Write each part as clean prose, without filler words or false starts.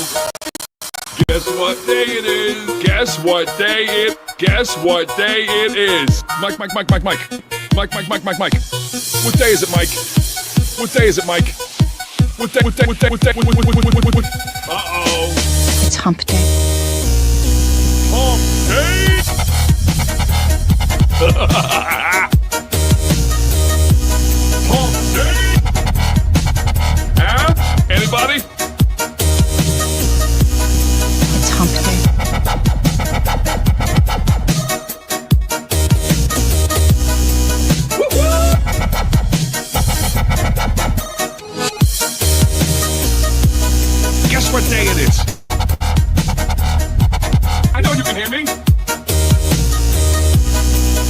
Guess what day it is? Guess what day it? Guess what day it is? Mike. What day is it, Mike? What day is it, Mike? What day? Uh-oh. It's Hump Day. Hump Day! Hump Day! Huh? Anybody? It's Hump Day. Guess what day it is? I know you can hear me.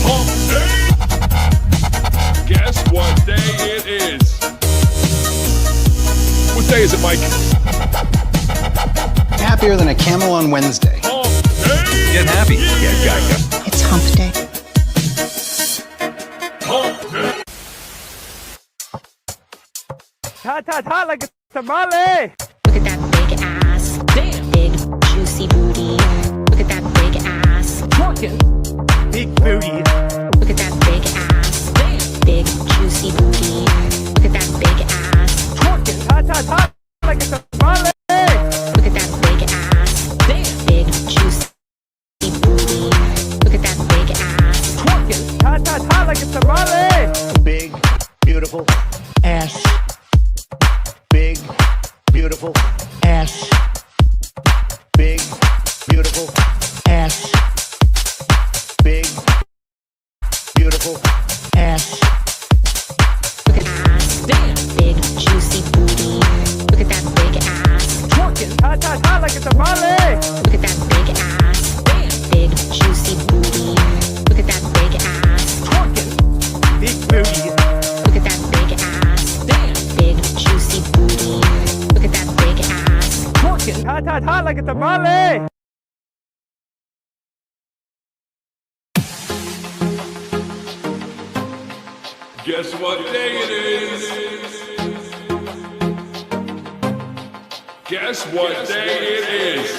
Hump Day! Guess what day it is? What day is it, Mike? Happier than a camel on Wednesday. Hump Day! Get happy. Get gaga. It's Hump Day. Hump Day! Ta like a tamale. Look at that big ass. Damn. Big juicy booty. Look at that big ass. Twerking. Big booty. Look at that big ass. Damn. Big juicy booty. Look at that big ass. Twerking. Ta like a tamale. Look at that big ass. Damn. Big juicy booty. Look at that big ass. Twerking. Ta like a tamale. Big, beautiful ass. Big, beautiful ass. Big, beautiful ass. Big, beautiful ass. Look at ass. Damn. Big juicy booty. Look at that big ass. Twerking. Ta like a tamale. Look at that big ass. Damn. Big juicy booty. Look at that big ass. Twerking. Big booty. Look at that big ass. Damn. Big juicy booty. Look at that big ass. Twerking. Ta like a tamale. Guess what day it is? Guess what day it is?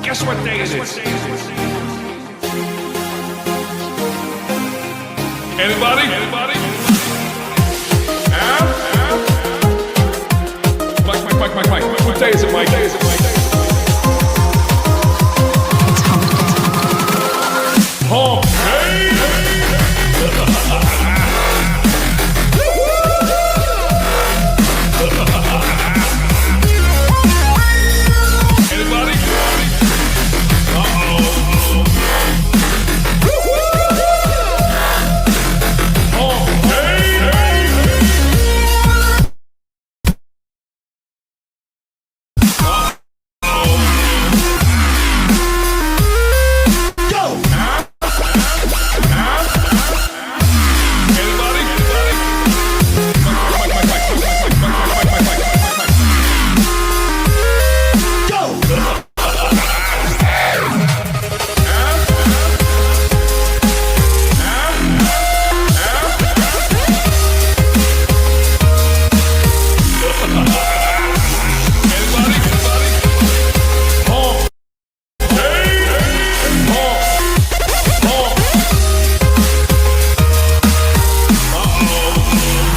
Guess what day it is? Anybody? Huh? Mike. What day is it, Mike? It's Hump Day. Hump Day! Anybody? Uh-oh.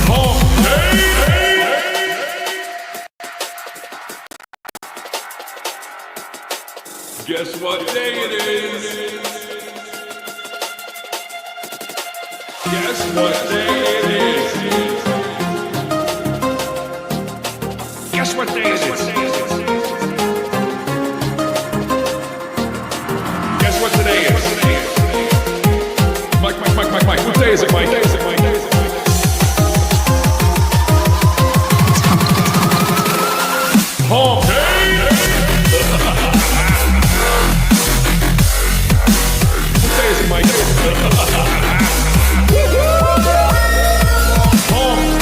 Hump Day! Guess what day it is? Guess what day it is? Guess what day it is? Guess what today is? Mike. What day is it, Mike? Hump Day! What day is it, Mike? Hump!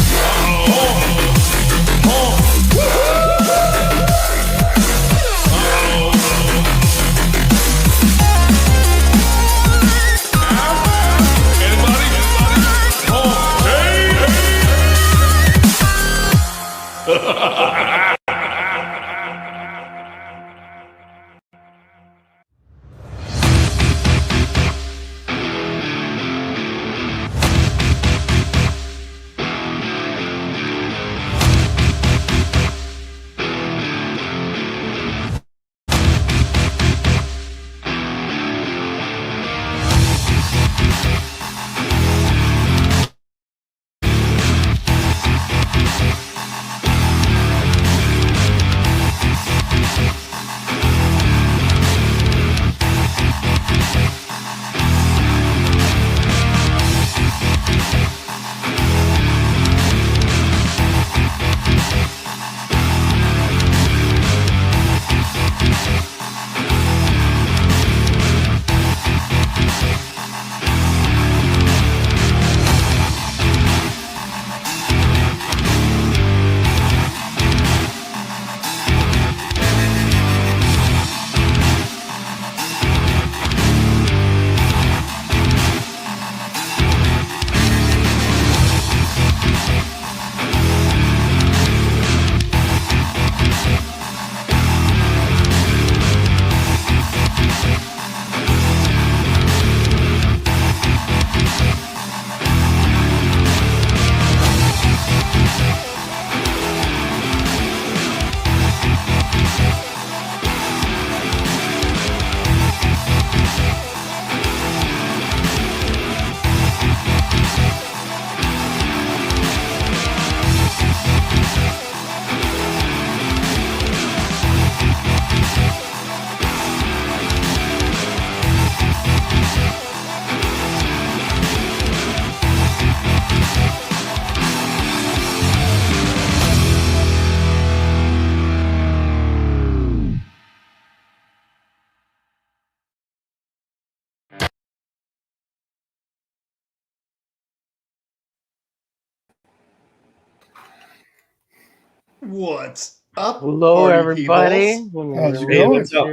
What's up, Hello, party everybody. peoples? How's it Hey, going? what's up?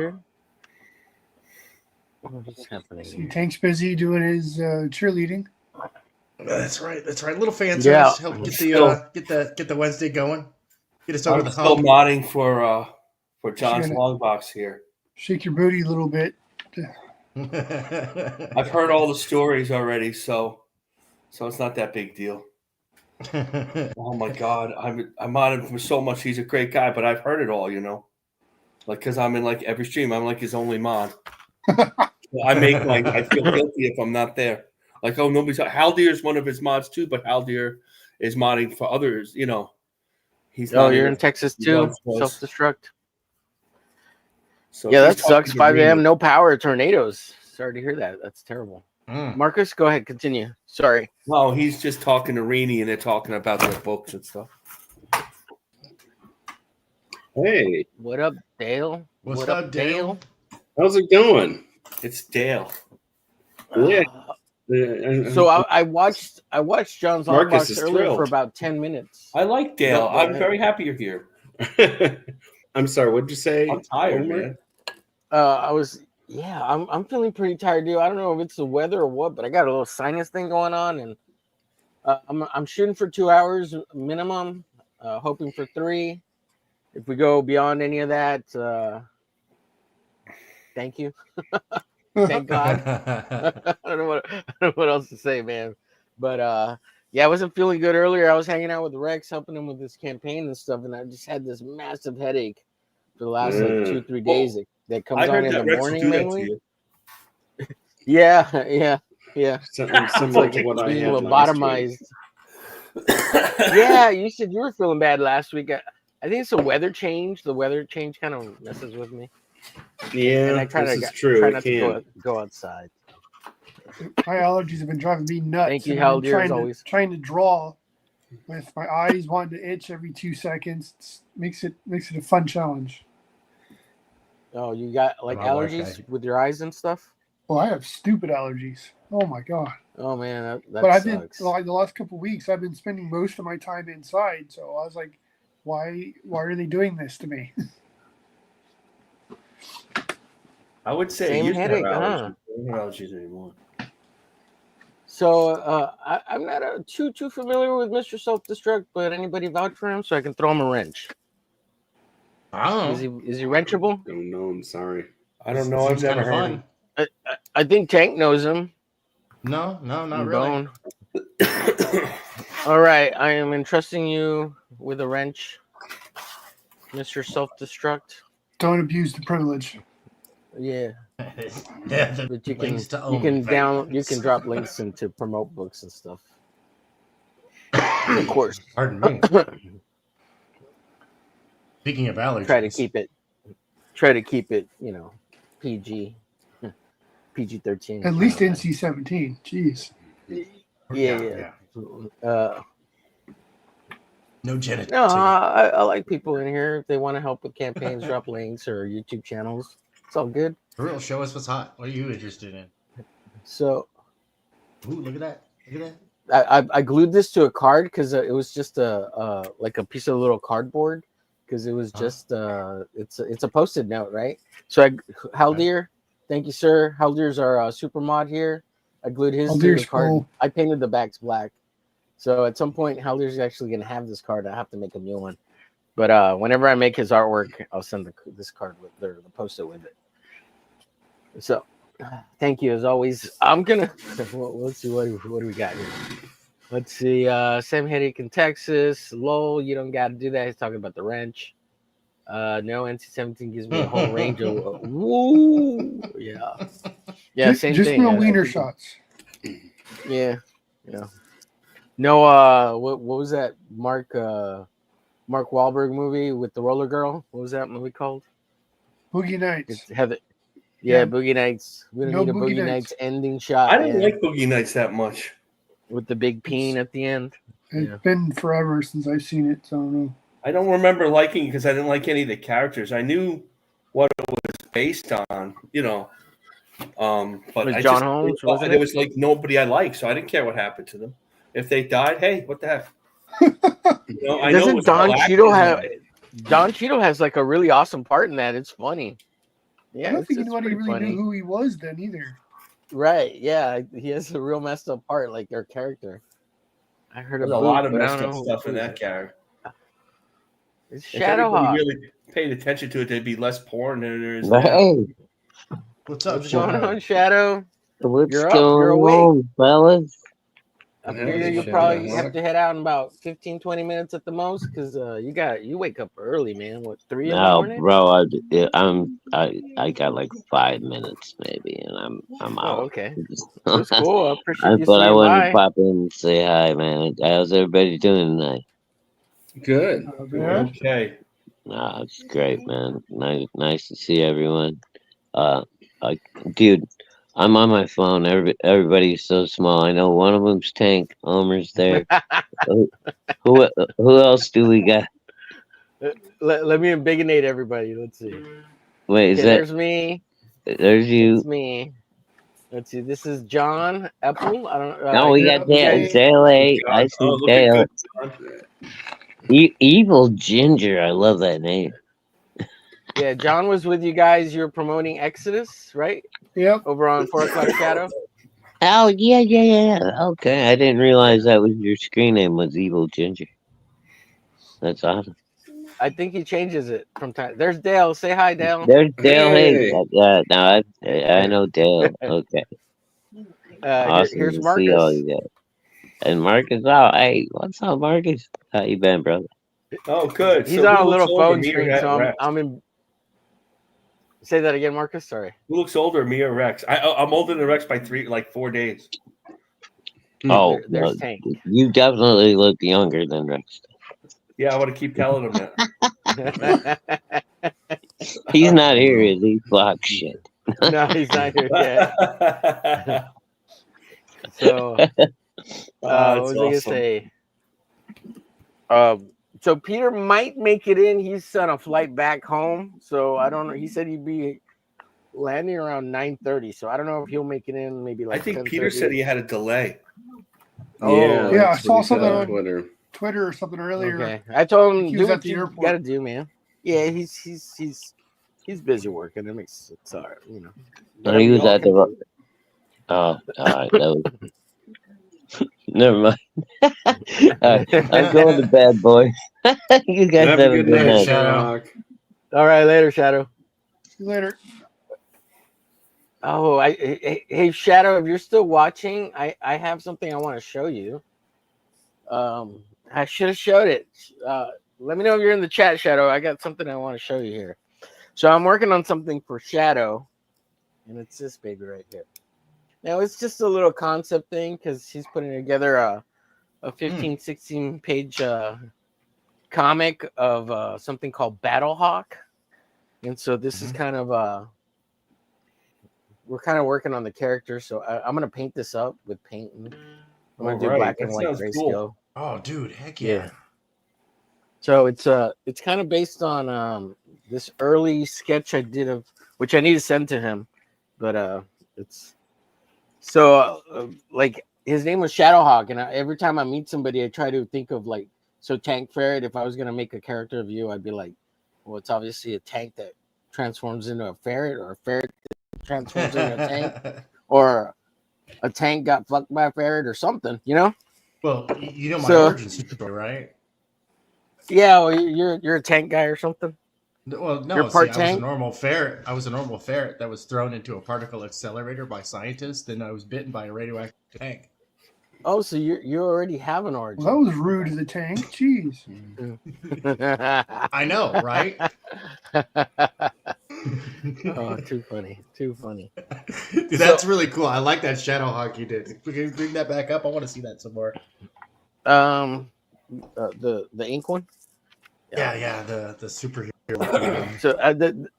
What's happening? See, Tank's busy doing his cheerleading. That's right. That's right. Little fan Yeah, service to help get the Wednesday going. Get us over I'm the still hump. modding for John's Shouldn't- long box here. Shake your booty a little bit. I've heard all the stories already, so it's not that big deal. Oh my God, I'm on him for so much. He's a great guy, but I've heard it all, like because I'm in like every stream. I'm like his only mod. I feel guilty if I'm not there. Like, oh, nobody's Haldir is one of his mods too, but Haldir is modding for others. He's Oh, not you're in it. Texas He too? runs those. Self-destruct. So Yeah, he's that sucks. talking to 5 me. a.m. no power, tornadoes. Sorry to hear that. That's terrible. Mm. Marcus, go ahead, continue. Sorry. No, he's just talking to Rini, and they're talking about their books and stuff. Hey, What up, Dale? What's up, Dale? how's it going? It's Dale. Yeah. So I watched John's Marcus Unbox is earlier for thrilled. about 10 minutes. I like Dale. No, go I'm ahead. very happy you're here. I'm sorry. What'd you say? I'm tired, Homer? man. I'm feeling pretty tired, dude. I don't know if it's the weather or what, but I got a little sinus thing going on, and I'm shooting for 2 hours minimum, hoping for 3. If we go beyond any of that, thank you. Thank God. I don't know what else to say, man. But yeah, I wasn't feeling good earlier. I was hanging out with Rex, helping him with this campaign and stuff, and I just had this massive headache for the last like 2-3 days that comes I on heard in that the Rex morning do that to mainly. you. Yeah. Something It's similar like to what I being had last lobotomized. Yeah, you said you were feeling bad last week. I think it's a weather change. The weather change kind of messes with me. week. Yeah, And I try this is true. try It not can. to go outside. My allergies have been driving me nuts. Thank you, and I've been Haldir, as always. trying to draw with my eyes wanting to itch every 2 seconds. Makes it a fun challenge. Oh, you got like My wife allergies got- with your eyes and stuff? Well, I have stupid allergies. Oh my god! Oh man, that But I've sucks. been like the last couple of weeks. I've been spending most of my time inside. So I was like, why are they doing this to me? I would say Same you should have headache, allergies. huh? I don't have allergies anymore. So I'm not too familiar with Mr. Self Destruct, but anybody vouch for him so I can throw him a wrench? I don't Is know. he wrenchable? Don't know. I'm sorry. I don't know. I've Seems never kinda heard fun. him. I think Tank knows him. No, not And really. Bone. All right, I am entrusting you with a wrench, Mr. Self Destruct. Don't abuse the privilege. Yeah, Yeah, the but you links to can drop links into promote books and stuff. Of course. Pardon me. Speaking of allergies, Try to keep it, PG, PG-13. At least NC-17. Jeez. Yeah. No genitalia. No, I like people in here. If they want to help with campaigns, drop links or YouTube channels. It's all good. For real, show us what's hot. What are you interested in? So, ooh, look at that! Look at that! I glued this to a card because it was just a piece of little cardboard because it was just it's a Post-it note, right? So Haldir, thank you, sir. Haldir's our super mod here. I glued his to the card. Cool. I painted the backs black. So at some point, Haldir's actually going to have this card. I have to make a new one. But whenever I make his artwork, I'll send this card with the Post-it with it. So thank you as always. I'm gonna let's see what do we got here. Let's see. Sam Headache in Texas. Lol, you don't got to do that. He's talking about the wrench. No, NC-17 gives me a whole range of woo. Yeah. Same just thing. no wiener shots. Yeah. No. What was that Mark Wahlberg movie with the roller girl? What was that movie called? Boogie Nights. Yeah, Boogie Nights. We don't No need a Boogie Boogie Nights. Nights ending shot. I didn't like Boogie Nights that much. With the big peen at the end. It's been forever since I've seen it, so I don't know. I don't remember liking because I didn't like any of the characters. I knew what it was based on, but With I John just Holmes, thought wasn't there it? was like nobody I liked, so I didn't care what happened to them. If they died, hey, what the heck? I know it Doesn't was Don all Cheadle acting, have Don Cheadle has like a really awesome part in that. It's funny. Yeah, I don't think it's anybody pretty really funny. knew who he was then either. Right? Yeah, he has a real messed up part, like their character. I heard There's of a lot of Boot, but I messed don't up know stuff who in it that is. character. It's If everybody Shadowhawk. really paid attention to it, there'd be less porn than there is now. Hey, What's up, What's going Shadow? on, Shadow? what's You're up. going You're awake. on, fellas? I Yeah, figure you'll Shadowhawk. probably have to head out in about 15-20 minutes at the most because you wake up early, man. What, 3 in the No, morning? bro, I got like 5 minutes maybe, and I'm Oh, out. okay. That's cool. I appreciate you But I swinging wanted by. to pop in and say hi, man. How's everybody doing tonight? Good. Okay. Nah, it's great, man. Nice to see everyone. Dude, I'm on my phone. Everybody's so small. I know one of them's Tank. Homer's there. who else do we got? Let me imbigonate everybody. Let's see. Wait, is Okay, that? there's me. There's you. It's me. Let's see. This is John Apple. I don't. No, we got Dale. I see looking Dale. good, John. Evil Ginger. I love that name. Yeah, John was with you guys. You're promoting Exodus, right? Yep. Over on 4 O'Clock Shadow. Oh yeah. Okay, I didn't realize that was your screen name was Evil Ginger. That's awesome. I think he changes it from time. There's Dale. Say hi, Dale. There's Dale. Hey. Hey, no, I know Dale. Okay, awesome Here's to see all Marcus. you guys. And Marcus, oh hey, what's up, Marcus? How you been, brother? Oh, good. He's So on who a looks little older, phone me or screen, so Rex? I'm in. Say that again, Marcus. Sorry. Who looks older, me or Rex? I'm older than Rex by 4 days. Oh, There's well, Tank. you definitely look younger than Rex. Yeah, I want to keep telling him that. He's not here, is he? Fuck shit. No, he's not here yet. So, what was I gonna say? So Peter might make it in. He's on a flight back home, so I don't know. He said he'd be landing around 9:30. So I don't know if he'll make it in. Maybe like I think 10:30. Peter said he had a delay. Yeah, I that's saw what he said something on on Twitter or something earlier. Okay, I told him He do was what at the you airport. gotta do, man. Yeah, he's busy working. It makes it's all right, you know. No, he was at the. Oh, all right. Never mind. All right, I'm going to bed, boys. You guys have, a good night. Shadow. All right, later, Shadow. See you later. Oh, hey, Shadow, if you're still watching, I have something I want to show you. I should have showed it. Let me know if you're in the chat, Shadow. I got something I want to show you here. So I'm working on something for Shadow, and it's this baby right here. Now, it's just a little concept thing because he's putting together a 15, 16 page comic of something called Battlehawk. And so this is kind of we're kind of working on the character. So I'm going to paint this up with paint. I'm going to do black and white grayscale. Cool. Oh, dude, heck yeah. So it's kind of based on this early sketch I did of which I need to send to him, but it's so like his name was Shadowhawk, and every time I meet somebody, I try to think of like Tank Ferret. If I was gonna make a character of you, I'd be like, well, it's obviously a tank that transforms into a ferret, or a ferret that transforms into a tank, or a tank got fucked by a ferret, or something, you know. Well, you know my origin story, right? Yeah, well, you're a tank guy or something. Well, no, you're part I tank. was a normal ferret. I was a normal ferret that was thrown into a particle accelerator by scientists. Then I was bitten by a radioactive tank. Oh, so you already have an origin. Well, that was rude to the tank. Jeez. I know, right? Oh, too funny. Dude, that's really cool. I like that Shadowhawk you did. Can you bring that back up? I want to see that some more. The ink one. Yeah, the superhero. So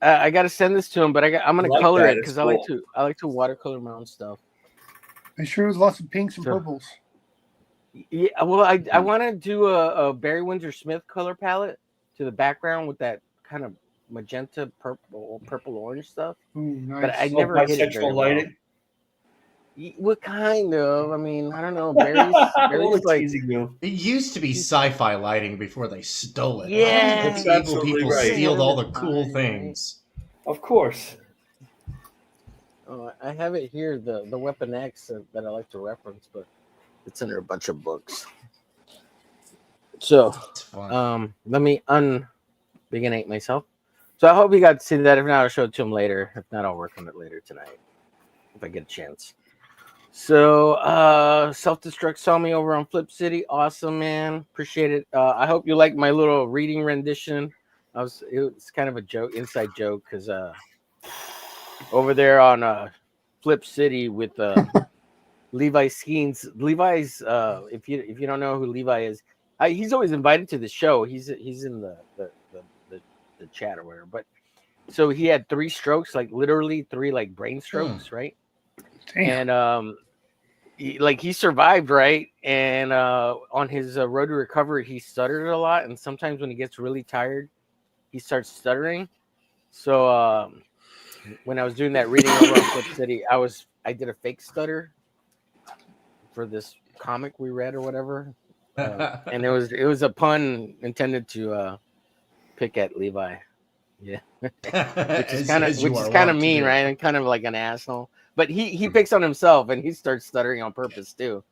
I got to send this to him, but I'm gonna color it because cool. I like to watercolor my own stuff. I sure was lots of pinks and purples. Yeah, well, I want to do a Barry Windsor Smith color palette to the background with that kind of magenta, purple orange stuff. Ooh, nice. But I never hit it very well. What kind of? I mean, I don't know. Barry's like it used to be sci-fi lighting before they stole it. Yeah, evil people steal all the cool things. Of course. Oh, I have it here, the Weapon X that I like to reference, but it's under a bunch of books. So, let me unbeginate myself. So I hope you got to see that. If not, I'll show it to him later. If not, I'll work on it later tonight if I get a chance. So, Self-Destruct saw me over on Flip City. Awesome, man. Appreciate it. I hope you like my little reading rendition. It was kind of a joke, inside joke, because over there on Flip City with Levi Skeens. Levi's, if you don't know who Levi is, he's always invited to the show. He's in the chat or whatever. But so he had 3 strokes, like literally 3 like brain strokes, right? Damn. And he survived, right? And on his road to recovery, he stuttered a lot, and sometimes when he gets really tired, he starts stuttering. So when I was doing that reading over on Flip City, I did a fake stutter for this comic we read or whatever, and it was a pun intended to pick at Levi. Yeah, which is kind of mean, right? And kind of like an asshole. But he picks on himself and he starts stuttering on purpose too.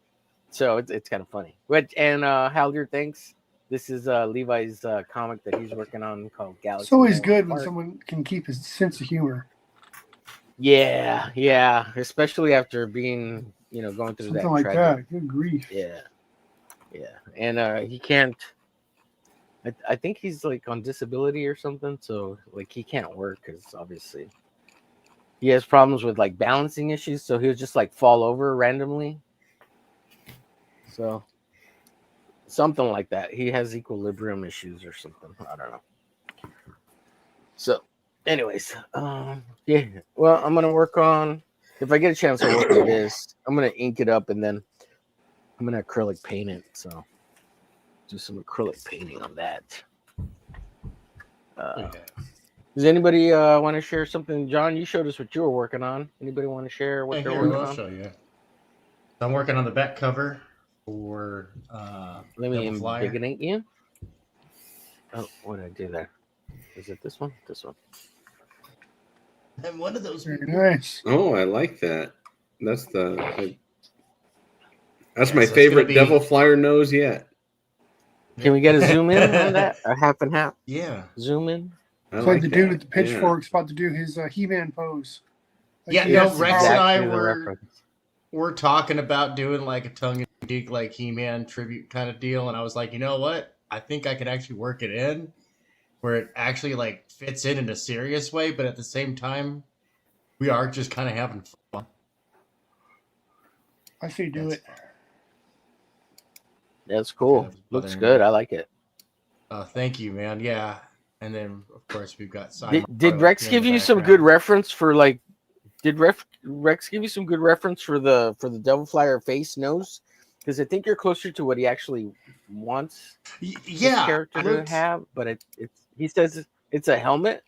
So it's kind of funny. And Halder thinks this is Levi's comic that he's working on called Galaxy. It's always good when someone can keep his sense of humor. Yeah, especially after being going through something that like tragic. that. Good grief. Yeah, and he can't. I think he's like on disability or something, so like he can't work because obviously he has problems with like balancing issues. So he'll just like fall over randomly. So something like that. He has equilibrium issues or something. I don't know. So, anyways, yeah. Well, I'm gonna work on. If I get a chance to work on this, I'm gonna ink it up and then I'm gonna acrylic paint it. So. Do some acrylic painting on that. Does anybody want to share something? John, you showed us what you were working on. Anybody want to share what they're working on? I'll show you. I'm working on the back cover for Let me indignate you. Oh, what did I do there? Is it this one? This one. And one of those. Very nice. Oh, I like that. That's the. That's Yeah, my so it's gonna favorite be- devil flyer nose yet. Can we get a zoom in on that? A half and half? Yeah. Zoom in? I It's like the dude that. with the pitchfork's about to do his He-Man pose. Like, Yeah, he no, has the Rex power- and I Exactly the were reference. we're talking about doing like a tongue-in-cheek, like He-Man tribute kind of deal, and I was like, you know what? I think I could actually work it in where it actually like fits in a serious way, but at the same time, we are just kind of having fun. I say do it. That's cool. Kind of Looks bothering good. me. I like it. Thank you, man. Yeah, and then of course we've got Did Rex give you some good reference for like? Did Rex give you some good reference for the Devil Flyer face nose? Because I think you're closer to what he actually wants his character to have. But he says it's a helmet.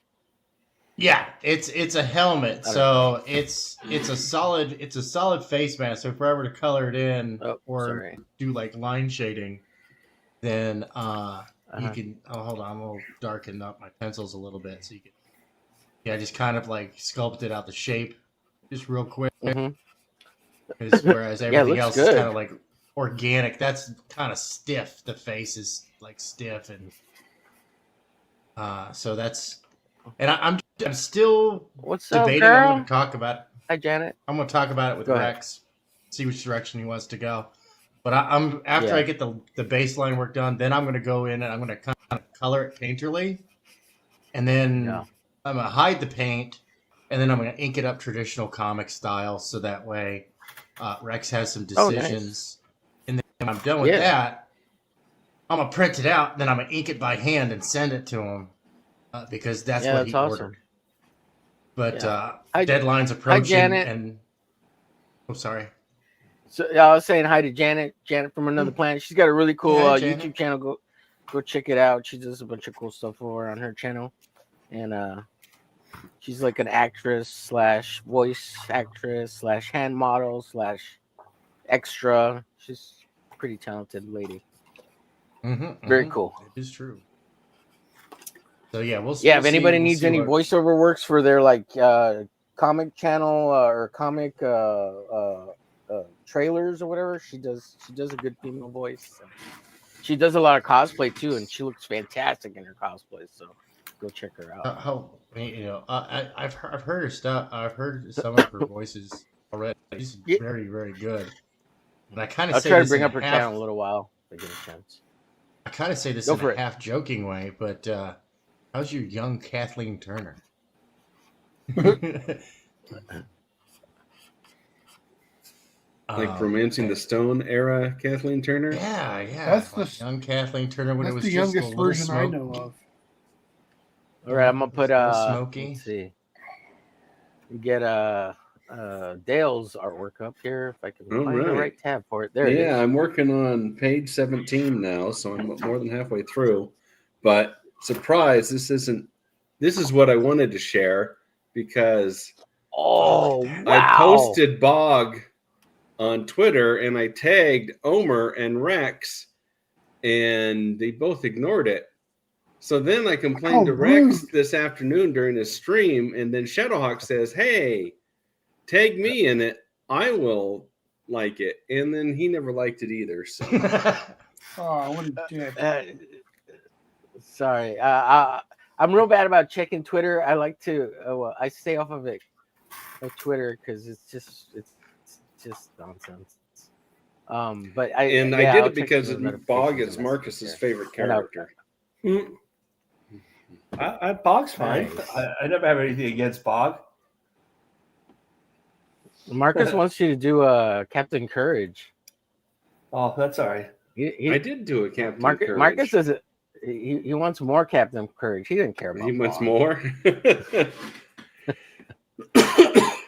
Yeah, it's a helmet, so it's a solid face mask. So if we're ever to color it in or do like line shading, then you can. Oh, hold on, I'm gonna darken up my pencils a little bit so you can. Just kind of like sculpt it out the shape, just real quick. Whereas everything else is kind of like organic. That's kind of stiff. The face is like stiff, and so that's. And I'm still debating. Up, I'm going to talk about. Hi, Janet. I'm going to talk about it with Rex. See which direction he wants to go. But I'm after I get the baseline work done, then I'm going to go in and I'm going to kind of color it painterly, and then I'm going to hide the paint, and then I'm going to ink it up traditional comic style, so that way Rex has some decisions. And then when I'm done with that, I'm going to print it out, and then I'm going to ink it by hand and send it to him. Because that's what he ordered. But deadline's approaching, and sorry. So I was saying hi to Janet. Janet from Another Planet. She's got a really cool YouTube channel. Go check it out. She does a bunch of cool stuff over on her channel, and she's like an actress / voice actress / hand model / extra. She's a pretty talented lady. Very cool. It is true. So we'll if anybody needs any voiceover works for their like comic channel or comic trailers or whatever, she does a good female voice. She does a lot of cosplay too, and she looks fantastic in her cosplay. So go check her out. I've heard her stuff. I've heard some of her voices already. She's very, very good. And I kind of I'll try to bring up her channel in a little while if I get a chance. I kind of say this in a half joking way, but. How's your young Kathleen Turner? Like Romancing the Stone era Kathleen Turner? Yeah. That's like the young Kathleen Turner when it was the just youngest version I know of. All right, I'm gonna put smoky. Let's see. Get Dale's artwork up here if I can find the right tab for it. There it is. Yeah, I'm working on page 17 now, so I'm more than halfway through. But surprise, this is what I wanted to share because I posted Bog on Twitter and I tagged Omer and Rex and they both ignored it. So then I complained to Rex this afternoon during his stream, and then Shadowhawk says, "Hey, tag me in it. I will like it." And then he never liked it either. So what a dick. Sorry, I'm real bad about checking Twitter. I like to, I stay off of it, of Twitter, because it's just nonsense. But I did it because Bog is Marcus's favorite character. Bog's fine. Nice. I never have anything against Bog. Marcus wants you to do Captain Courage. Oh, that's all right. I did do a Captain Courage. Marcus does it. He wants more Captain Courage. He didn't care about. He wants more.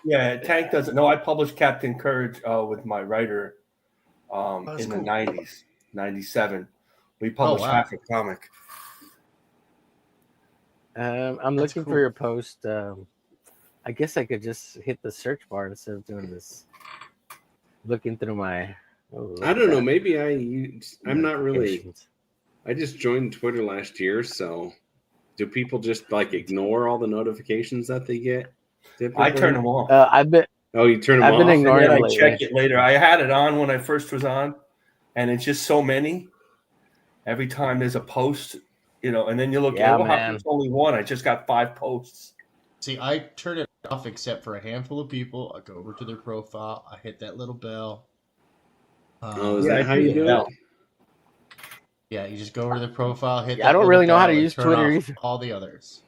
Yeah, Tank doesn't. No, I published Captain Courage with my writer in the 90s, 97. We published half a comic. I'm looking for your post. I guess I could just hit the search bar instead of doing this. Looking through my. I don't know. Maybe I'm not really. I just joined Twitter last year, so do people just like ignore all the notifications that they get? I turn them off. Oh, you turn them I've off? been And ignoring then them I lately. check it later. I had it on when I first was on, and it's just so many. Every time there's a post, and then you look Yeah, at, well, how come man. it's only one? I just got 5 posts. See, I turn it off except for a handful of people. I go over to their profile. I hit that little bell. Oh, is Yeah, that I how do you the do bell. it? Yeah, you just go over to their profile, hit Yeah, that I don't little really know how bell, to and use turn Twitter off either. all the others.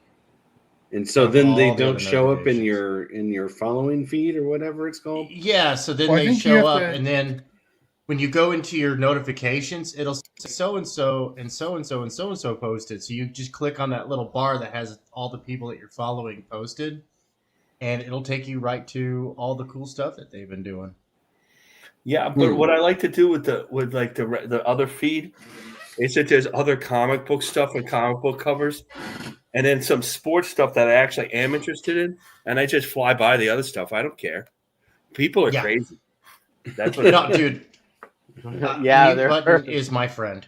And so Turn off then they all the don't other show up in notifications. your following feed or whatever it's called. Yeah, so then Well, I they think you show have up, to- and then when you go into your notifications, it'll say so and so and so and so and so and so posted. So you just click on that little bar that has all the people that you're following posted, and it'll take you right to all the cool stuff that they've been doing. Yeah, but what I like to do with the other feed is that there's other comic book stuff and comic book covers, and then some sports stuff that I actually am interested in, and I just fly by the other stuff. I don't care. People are Yeah. crazy. That's what. No, dude. Yeah, mute button is my friend.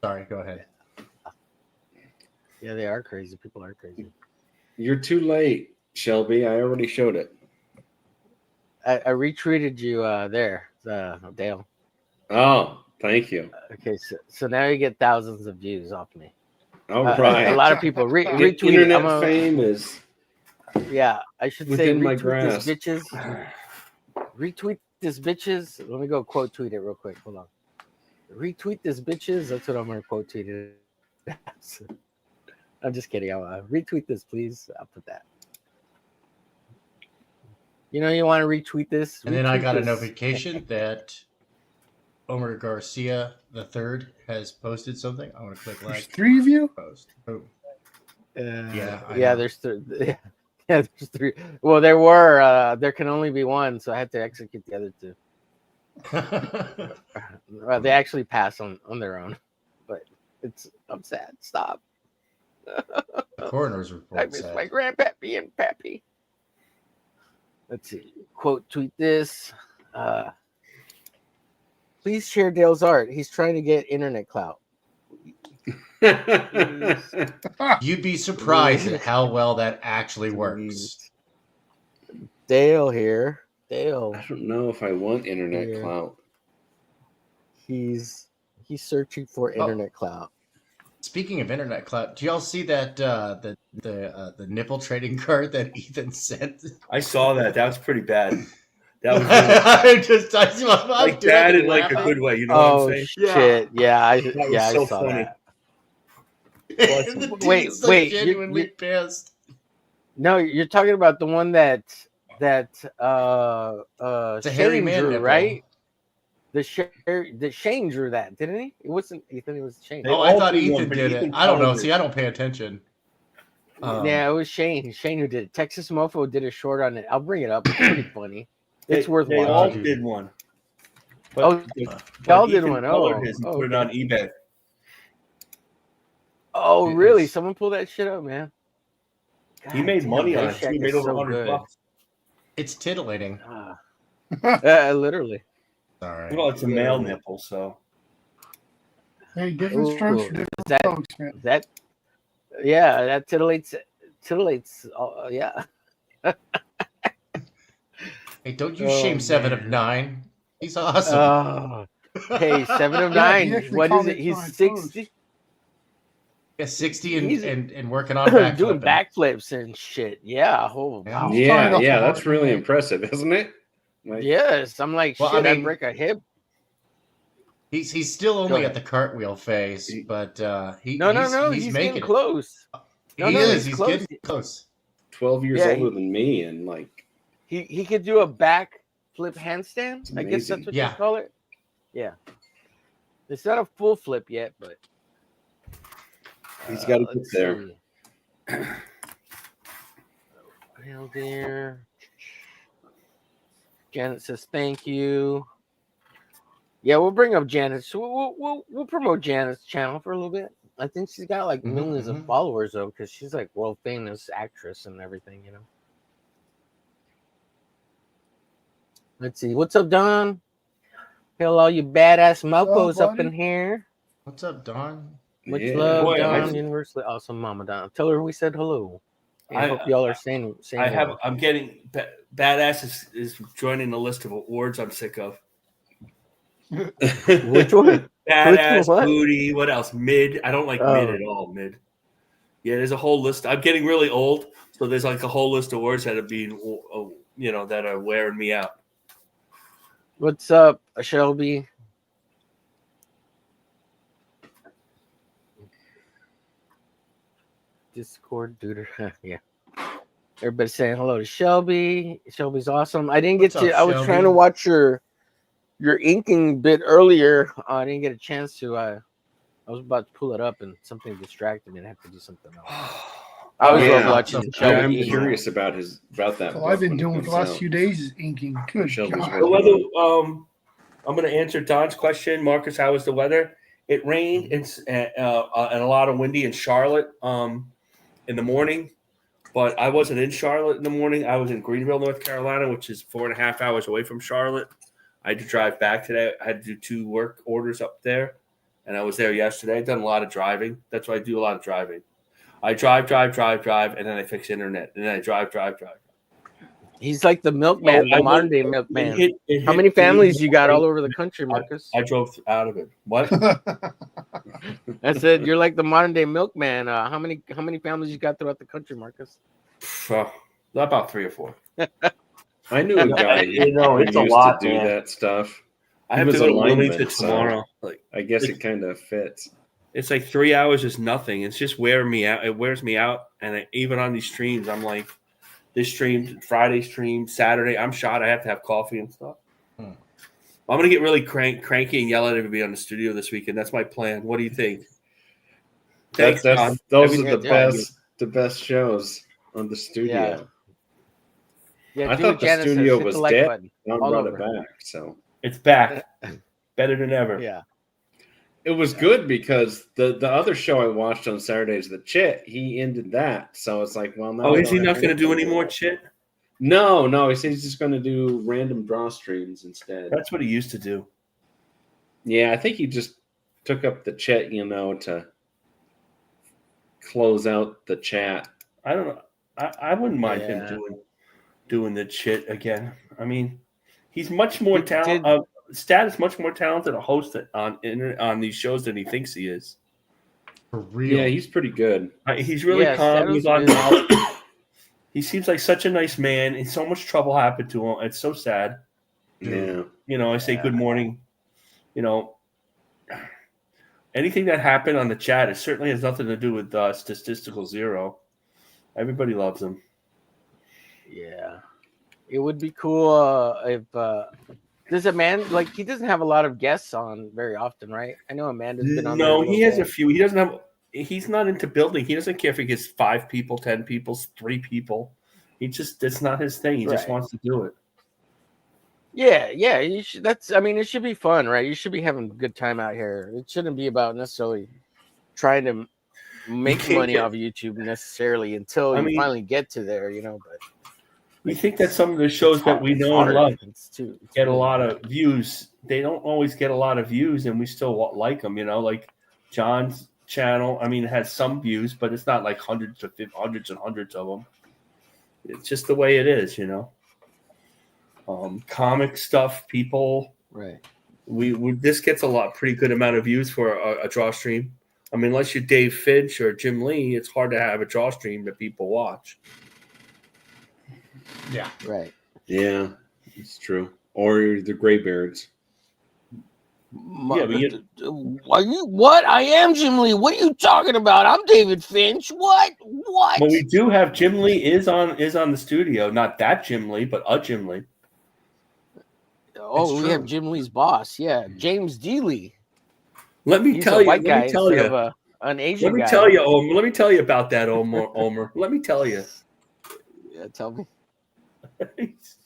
Sorry, go ahead. Yeah, they are crazy. People are crazy. You're too late, Shelby. I already showed it. I retweeted you there, Dale. Oh, thank you. Okay, so now you get thousands of views off me. All right. A lot of people retweet. Internet fame is. Yeah, I should say within my retweet grasp. this, bitches. Retweet this, bitches. Let me go quote tweet it real quick. Hold on. Retweet this, bitches. That's what I'm gonna quote tweet it. I'm just kidding. I'll retweet this, please. I'll put that. You want to retweet this, And then I retweet got a this. notification that Omer Garcia III has posted something. I'm gonna click There's like. 3 of you? Post. Boom. Yeah, I know. there's yeah, there's 3. Well, there can only be one, so I had to execute the other 2. Well, they actually pass on their own, but I'm sad. Stop. The coroner's I report miss said. my grandpappy and pappy. Let's see. Quote tweet this. Please share Dale's art. He's trying to get internet clout. You'd be surprised at how well that actually works. Dale here. Dale. I don't know if I want internet Yeah. clout. He's searching for internet clout. Speaking of internet clout, do y'all see that the nipple trading card that Ethan sent? I saw that. That was pretty bad. That was I'm like doing bad it in like a laughing. good way. You know what I'm saying? Shit. Yeah, I was so saw funny. that. And the dude's Wait, so wait, genuinely pissed. No, you're talking about the one that It's a hairy Shane man drew, nipple. right? The Shane drew that, didn't he? It wasn't Ethan. It was Shane. They Oh, I all thought do one, Ethan but did Ethan it. I don't know. colored See, it. I don't pay attention. Yeah, it was Shane. Shane who did it. Texas Mofo did a short on it. I'll bring it up. It's pretty funny. It's worth They watching. all did one. Oh, but y'all did Ethan one. colored Oh, his and oh, put it on eBay. Oh, really? Someone pull that shit up, man. He God made damn, money on that it. shack He made is over so $100. good. It's titillating. Literally. Sorry. Well, it's a Yeah. male nipple, so Hey, different strokes for Ooh, different folks, man. that titillates. Yeah. Hey, don't you Oh, shame 7 of man. 9. He's awesome. Oh, hey, 7 of Yeah, 9. he actually What is it? comments He's on my 60. Yeah, 60 he's- and working on backflipping. Doing backflips and shit. Yeah. Oh, Yeah. wow. Yeah, that's really impressive, isn't it? Like, Yes. I'm like, Well, I shit, I'd mean, break a hip. He's still only ahead. at the cartwheel phase, but No. he's He's making getting it. close. He is. He's close. getting close. 12 years Yeah, older than me, and like He could do a back flip handstand. I guess that's what Yeah. you call it. Yeah. It's not a full flip yet, but he's got to get let's there. see. Hell dear. Janet says thank you. Yeah, we'll bring up Janet. So we'll promote Janet's channel for a little bit. I think she's got like millions of followers though, because she's like world famous actress and everything, you know. Let's see. What's up, Don? Hell, all you badass mofos up in here. What's up, Don? Much Yeah. love, Boy, Don. Universally awesome, Mama Don. Tell her we said hello. I hope y'all are saying. I'm getting badass is joining the list of awards I'm sick of. Which one? Badass, what? booty. What else? Mid. I don't like mid at all. Mid. Yeah, there's a whole list. I'm getting really old, so there's like a whole list of words that are being, that are wearing me out. What's up, Shelby? Discord, dude. Yeah. Everybody's saying hello to Shelby. Shelby's awesome. I didn't get What's to. up, I was Shelby? trying to watch your inking bit earlier. I didn't get a chance to. I was about to pull it up and something distracted me and I have to do something else. I always love watching Shelby. I'm ink. curious about that. So I've been doing the last few days is inking. Good Shelby's God. The weather. I'm going to answer Don's question. Marcus, how was the weather? It rained and a lot of windy in Charlotte in the morning, but I wasn't in Charlotte in the morning. I was in Greenville, North Carolina, which is 4.5 hours away from Charlotte. I had to drive back today. I had to do 2 work orders up there, and I was there yesterday. I've done a lot of driving. That's why I do a lot of driving. I drive, and then I fix internet, and then I drive. He's like the milkman, the modern day milkman. How many families you got all over the country, Marcus? I drove out of it. What? I said you're like the modern day milkman. How many families you got throughout the country, Marcus? About 3 or 4. I knew a guy who it's used a lot to do man. that stuff. I He have was to a go to lineman, Wilmington tomorrow. I guess it kind of fits. It's like 3 hours is nothing. It's just wearing me out. It wears me out. And even on these streams, I'm like, this stream, Friday stream, Saturday, I'm shot. I have to have coffee and stuff. I'm going to get really cranky and yell at everybody on the studio this weekend. That's my plan. What do you think? Thanks, John. Those are the best shows on the studio. Yeah, I thought the studio was dead. I brought it back. So it's back. Better than ever. Yeah. It was good because the other show I watched on Saturdays, the Chit, he ended that. So it's like, well, now. Oh, is he not going to do any more Chit? No. He said he's just going to do random draw streams instead. That's what he used to do. Yeah, I think he just took up the Chit, to close out the chat. I don't know. I wouldn't mind him doing the Chit again. I mean, he's much more talented. Stat is much more talented a host on these shows than he thinks he is. For real. Yeah, he's pretty good. He's really calm. He's on. He seems like such a nice man, and so much trouble happened to him. It's so sad. Yeah. I say good morning. Anything that happened on the chat, it certainly has nothing to do with statistical zero. Everybody loves him. Yeah. It would be cool if does a man he doesn't have a lot of guests on very often, right? I know Amanda's been on. No, he has a few. He doesn't have. He's not into building. He doesn't care if he gets 5 people, 10 people, 3 people. It's not his thing. He just wants to do it. Yeah. You should, it should be fun, right? You should be having a good time out here. It shouldn't be about necessarily trying to make money off YouTube necessarily until you finally get to there, But we think that some of the shows that we know and love get a lot of views. They don't always get a lot of views, and we still like them. Like John's channel. I mean, it has some views, but it's not like hundreds and hundreds of them. It's just the way it is, Comic stuff, people. Right. This gets pretty good amount of views for a draw stream. I mean, unless you're Dave Finch or Jim Lee, it's hard to have a draw stream that people watch. Yeah. Right. Yeah, it's true. Or the Graybeards. What? I am Jim Lee. What are you talking about? I'm David Finch. What? Well, we do have Jim Lee is on the studio. Not that Jim Lee, but a Jim Lee. Oh, we have Jim Lee's boss. Yeah, James D. Lee. Let me tell you. An Asian guy. Let me tell you about that, Omer. Let me tell you. Yeah, tell me.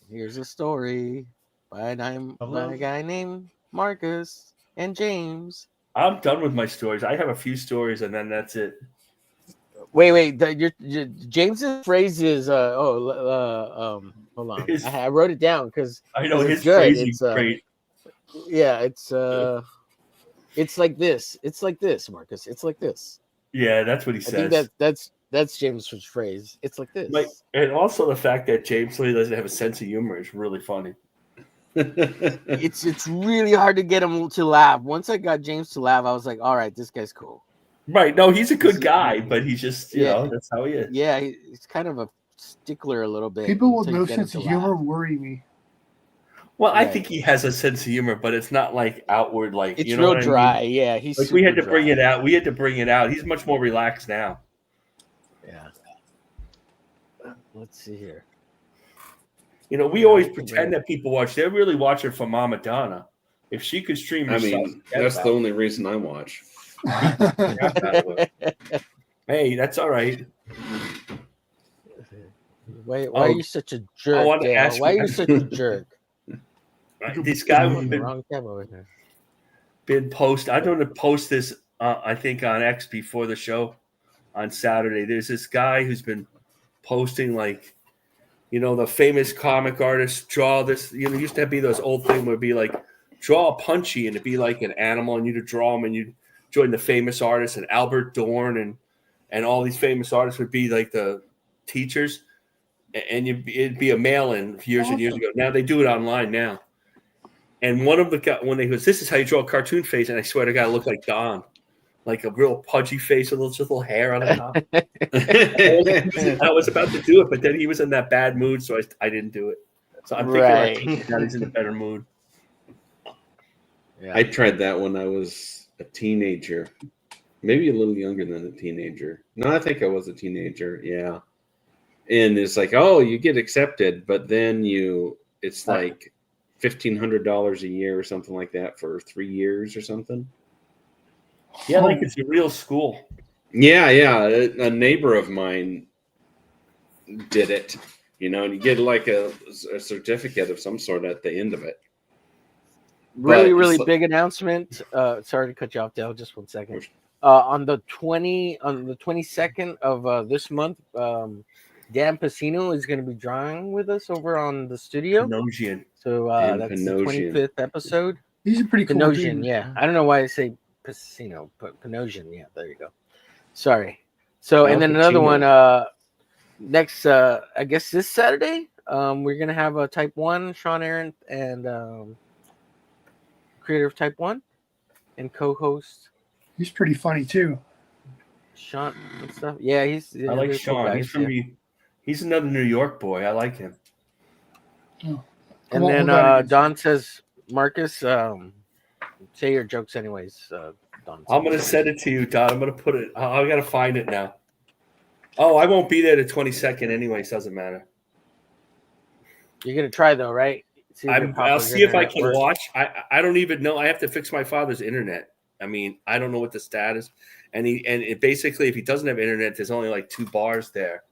Here's a story by a guy named Marcus and James. I'm done with my stories. I have a few stories, and then that's it. Wait. James's phrase is hold on. I wrote it down because I know his phrase is great. Yeah, it's like this. It's like this, Marcus. It's like this. Yeah, that's what he says. I think That's James's phrase. It's like this. And also the fact that James Lee doesn't have a sense of humor is really funny. It's really hard to get him to laugh. Once I got James to laugh, I was like, all right, this guy's cool. Right. No, he's a good guy, but he's just, you know, that's how he is. Yeah, he's kind of a stickler a little bit. People with until no you get him sense of to humor laugh. worry me. Well, I Right. think he has a sense of humor, but it's not like outward, like It's you know real what I mean? dry. Yeah, he's like we had to super bring dry. it out. We had to bring it out. He's much more relaxed now. Yeah. Let's see here. You know, we always pretend that people watch. They're really watching for Mama Donna. If she could stream I herself, mean, that's the only reason I watch. Hey, that's all right. Why are you such a jerk, wanna Dale? ask Why are you- you such a jerk? This guy I'm would on the been, wrong tab over here. been post. I'm going to post this. I think on X before the show on Saturday. There's this guy who's been posting like, you know, the famous comic artists draw this. You know, used to be those old thing where it'd be like draw a Punchy and it'd be like an animal and you'd draw them and you'd join the famous artists and Albert Dorn and all these famous artists would be like the teachers and it'd be a mail-in years and years ago. Now they do it online now. And one of the guys, when they goes, this is how you draw a cartoon face, and I swear to God, it looked like Don, like a real pudgy face with just a little hair on the top. I was about to do it, but then he was in that bad mood, so I didn't do it. So I'm thinking now he's in a better mood. Yeah. I tried that when I was a teenager, maybe a little younger than a teenager. No, I think I was a teenager. Yeah. And it's like, oh, you get accepted, but then it's like $1,500 a year or something like that for 3 years or something. Yeah, like it's a real school. Yeah. A neighbor of mine did it, you know, and you get like a certificate of some sort at the end of it. Really big announcement. Sorry to cut you off, Dale. Just 1 second. On the 22nd of this month, Dan Pacino is going to be drawing with us over on the studio. Panosian. So that's Panosian. the 25th episode. He's a pretty cool Panosian, dude. yeah. I don't know why I say Pacino, but Panosian, yeah. There you go. Sorry. So, and then another one. Next, I guess this Saturday, we're gonna have a Type 1, Sean Aaron and creator of Type 1 and co-host. He's pretty funny too. Sean and stuff. Yeah, he's. I like Sean. Cool He's from he's another New York boy. I like him. Oh. And Come on, then hold on. Don says, Marcus, say your jokes anyways. Don. I'm gonna send it to you, Don. I'm gonna put it. I gotta find it now. Oh, I won't be there the 22nd anyways. Doesn't matter. You're gonna try though, right? I'll see if I can watch. I don't even know. I have to fix my father's internet. I mean, I don't know what the status. And it basically, if he doesn't have internet, there's only like 2 bars there.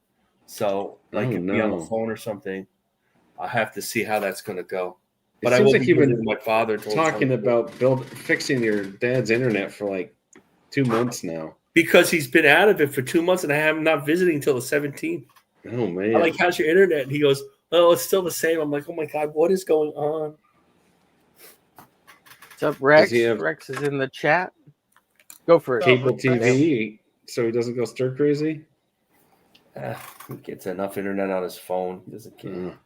So like it'd be on the phone or something. I'll have to see how that's gonna go. But It I seems will like be you've been visiting my father until talking about fixing your dad's internet for like 2 months now. because he's been out of it for 2 months and I have him not visiting until the 17th. Oh man! I'm like, how's your internet? And he goes, oh, it's still the same. I'm like, oh my God, what is going on? What's up, Rex? Does he have Rex is in the chat. Go for it. cable TV so he doesn't go stir crazy? He gets enough internet on his phone. He doesn't care.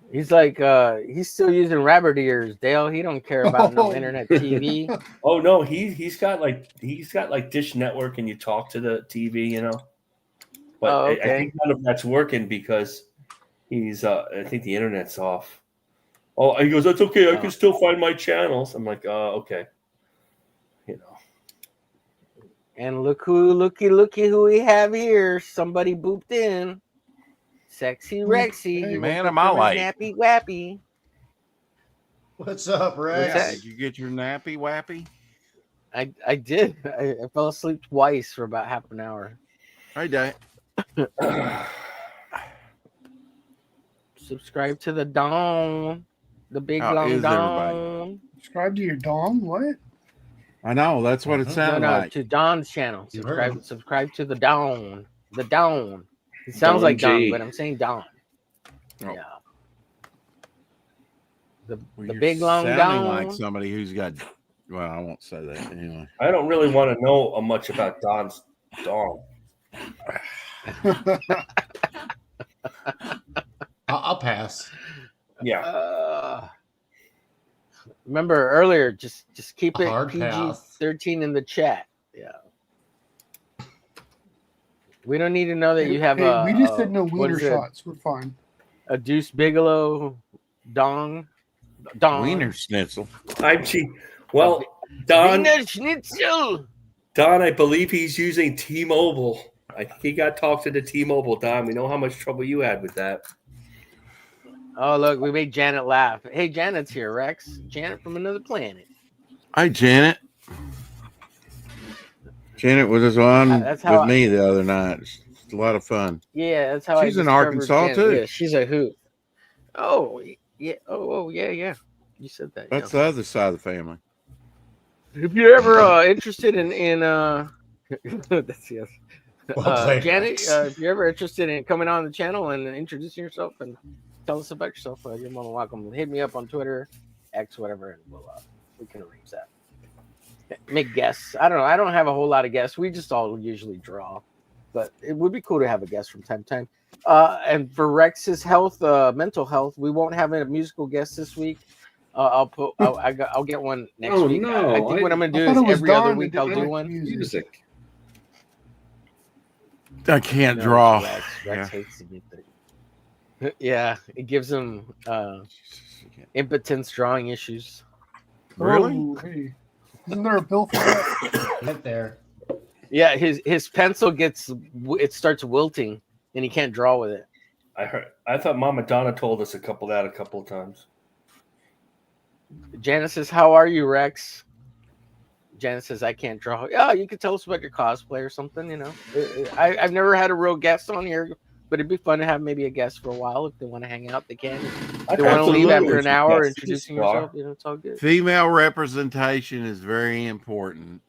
He's like, he's still using rabbit ears, Dale. He don't care about no internet TV. Oh no, he's got like Dish Network, and you talk to the TV, you know. But I think none of that's working because he's. I think the internet's off. Oh, he goes, that's okay. I can still find my channels. I'm like, okay. You know. And looky who we have here. Somebody booped in. Sexy Rexy. Hey, man, am I late? Nappy wappy. What's up, Rex? Did you get your nappy wappy? I did. I fell asleep twice for about half an hour. Hey, Dad. Subscribe to the Dawn. The big How long is Dawn. Subscribe to your dong? What? I know. That's what it sounded like. To Dawn's channel. You heard Subscribe to the Dawn. The Dawn. It sounds Dawn like Dawn, G. but I'm saying Dawn. Oh. Yeah. The Well, you're big long sounding Dawn. like somebody who's got Well, I won't say that anyway. I don't really want to know much about Don's dong. I'll pass. Yeah. Remember earlier, just keep it Hard pass. PG-13 in the chat. Yeah. We don't need to know that you have Hey, a. we just said no what wiener is it? shots. We're fine. A Deuce Bigelow dong. Wiener schnitzel. Well, Don. Wiener Schnitzel. Don, I believe he's using T-Mobile. I think he got talked to the T-Mobile, Don. We know how much trouble you had with that. Oh, look, we made Janet laugh. Hey, Janet's here, Rex. Janet from another planet. Hi, Janet. Janet was on That's how with me the other night. It's a lot of fun. Yeah, that's how She's I in discovered Arkansas, Janet. too. Yeah, she's a hoot. Oh, yeah. Oh, yeah. You said that. That's the other side of the family. If you're ever interested in that's yes. Janet, if you're ever interested in coming on the channel and introducing yourself and tell us about yourself, you're more than welcome. Hit me up on Twitter, X, whatever, and we can arrange that. Make guests. I don't know. I don't have a whole lot of guests. We just all usually draw, but it would be cool to have a guest from time to time. And for Rex's health, mental health, we won't have a musical guest this week. I'll get one next week. No, I think what I'm gonna do is every other week I'll do one. Music. I can't draw. Rex hates to get that. Yeah, it gives him impotence drawing issues. Really? Oh, hey. Isn't there a bill for that? Right there. Yeah, his pencil starts wilting and he can't draw with it. I thought Mama Donna told us a couple of times. Janice says, "How are you, Rex?" Janice says, "I can't draw." Yeah, you could tell us about your cosplay or something. You know, I've never had a real guest on here, but it'd be fun to have maybe a guest for a while if they want to hang out. They can. If they want to leave after an hour, introducing yourself. You know, it's all good. Female representation is very important.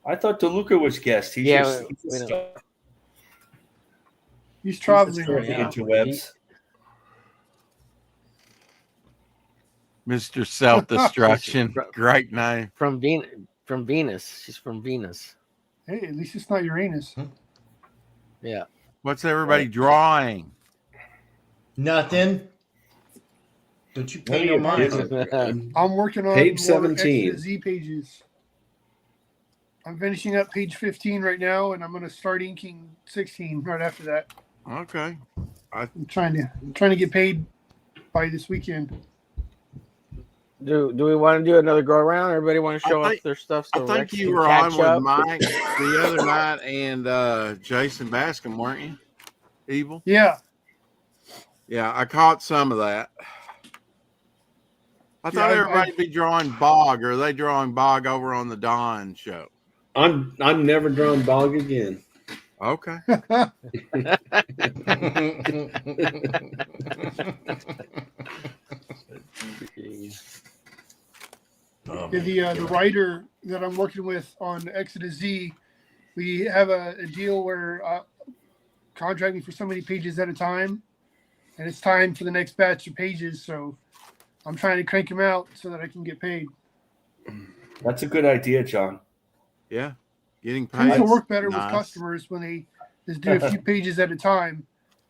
I thought DeLuca was guest. He's He's traveling right now. Interwebs. Mr. Self-Destruction. Great name. From Venus. She's from Venus. Hey, at least it's not Uranus. Yeah. What's everybody drawing? Nothing. Don't you pay no mind? I'm working on Page more 17. X to Z pages. I'm finishing up page 15 right now, and I'm going to start inking 16 right after that. Okay. I'm trying to get paid by this weekend. Do we want to do another go around? Everybody want to show off their stuff? So I think Rex you can were catch on with up? Mike the other night and Jason Bascom, weren't you? Evil? Yeah. Yeah, I caught some of that. I thought everybody'd be drawing Bog, or are they drawing Bog over on the Dawn show? I'm never drawing Bog again. Okay. The writer that I'm working with on X to Z, we have a deal where contract me for so many pages at a time, and it's time for the next batch of pages. So I'm trying to crank them out so that I can get paid. That's a good idea, John. Yeah, getting It tends paid. to work better with Nice. customers when they just do a few pages at a time,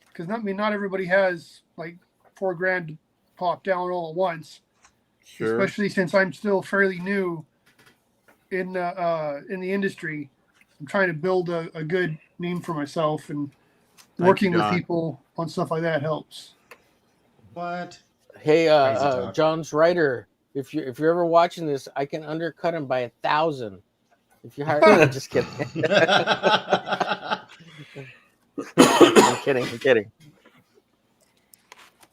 because not everybody has like $4,000 to pop down all at once. Sure. Especially since I'm still fairly new in the industry. I'm trying to build a good name for myself, and working with people on stuff like that helps. What? Hey, Crazy talk. John's writer. If you're ever watching this, I can undercut him by 1,000. If you hire, I'm just kidding. I'm kidding.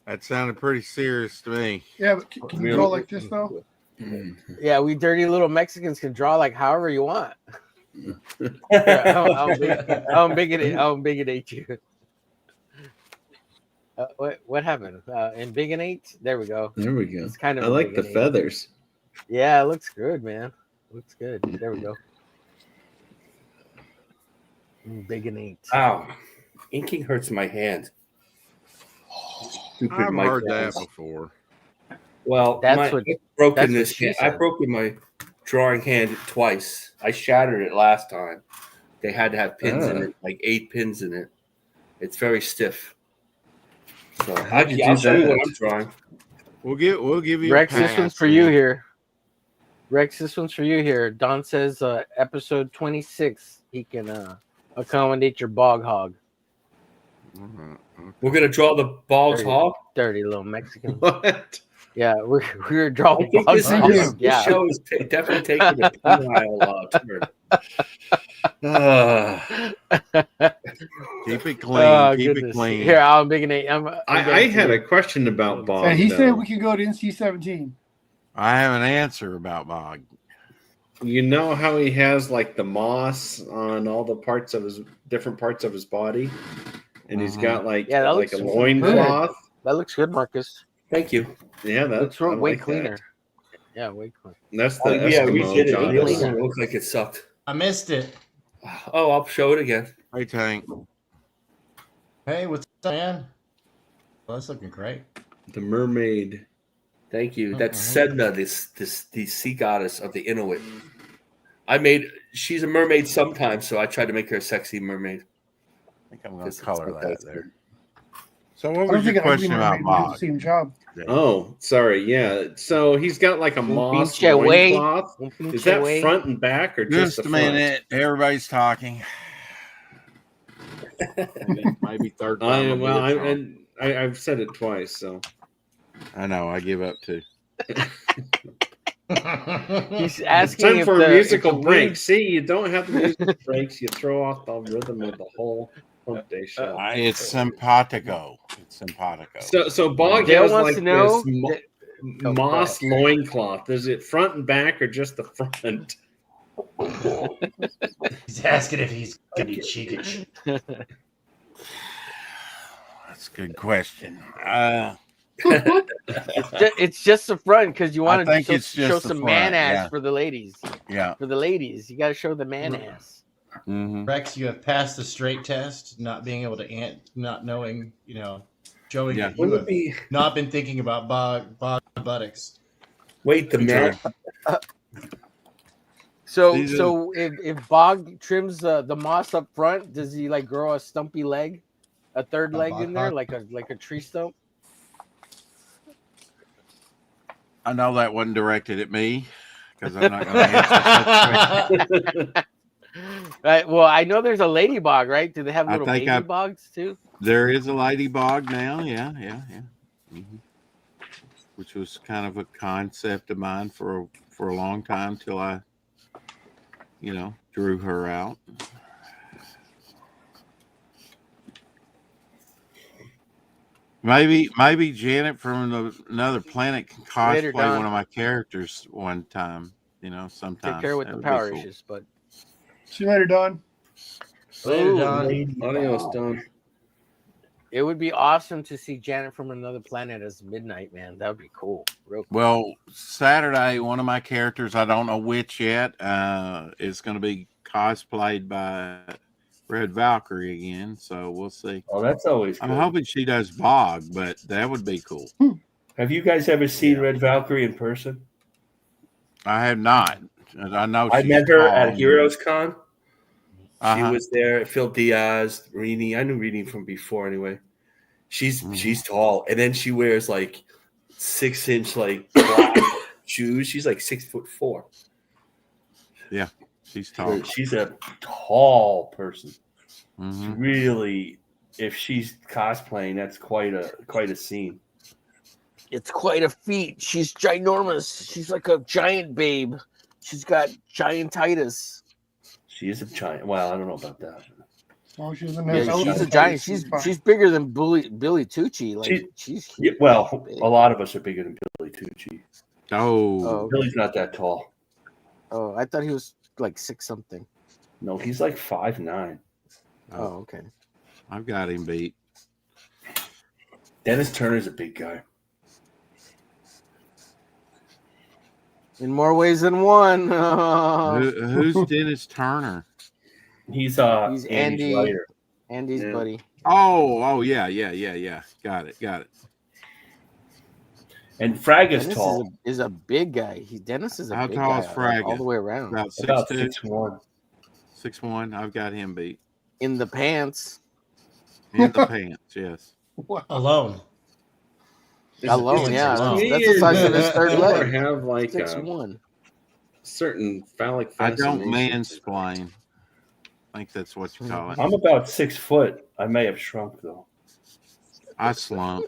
That sounded pretty serious to me. Yeah, but can you draw like this though? Yeah, we dirty little Mexicans can draw like however you want. I'll bigonate you. What happened? Bigonate? There we go. There we go. It's kind of. I like the feathers. Yeah, it looks good, man. Looks good. There we go. Bigonate. Ow. Inking hurts my hand. I've heard that before. Well, That's what I've broken that's this. what she I've said. broken my drawing hand twice. I shattered it last time. They had to have pins in it, like 8 pins in it. It's very stiff. So How'd you I'll do show you what that? I'm drawing. We'll give you Rex, a this one's pass, for you man. here. Rex, this one's for you here. Don says episode 26, he can accommodate your bog hog. We're gonna draw the bog's hog. Dirty little Mexican. What? Yeah, we're I drawing think bog's this hog. this show is definitely taking a penile turn. Keep it clean. Keep it clean. Here, I'm making it. I had a question about Bog. And he though. said we can go to NC-17. I have an answer about Bog. You know how he has like the moss on all the parts of his different parts of his body, and he's got like that like a looks loincloth. That looks good, Marcus. Thank you. Yeah, that's looks way like cleaner. that. Yeah, way cleaner. That's the yeah, we Eskimo did it. John. It looked like it sucked. I missed it. Oh, I'll show it again. Hey, Tank. Hey, what's up, man? Well, that's looking great. The mermaid. Thank you. That's Sedna, the sea goddess of the Inuit. She's a mermaid sometimes, so I tried to make her a sexy mermaid. I think I'm going to color that there. So I what don't was your think question about Bog? Same job. Oh, sorry. Yeah. So he's got like a moss pinche güey. loincloth. Is that güey. front and back or just Just the a front? minute. Everybody's talking. Maybe third time. I've said it twice, so I know. I give up too. He's it's asking time if for the, a musical if the break. lead- See, you don't have the musical breaks. You throw off the rhythm of the whole Hump Day show. It's simpatico. It's simpatico. So Bog Dale has wants like to know this that- moss loincloth. Is it front and back or just the front? He's asking if he's gonna be cheekish. That's a good question. It's just the front because you want think to it's just show the some front, man ass yeah. for the ladies. Yeah. For the ladies, you got to show the man ass. Mm-hmm. Rex, you have passed the straight test, not being able to not knowing, showing Yeah. that you have not been thinking about bog buttocks. Wait the minute. So These so if Bog trims the moss up front, does he like grow a stumpy leg, a third leg in there, like a tree stump? I know that wasn't directed at me because I'm not going to answer that question. Right. Well, I know there's a ladybug, right? Do they have I little think baby bogs too? There is a ladybug now. Yeah. Mm-hmm. Which was kind of a concept of mine for a long time till I, drew her out. Maybe Janet from another planet can Later, cosplay Don. one of my characters one time. Sometimes. Take care with That the would be power cool. issues, but See you later, Don. Later, Don. Adios, Don. it would be awesome to see Janet from another planet as Midnight Man. That would be cool. Real cool. Well, Saturday, one of my characters, I don't know which yet, is going to be cosplayed by Red Valkyrie again. So we'll see. Oh, that's always I'm good. hoping she does Bog, but that would be cool. Have you guys ever seen Red Valkyrie in person? I have not. I know I she's met her tall. at Heroes Con. She Uh-huh. was there. Phil Diaz, Rini. I knew Rini from before anyway. She's tall, and then she wears like 6-inch like black shoes. She's like 6'4". Yeah, she's tall. She's a tall person. Mhm. Really, if she's cosplaying, that's quite a scene. It's quite a feat. She's ginormous. She's like a giant babe. She's got giantitis. She is a giant. Well, I don't know about that. Oh, she was in Yeah, that she's a giant. She's bigger than Billy Tucci. Like she's Yeah, well, a lot of us are bigger than Billy Tucci. Oh, Billy's not that tall. Oh, I thought he was like 6 something. No, he's like 5'9". Oh, okay. I've got him beat. Dennis Turner's a big guy. In more ways than one. Who's Dennis Turner? He's He's Andy's Andy. writer. Andy's buddy. Oh, yeah. Got it. And Frag is Dennis tall. is a big guy. Dennis is a How big tall guy is Frag? all the way around. About About 6'2"? 6'1". 6'1". I've got him beat. In the pants. In the pants, yes. Alone. Alone, yeah. Me That's the size of his third Omar leg. have like 6'1". certain phallic I don't fascination. mansplain. I think that's what you call it. I'm about 6 foot. I may have shrunk though. I slump.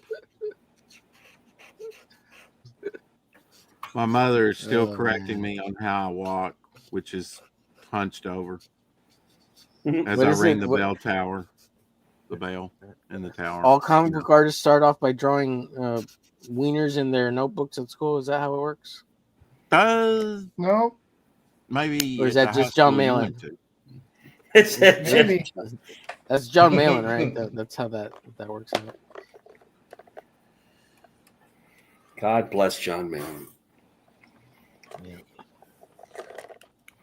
My mother is still correcting me on how I walk, which is hunched over. As I ring the bell tower. The bell in the tower. All comic book artists start off by drawing wieners in their notebooks at school. Is that how it works? No. Maybe. Or is that just John Malin? Maybe. That's John Malin, right? That's how that works out. God bless John Malin.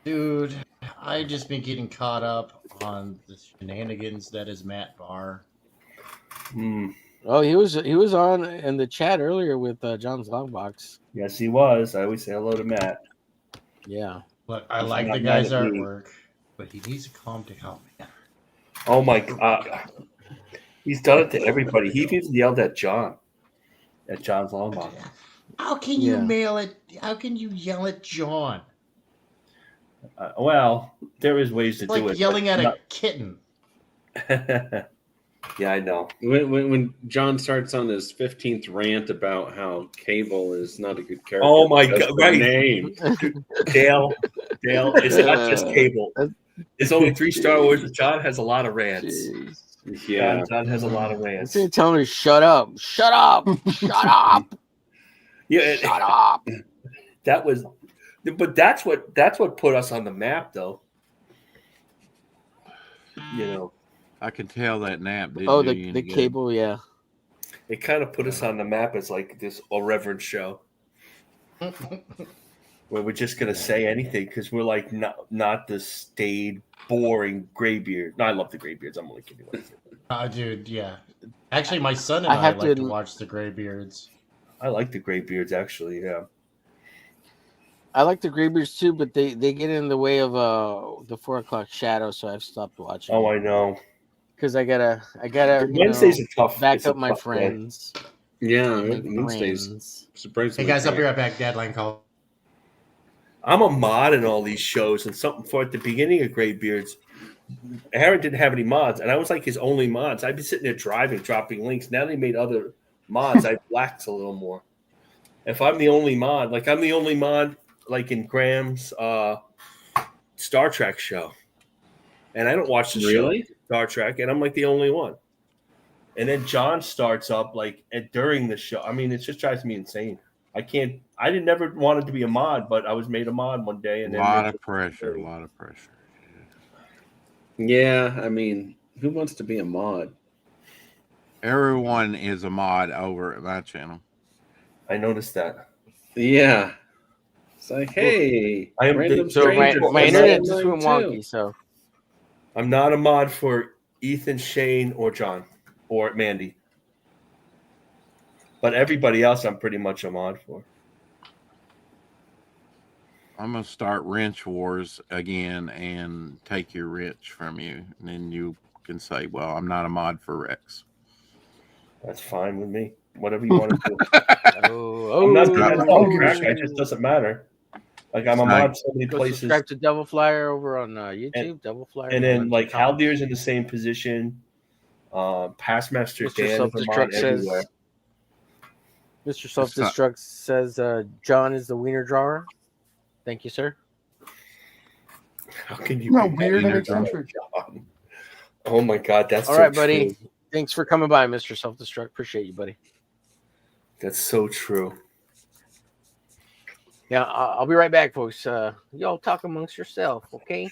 Dude, I just been getting caught up on the shenanigans that is Matt Barr. Oh, he was on in the chat earlier with John's Longbox. Yes, he was. I always say hello to Matt. Yeah. Look, I He's like not the mad guy's at me. artwork, but he needs to calm down, man. Oh my God. He's done it to everybody. He even yelled at John. At John's Longbox. How can you mail it? How can you yell at John? Well, there is ways to It's do like it. yelling but at not- a kitten. Yeah, I know. When John starts on his 15th rant about how Cable is not a good character. Oh my because God! of the Right, name. Dale. It's not just Cable. It's only 3 Star Wars. But John has a lot of rants. Yeah, John has a lot of rants. He's telling me, "Shut up! Shut up! Shut up! Yeah, Shut up!" But that's what put us on the map, though. You know, I can tell that nap didn't Oh, do you the any good. Cable, yeah. it kind of put us on the map as like this irreverent show where we're just gonna say anything because we're like not the staid, boring graybeard. No, I love the graybeards. I'm only kidding. Dude, yeah. Actually, my son and I I have like to to watch the Graybeards. I like the graybeards actually. Yeah. I like the Graybeards too, but they get in the way of the 4 o'clock shadow, so I've stopped watching. Oh, I know. Because I gotta Wednesday's a tough. back it's a up my tough day. friends. Yeah, My Wednesdays. friends. Surprisingly. Hey guys, I'll be right back. Deadline call. I'm a mod in all these shows, and something for at the beginning of Graybeards, Aaron didn't have any mods, and I was like his only mods. I'd be sitting there driving, dropping links. Now they made other mods. I relax a little more. If I'm the only mod, like I'm the only mod, like in Graham's Star Trek show, and I don't watch the show Star Trek, and I'm like the only one. And then John starts up like during the show. I mean, it just drives me insane. I didn't never wanted to be a mod, but I was made a mod one day, and A then lot of pressure. Yeah, I mean, who wants to be a mod? Everyone is a mod over at my channel. I noticed that. Yeah. It's like, hey, I am random So my stranger internet is just mine went too. wonky. So I'm not a mod for Ethan, Shane, or John, or Mandy. But everybody else, I'm pretty much a mod for. I'm gonna start Wrench Wars again and take your Rich from you, and then you can say, "Well, I'm not a mod for Rex." That's fine with me. Whatever you want to do. oh, I'm not doing it just doesn't matter. Like I'm a Right. mod so many go places. subscribe to Devil Flyer over on YouTube. Devil Flyer, And then like Haldir's in the same position. Pastmaster Mr. Dan is a mod Self-Destruct everywhere. says. Mr. Self-Destruct says John is the wiener drawer. Thank you, sir. How can you No, be weird and wiener eccentric. drawer, John? Oh my God, that's All so right, buddy. true. Thanks for coming by, Mr. Self-Destruct. Appreciate you, buddy. That's so true. Yeah, I'll be right back, folks. Y'all talk amongst yourself, okay?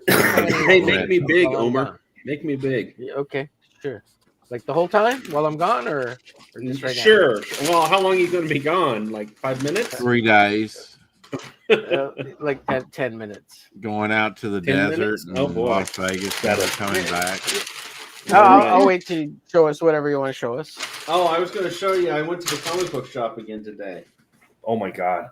Hey, make me big, While I'm Omer. gone. Make me big. Yeah, okay, sure. Like the whole time while I'm gone, or just right now? Sure. Well, how long are you going to be gone? Like 5 minutes? 3 days. Like 10 minutes. Going out to the 10 desert minutes? and Oh, boy. Las Vegas, never coming back. I'll wait to show us whatever you want to show us. Oh, I was going to show you. I went to the comic book shop again today. Oh my god.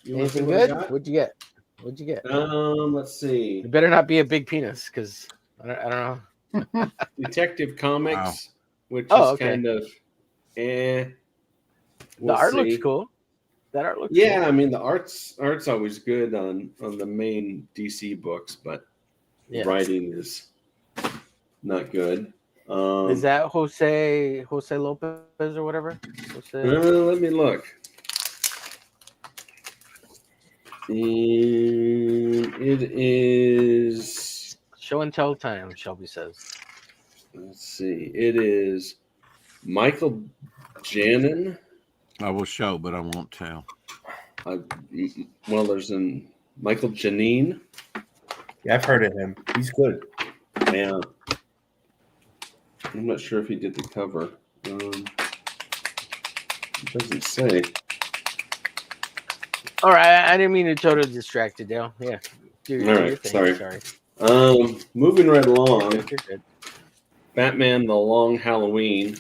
You want to see Anything what I good? got? What'd you get? What'd you get? Let's see. It better not be a big penis, because I don't know. Detective Comics, which Oh, is okay. kind of The we'll art see. looks cool. That art looks Yeah, cool. I mean the art's always good on the main DC books, but the Yeah. writing is not good. Is that Jose Lopez or whatever? Let me look. And it is Show and tell time, Shelby says. Let's see. It is Michael Janin. I will show, but I won't tell. Well, there's Michael Janine. Yeah, I've heard of him. He's good. Yeah. I'm not sure if he did the cover. It doesn't say. All right, I didn't mean to totally distract you, Dale. Yeah. Do All your right, thing. sorry. Moving right along. You're good. Batman: The Long Halloween.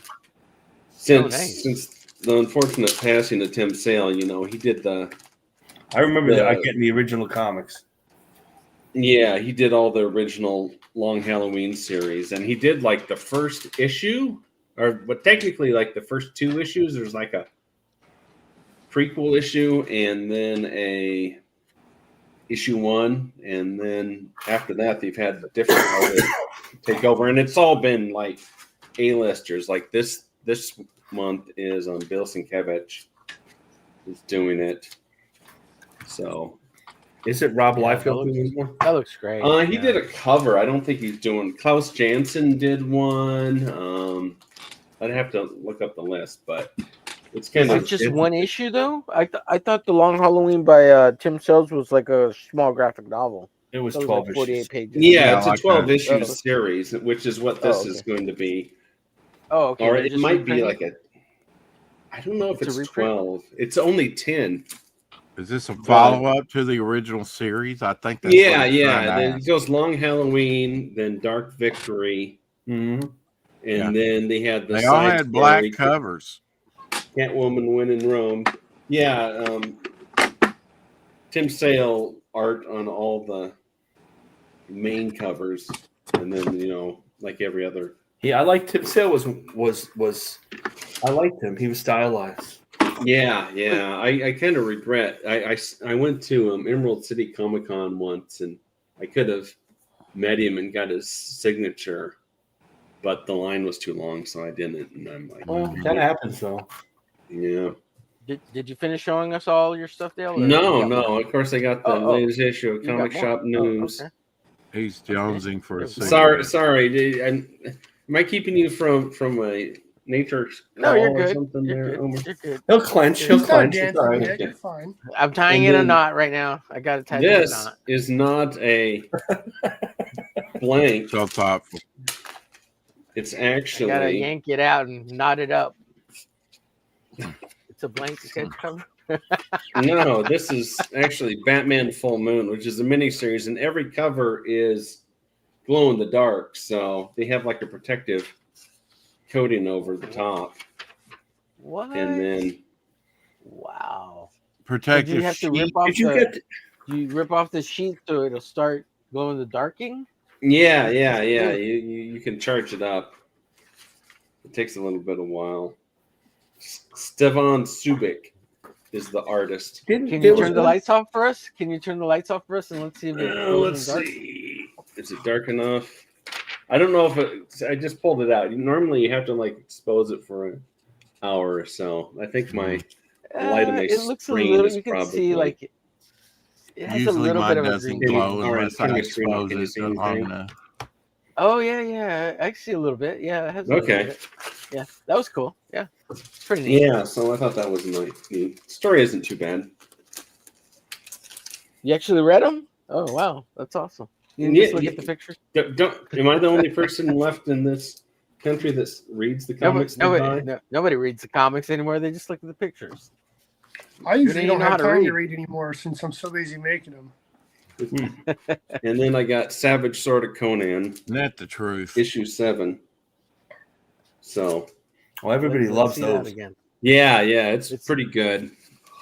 Since nice. the unfortunate passing of Tim Sale, he did the. I remember getting the original comics. Yeah, he did all the original Long Halloween series, and he did like the first issue, but technically like the first 2 issues. There's like a prequel issue and then a issue 1, and then after that they've had different artists take over, and it's all been like A-listers. Like this month is Bill Sienkiewicz is doing it. So. Is it Rob Liefeld doing this one? That looks great. He did a cover. I don't think he's doing. Klaus Janson did one. I'd have to look up the list, but it's kind of just one issue though. I thought the Long Halloween by Tim Sales was like a small graphic novel. It was 12 like 48 issues. pages. Yeah, it's a like 12 that. issue series, which is what this is going to be. Oh, okay. Or They're it just might be reprinting? like I don't know if It's a it's reprint? 12. It's only 10. Is this a follow-up to the original series? I think that's Yeah. what he's trying to Then ask. it goes Long Halloween, then Dark Victory, and then they had the. They all side had black story, covers. Catwoman Win in Rome. Yeah. Tim Sale art on all the main covers, and then like every other. Yeah, I liked Tim Sale was I liked him. He was stylized. Yeah. I kind of regret. I went to Emerald City Comic Con once, and I could have met him and got his signature, but the line was too long, so I didn't. And I'm like, Well, that happens though. Yeah. Did you finish showing us all your stuff, Dale? or you No. got more? Of course, I got the latest issue of You got Comic more? Shop News. okay. He's jonesing for a cigarette. Sorry. Am I keeping you from a nature No, call you're or good. something You're there, good. Omer? You're good. He'll clench. He's He'll not clench. It's dancing all right. yet. You're fine. I'm tying And in a then- knot right now. I got to tie in a This knot. is not a blank. So thoughtful. It's I gotta actually yank it out and knot it up. It's a blank sketch cover. no. This is actually Batman Full Moon, which is a miniseries, and every cover is glow in the dark. So they have like a protective coating over the top, What? and then Wow. Protective Did you have to sheet. rip off Did you the? get? Do you rip off the sheet so it'll start glow in the darking? yeah. You can charge it up. It takes a little bit of while. Stevan Subic is the artist. Can you turn the lights off for us? Can you turn the lights off for us and let's see if it glows Let's in the dark? see. Is it dark enough? I don't know if I just pulled it out. Normally, you have to like expose it for an hour or so. I think my light on my It looks a screen little. is You can probably. see like it has Usually a little mine bit of a doesn't green. glow All right, unless turn I my screen off. expose Can you it see long anything? enough. Oh yeah. I see a little bit. Yeah, it has. A little Okay. bit. Yeah, that was cool. Yeah, it's pretty neat. Yeah, so I thought that was neat. Story isn't too bad. You actually read them? Oh wow, that's awesome. You can Yeah, just look yeah. at the pictures. Am I the only person left in this country that reads the comics? Nobody reads the comics anymore. They just look at the pictures. I usually You don't know how have to time read. to read anymore since I'm so busy making them. And then I got Savage Sword of Conan, Isn't that the truth? issue 7. So, well, everybody Let's loves see that those. again. yeah, it's pretty good.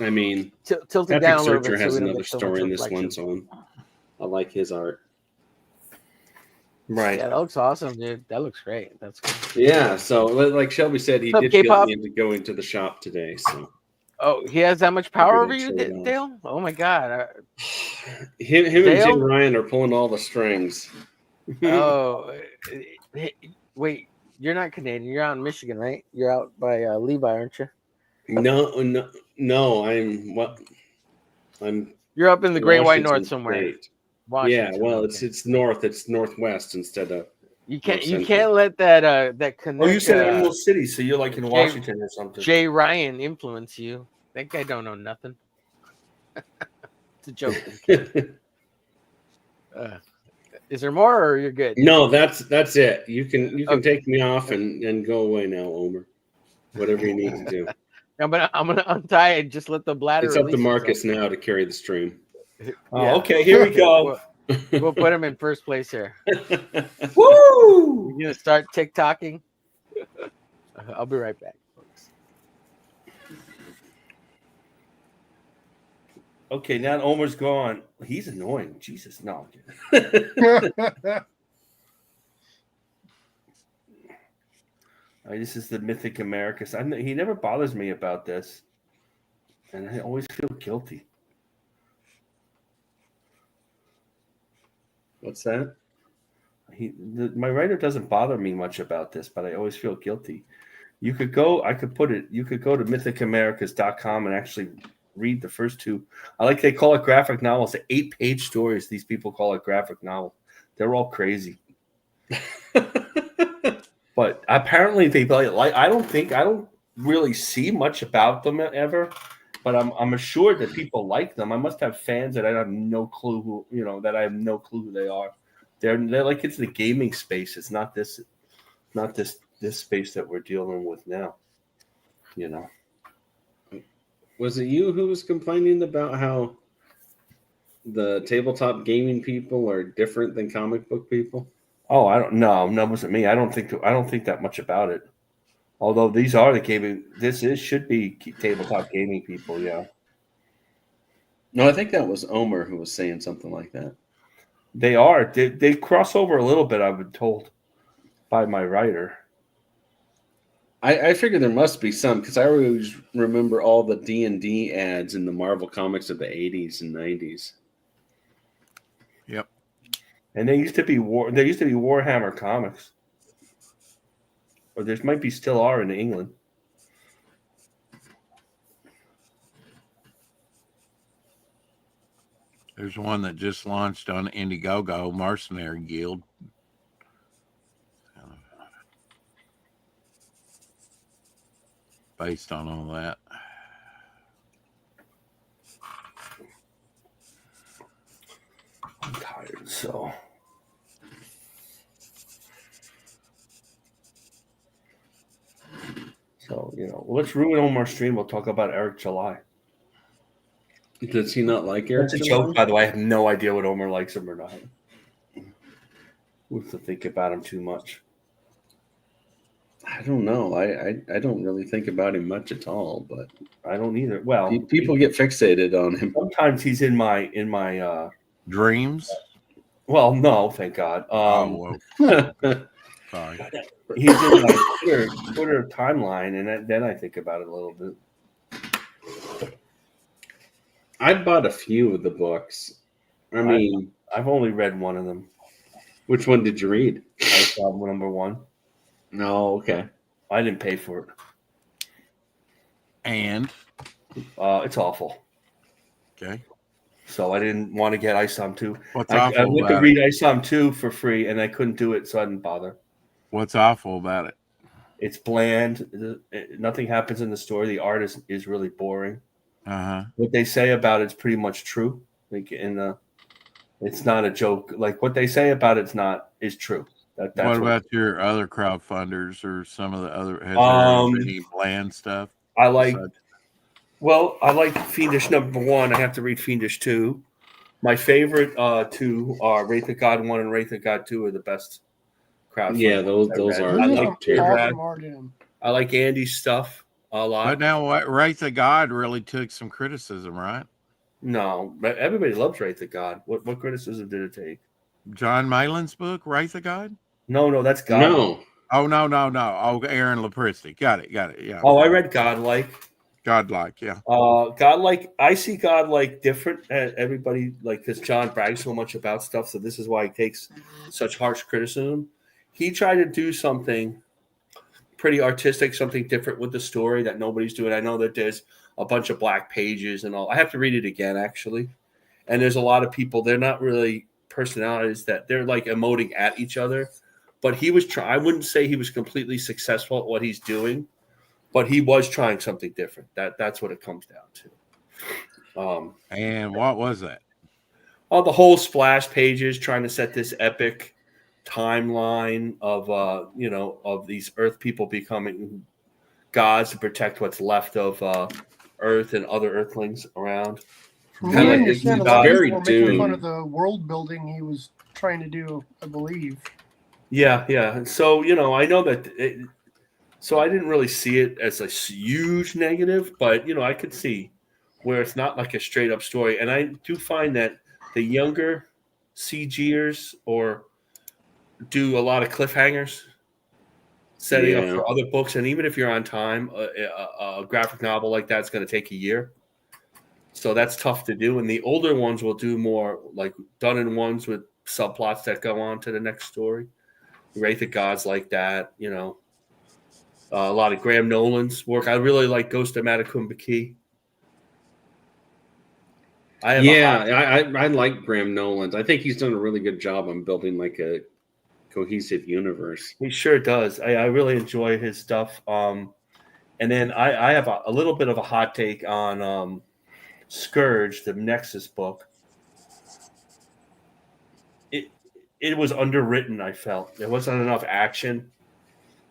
I mean, Tilt it Epic down a little Searcher bit so has we don't another get so much story in this one, reflection. so I like his art. Right. Yeah, that looks awesome, dude. That looks great. That's cool. Yeah, so like Shelby said, he What's up, did guilt K-pop? me into going to the shop today. So Oh, he has that much power over Figured I'd you, show it off. Dale? Oh my God. him and Dale? Jim Ryan are pulling all the strings. Oh, wait. You're not Canadian. You're out in Michigan, right? You're out by Levi, aren't you? No. I'm. You're up in the Great White Washington North somewhere. State. Washington. Yeah, well, okay. it's north. It's northwest instead of. You North can't Central. let that Canuck, Oh, you said Emerald City, so you're like in Washington or something. Jay Ryan influence you. That guy don't know nothing. It's a joke. Is there more, or you're good? No, that's it. You can take me off and go away now, Omer. Whatever you need to do. I'm gonna untie and just let the bladder. It's up to release Marcus itself. now to carry the stream. Oh, okay, here we go. We'll put him in first place here. Woo! You're gonna start TikToking. I'll be right back, folks. Okay, now Omer's gone. He's annoying. Jesus, no. This is the Mythic Americus. He never bothers me about this, and I always feel guilty. What's that? My writer doesn't bother me much about this, but I always feel guilty. You could go to mythicamericas.com and actually read the first two. They call it graphic novels. The 8-page stories. These people call it graphic novel. They're all crazy. But apparently they like. I don't really see much about them ever, but I'm assured that people like them. I must have fans that I have no clue who they are. They're like, it's the gaming space. It's not this space that we're dealing with now. Was it you who was complaining about how the tabletop gaming people are different than comic book people? Oh, I don't know. No, it wasn't me. I don't think that much about it. Although these are the gaming, should be tabletop gaming people. Yeah. No, I think that was Omer who was saying something like that. They are. They cross over a little bit. I've been told by my writer. I figure there must be some, because I always remember all the D&D ads in the Marvel comics of the 80s and 90s. Yep. And there used to be Warhammer comics. Or there might be still are in England. There's one that just launched on Indiegogo, Mercenary Guild. Based on all that. I'm tired, so. So, let's ruin Omar's stream. We'll talk about Eric July. Does he not like Eric? That's a joke, by the way. I have no idea what Omer likes him or not. We have to think about him too much. I don't know. I don't really think about him much at all, but I don't either. Well, people get fixated on him. Sometimes he's in my dreams. Well, no, thank God. Sorry. He's in my Twitter timeline, and then I think about it a little bit. I bought a few of the books. I mean, I've only read one of them. Which one did you read? I saw number 1. No, okay. I didn't pay for it. And? It's awful. Okay. So I didn't want to get Isom 2. What's I awful went to about read Isom 2 for free, and I couldn't do it, so I didn't bother. What's awful about it? It's bland. Nothing happens in the story. The art is really boring. Uh-huh. What they say about it's pretty much true. Like it's not a joke. Like what they say about is true. That's what about your other crowdfunders or some of the other? Has there been any bland stuff? I like Fiendish number 1. I have to read Fiendish 2. My favorite 2 are Wraith of God 1 and Wraith of God 2 are the best crowdfunding. Yeah, those I are There's like up too. awesome art in them. I like Andy's stuff a lot. But now, Wraith of God really took some criticism, right? No, but everybody loves Wraith of God. What criticism did it take? John Malin's book, Wraith of God? No, that's God. No. Oh, no. Oh, Aaron Lepristi. Got it. Yeah. Oh, I read Godlike. Godlike, yeah. Godlike, I see Godlike different. Everybody, like, because John brags so much about stuff, so this is why he takes such harsh criticism. He tried to do something pretty artistic, something different with the story that nobody's doing. I know that there's a bunch of black pages and all. I have to read it again, actually. And there's a lot of people, they're not really personalities, that they're like emoting at each other. But he was I wouldn't say he was completely successful at what he's doing, but he was trying something different. That's what it comes down to. And what was that? The whole splash pages, trying to set this epic timeline of of these Earth people becoming gods to protect what's left of Earth and other Earthlings around. From what I understand, a lot of very people were making Dune. fun of the world building he was trying to do, I believe. Yeah. So I know that. So I didn't really see it as a huge negative, but I could see where it's not like a straight up story. And I do find that the younger CGers or do a lot of cliffhangers, setting up for other books. And even if you're on time, a graphic novel like that's going to take a year. So that's tough to do. And the older ones will do more like done in ones with subplots that go on to the next story. Wraith of God's like that, a lot of Graham Nolan's work. I really like Ghost of Matacumba Key. I like Graham Nolan's. I think he's done a really good job on building like a cohesive universe. He sure does. I really enjoy his stuff. And then I have a little bit of a hot take on Scourge, the Nexus book. It was underwritten, I felt. There wasn't enough action.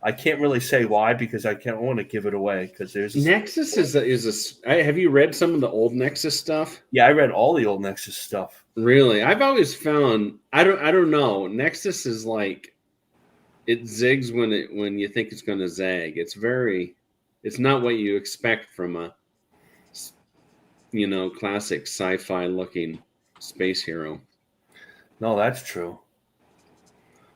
I can't really say why because I can't want to give it away because there's Nexus have you read some of the old Nexus stuff? Yeah, I read all the old Nexus stuff. Really? I've always found I don't know. Nexus is like it zigs when you think it's going to zag. It's not what you expect from a classic sci-fi looking space hero. No, that's true.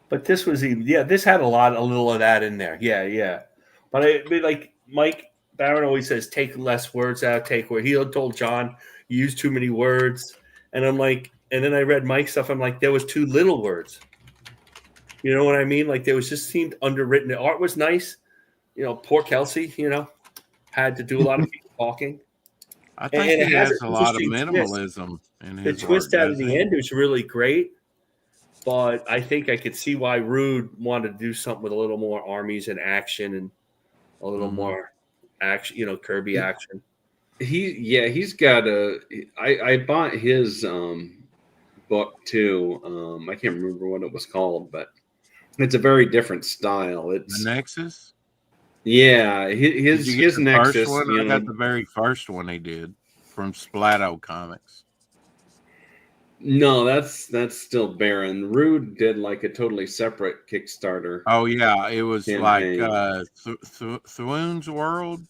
But this was this had a little of that in there. Yeah. But like Mike Barron always says, take less words out, take where he told John, you use too many words. And I'm like, and then I read Mike's stuff. I'm like, there was too little words. You know what I mean? Like there was just seemed underwritten. The art was nice. Poor Kelsey, had to do a lot of people talking. I think he has a lot of minimalism in his The twist work, out of the end was really great. But I think I could see why Rude wanted to do something with a little more armies and action and a little more action, Kirby action. He's got I bought his book too. I can't remember what it was called, but it's a very different style. It's the Nexus. Yeah, his Nexus. First one? I got the very first one he did from Splato Comics. No, that's still Baron. Rude did like a totally separate Kickstarter. Oh yeah, it was campaign. like Thwoon's World.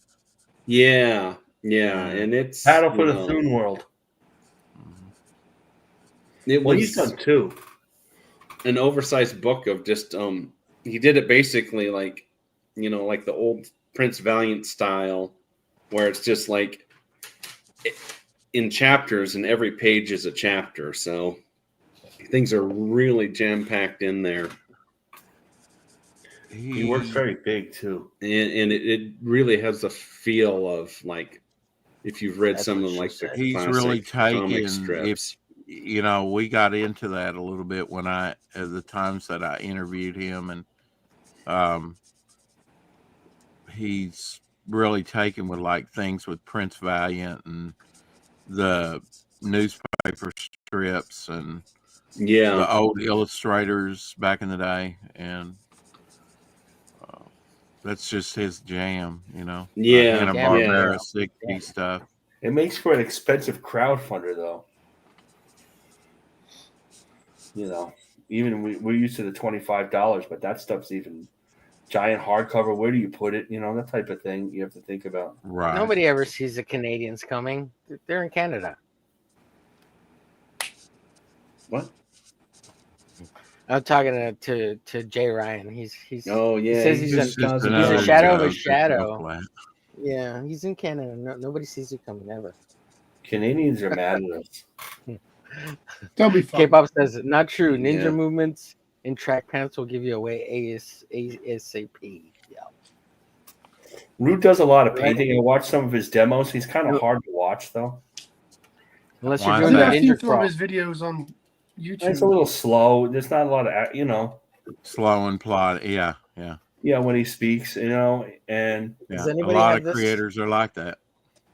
Yeah, and it's Battle for the Thune World. He's done two. An oversized book of just he did it basically like like the old Prince Valiant style, where it's just like in chapters, and every page is a chapter. So things are really jam-packed in there. He works very big too. And it really has a feel of like if you've read some of like the he's classic really comic taken strips. We got into that a little bit when at the times that I interviewed him, and he's really taken with like things with Prince Valiant and the newspaper strips and the old illustrators back in the day, and that's just his jam, Hanna-Barbera 60s stuff. It makes for an expensive crowdfunder, though. even we're used to the $25, but that stuff's even giant hardcover. Where do you put it? You know, that type of thing you have to think about. Right. Nobody ever sees the Canadians coming. They're in Canada. What? I'm talking to Jay Ryan. He's Oh yeah, he says he's just a another shadow of a joke. shadow. Yeah, he's in Canada. Nobody sees it coming ever. Canadians are mad at us. Don't be fun. K-pop says not true. Ninja Yeah. movements in track pants will give you away ASAP. Yeah. Root does a lot of Right. painting. I watched some of his demos. He's kind of hard to watch, though. Unless Why you're is doing I the think I've seen ninja some of crawl. his videos on YouTube. It's a little slow. There's not a lot of, you know. Slow and plot. Yeah. Yeah, when he speaks, you know, and Yeah. Does A anybody lot have of this? creators are like that.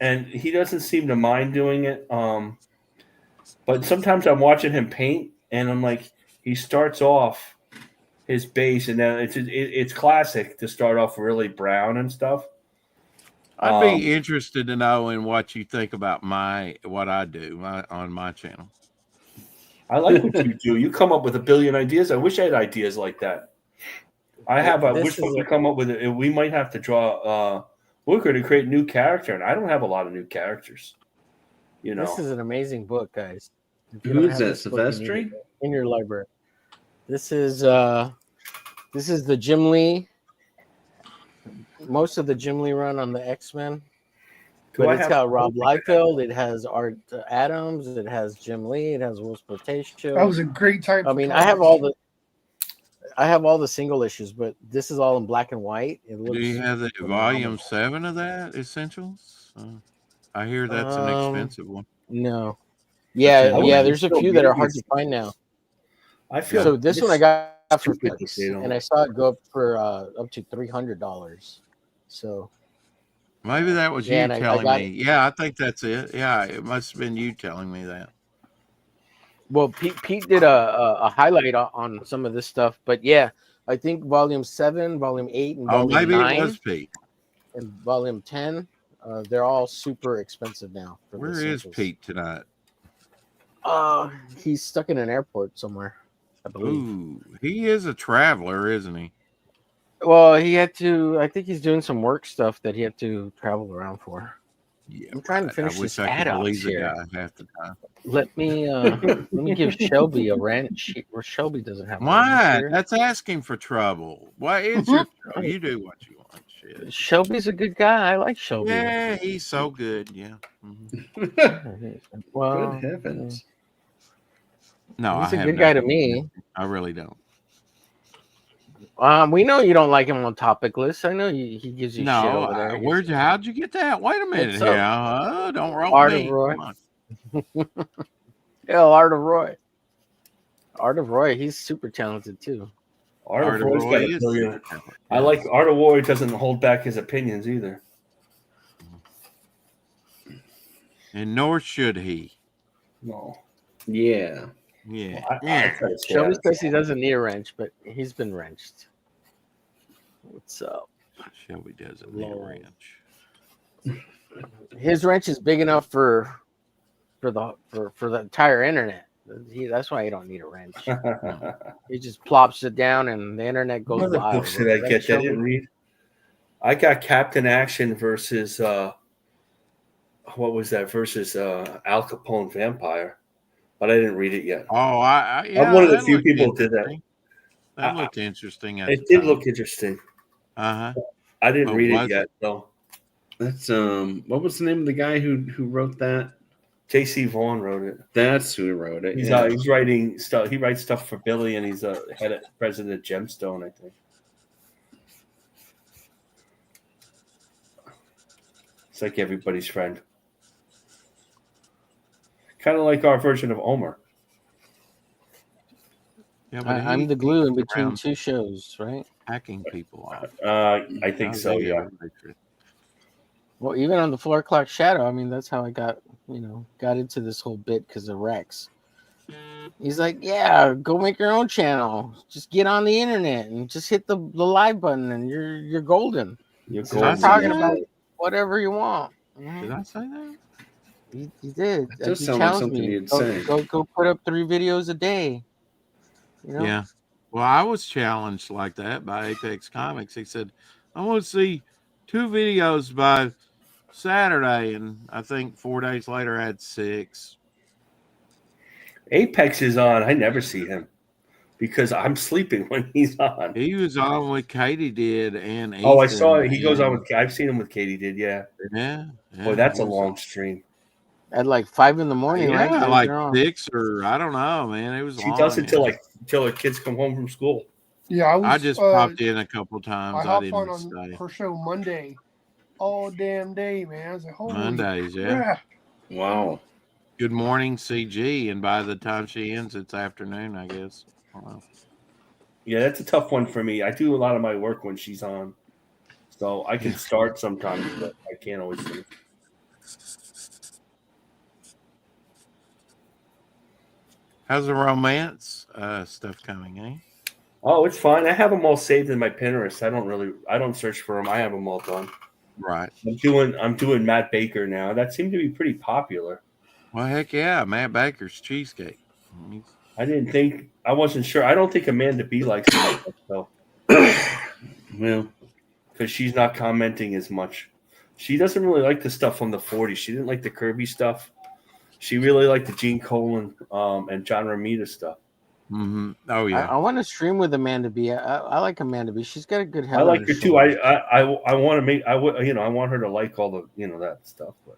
and he doesn't seem to mind doing it. But sometimes I'm watching him paint, and I'm like, he starts off his base, and then it's classic to start off really brown and stuff. I'd be interested to know in what you think about what I do on my channel. I like what you do. You come up with a billion ideas. I wish I had ideas like that. I wish we could come up with it. We might have to draw. We're going to create a new character, and I don't have a lot of new characters. You know, This is an amazing book, guys. If you Who don't is have that? this book, you need Silvestri? it in your library. This is the Jim Lee. Most of the Jim Lee run on the X-Men. Do I But it's have- got Rob Liefeld. It has Art Adams. It has Jim Lee. It has Will Sportatio. That was a great time. I for mean, comics. I have all the single issues, but this is all in black and white. It looks. Do you have the phenomenal. volume 7 of that Essentials? I hear that's an expensive one. No. Yeah, That's yeah. it. There's a few that are hard to find now. I feel So this one I got for stupid $6, they don't- and I saw it go up for up to $300. So Maybe that was Yeah, you and I telling got me. it. Yeah, I think that's it. Yeah, it must have been you telling me that. well, Pete did a highlight on some of this stuff, but yeah, I think volume 7, volume 8, and Oh, volume maybe 9, it was Pete. and volume 10. They're all super expensive now. For Where the is essentials. Pete tonight? He's stuck in an airport somewhere, I believe. Ooh, he is a traveler, isn't he? Well, he had to. I think he's doing some work stuff that he had to travel around for. Yeah, I'm trying to finish I wish this I ad could outs believe the here. guy half the time. Let me give Shelby a wrench. Where Shelby doesn't have a wrench Why? here. That's asking for trouble. Why is your you do what you want? Shit. Shelby's a good guy. I like Shelby. Yeah, he's so good. Yeah. Mhm. Well, Good heavens. No, he's I a have good guy to nothing me. against him. I really don't. We know you don't like him on topic lists. I know he gives you shit No, over there. how'd you get that? Wait a minute What's up? here. Don't roll Art me. of Roy. Come on. Hell, Art of Roy. Art of Roy. He's super talented too. Art of Roy's Roy got a is billion. super talented. I like Art of Roy doesn't hold back his opinions either. And nor should he. No. Yeah. Yeah. I try to stay out Shelby of says he doesn't need a wrench, but he's been wrenched. What's up? Shelby doesn't need a Lord. wrench. His wrench is big enough for the entire internet. That's why you don't need a wrench. He just plops it down and the internet goes What other wild. books did I Right, get that I Shelby? didn't read? I got Captain Action versus what was that? Versus Al Capone Vampire, but I didn't read it yet. Oh, I'm one of the that few looked people who did that. interesting. That looked interesting. It did look interesting. Uh huh. I didn't Oh, read was it yet, though. That's what was the name of the guy who wrote that? J.C. Vaughn wrote it. That's who wrote it. He's yeah. he's writing stuff. He writes stuff for Billy, and he's a head of president of Gemstone, I think. It's like everybody's friend. Kind of like our version of Omer. Yeah, but I'm the glue in between around two shows, right? hacking people off. I think so, yeah. Well, even on the 4 o'clock shadow, I mean, that's how I got into this whole bit because of Rex. He's like, yeah, go make your own channel. Just get on the internet and just hit the live button and you're golden. You're Start talking about whatever you want. Did I say that? He did. It does He sound like challenged something me. you'd say. Go put up 3 videos a day. You know? Yeah. Well, I was challenged like that by Apex Comics. He said, I want to see 2 videos by Saturday. And I think 4 days later, I had 6. Apex is on. I never see him because I'm sleeping when he's on. He was on with Katie did and Ethan. Oh, I saw it. He goes on with. I've seen him with Katie. Did Yeah. Boy, that's a long stream. At like 5 in the morning, right? Yeah, like 6 or I don't know, man. It was She long. does it till her kids come home from school. Yeah, I just popped in a couple times. I I hopped didn't on stay. her show Monday, all damn day, man. I was like, holy Mondays, crap. Wow. Good morning, CG, and by the time she ends, it's afternoon, I guess. Wow. Yeah, that's a tough one for me. I do a lot of my work when she's on, so I can start sometimes, but I can't always finish. How's the romance stuff coming, eh? Oh, it's fine. I have them all saved in my Pinterest. I don't search for them. I have them all done. Right. I'm doing Matt Baker now. That seemed to be pretty popular. Well, heck yeah, Matt Baker's cheesecake. I wasn't sure. I don't think Amanda B likes it though. Well, because she's not commenting as much. She doesn't really like the stuff from the 40s. She didn't like the Kirby stuff. She really liked the Gene Colan and John Romita stuff. Mm-hmm. Oh yeah. I want to stream with Amanda B. I like Amanda B. She's got a good head. I like her too. I want to make. I want her to like all the that stuff. But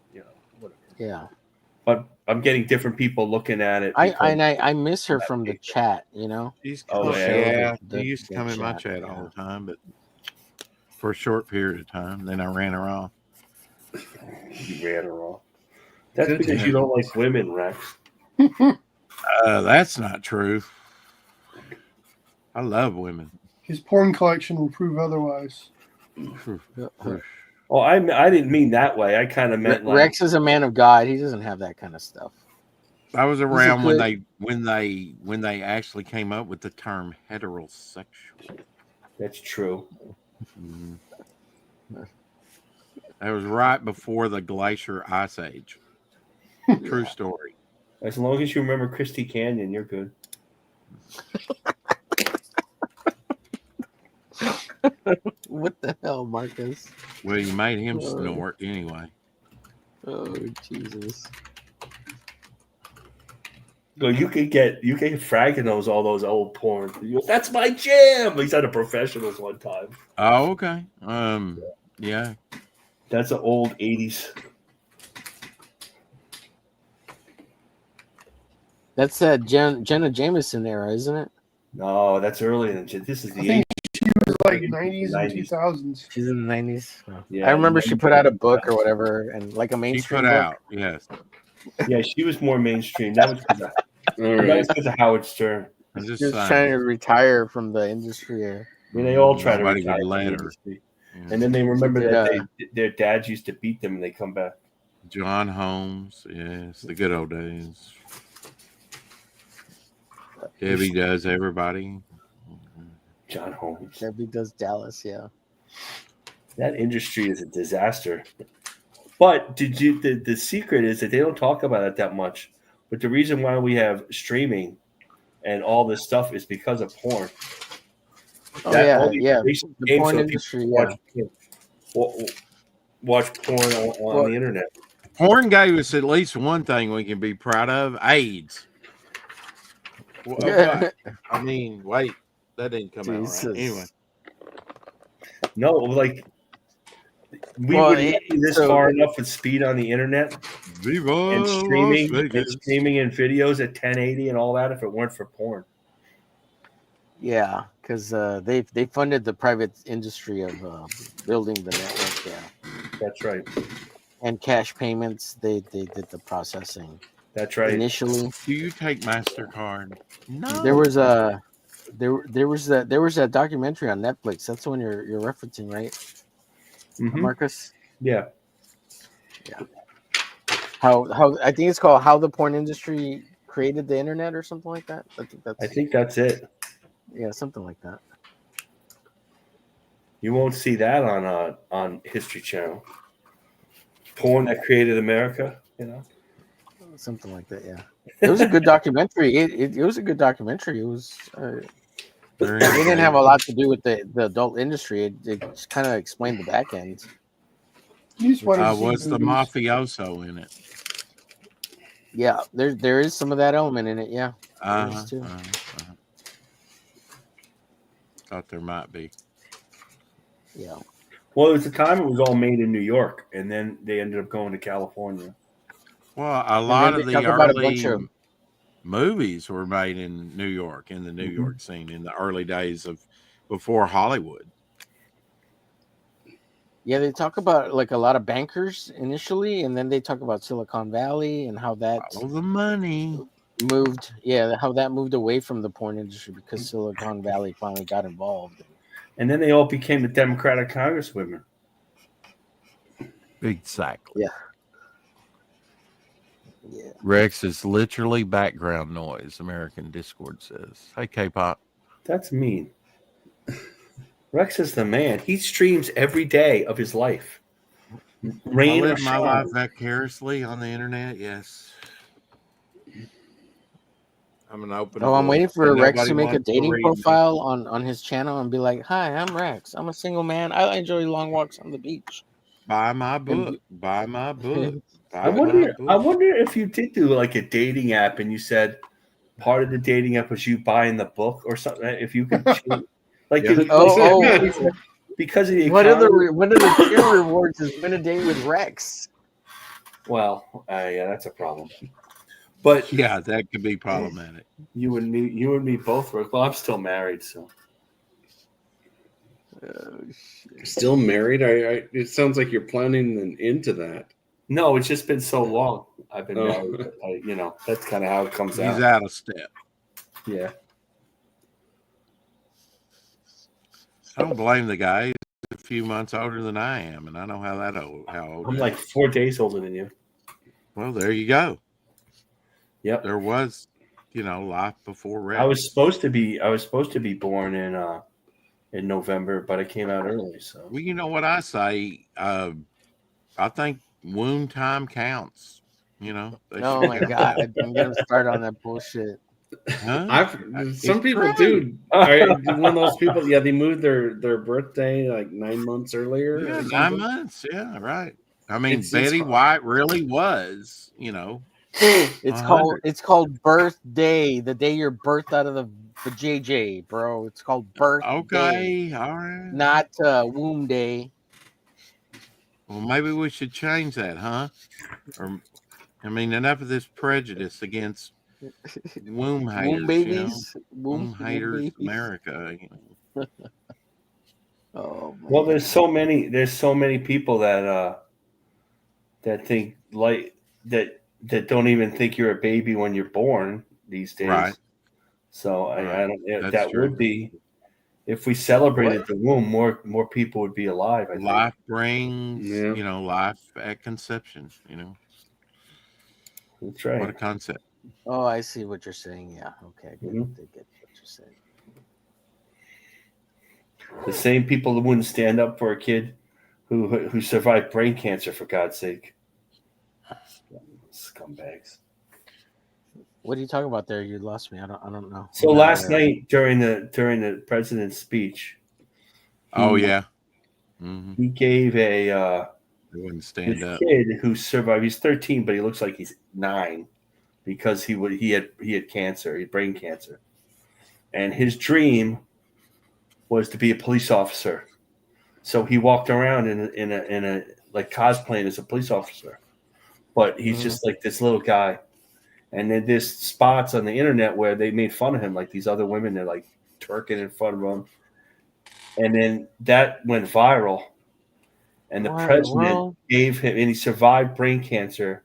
whatever. Yeah. But I'm getting different people looking at it. I miss her from the chat. She's yeah. She used to come in my chat all the time, but for a short period of time, then I ran her off. You ran her off. That's because you don't like women, Rex. That's not true. I love women. His porn collection will prove otherwise. Oh, I didn't mean that way. I kind of meant Rex is a man of God. He doesn't have that kind of stuff. I was around when they actually came up with the term heterosexual. That's true. Mm-hmm. That was right before the glacier ice age. True story. As long as you remember Christy Canyon, you're good. What the hell, Marcus? Well, you made him snort anyway. Oh, Jesus. So you could fragging all those old porn. That's my jam. He's at a professionals one time. Oh, okay. Yeah. That's an old 80s. That's that Jenna Jameson era, isn't it? No, that's earlier than this is the 80s. She was like 90s and 2000s. She's in the 90s. Oh. Yeah, I remember she put out a book or whatever, and like a mainstream book. out, yes. Yeah, she was more mainstream. That was because of Howard Stern. She was trying to retire from the industry. I mean, they all try to Nobody retire would from the let her. industry. And then they remember that their dads used to beat them, and they come back. John Holmes, yes, the good old days. Debbie does everybody. John Holmes. Debbie does Dallas, yeah. That industry is a disaster. But the secret is that they don't talk about it that much. But the reason why we have streaming and all this stuff is because of porn. Oh, yeah. The porn industry, watch porn on the internet. Porn gave us at least one thing we can be proud of: AIDS. Well, I mean, wait, that didn't come out right. Anyway, no, like we wouldn't be this far enough with speed on the internet and streaming and videos at 1080 and all that if it weren't for porn. Yeah, because they funded the private industry of building the network. Yeah, that's right. And cash payments, they did the processing. That's right. Initially, do you take MasterCard? No. There was that documentary on Netflix. That's the one you're referencing, right, Marcus? Yeah. Yeah. How I think it's called "How the Porn Industry Created the Internet" or something like that. I think that's it. Yeah, something like that. You won't see that on History Channel. Porn that created America, Something like that, yeah. It was a good documentary. It was a good documentary. It was. Very It didn't have a engaging. lot to do with the adult industry. It just kind of explained the back end. You just wanted to see Was the movies. mafioso in it? Yeah, there is some of that element in it. Yeah, there is too. Thought there might be. Yeah. Well, there was a time it was all made in New York, and then they ended up going to California. Well, a lot of they the talk about a bunch early of movies were made in New York, in the New Mm-hmm. York scene, in the early days of before Hollywood. Yeah, they talk about like a lot of bankers initially, and then they talk about Silicon Valley and how that Follow the money. moved. Yeah, how that moved away from the porn industry because Silicon Valley finally got involved. And then they all became the Democratic congresswomen. Exactly. Yeah. Rex is literally background noise, American Discord says. Hey, K-pop. That's mean. Rex is the man. He streams every day of his life. I Rain or live my shine. life vicariously on the internet, yes. I'm an open Oh, I'm book, waiting for and Rex nobody to make a wants to dating read me. profile on his channel and be like, "Hi, I'm Rex. I'm a single man. I enjoy long walks on the beach." Buy my And book. Buy my book. I Buy my book. wonder if you did do like a dating app and you said part of the dating app was you buying the book or something. If you could choose, like, Yeah. because of the One of economy. the tier rewards is win a date with Rex. Well, yeah, that's a problem. But yeah, that could be problematic. You and me both work. Well, I'm still married, so. Still married? It sounds like you're planning into that. No, it's just been so long. I've been married. That's kind of how it comes out. He's out of step. Yeah. I don't blame the guy. He's a few months older than I am, and I know how old. I'm like 4 days older than you. Well, there you go. Yep. There was, life before Rex. I was supposed to be born in November, but I came out early. So. Well, you know what I say. I think womb time counts. Oh my god! I'm gonna start on that bullshit. Huh? Some people do. Are you one of those people? Yeah, they moved their birthday like 9 months earlier. Yeah, or 9 something. months. Yeah, right. I mean, It's Betty White really was, It's called birthday. The day you're birthed out of the JJ, bro. It's called birthday. Okay, all right. Not womb day. Well, maybe we should change that, huh? Or, enough of this prejudice against womb haters, Womb babies, womb haters, babies. America. Oh, my Well, God. there's so many people that think like that don't even think you're a baby when you're born these days. Right. So I don't. That's That true. would be, if we celebrated the womb, more people would be alive. I think. Life brings, Yeah. life at conception. That's right. What a concept. Oh, I see what you're saying. Yeah. Okay. I get what you're saying. The same people that wouldn't stand up for a kid who survived brain cancer, for God's sake. Scumbags. What are you talking about there? You lost me. I don't know. So last night during the president's speech, Oh yeah. Mm-hmm. he gave a They wouldn't stand this up. kid who survived. He's 13, but he looks like he's 9 because he had cancer, he had brain cancer, and his dream was to be a police officer. So he walked around in a like cosplaying as a police officer, but he's just like this little guy. And then there's spots on the internet where they made fun of him, like these other women, they're like twerking in front of him. And then that went viral. And the president gave him, and he survived brain cancer.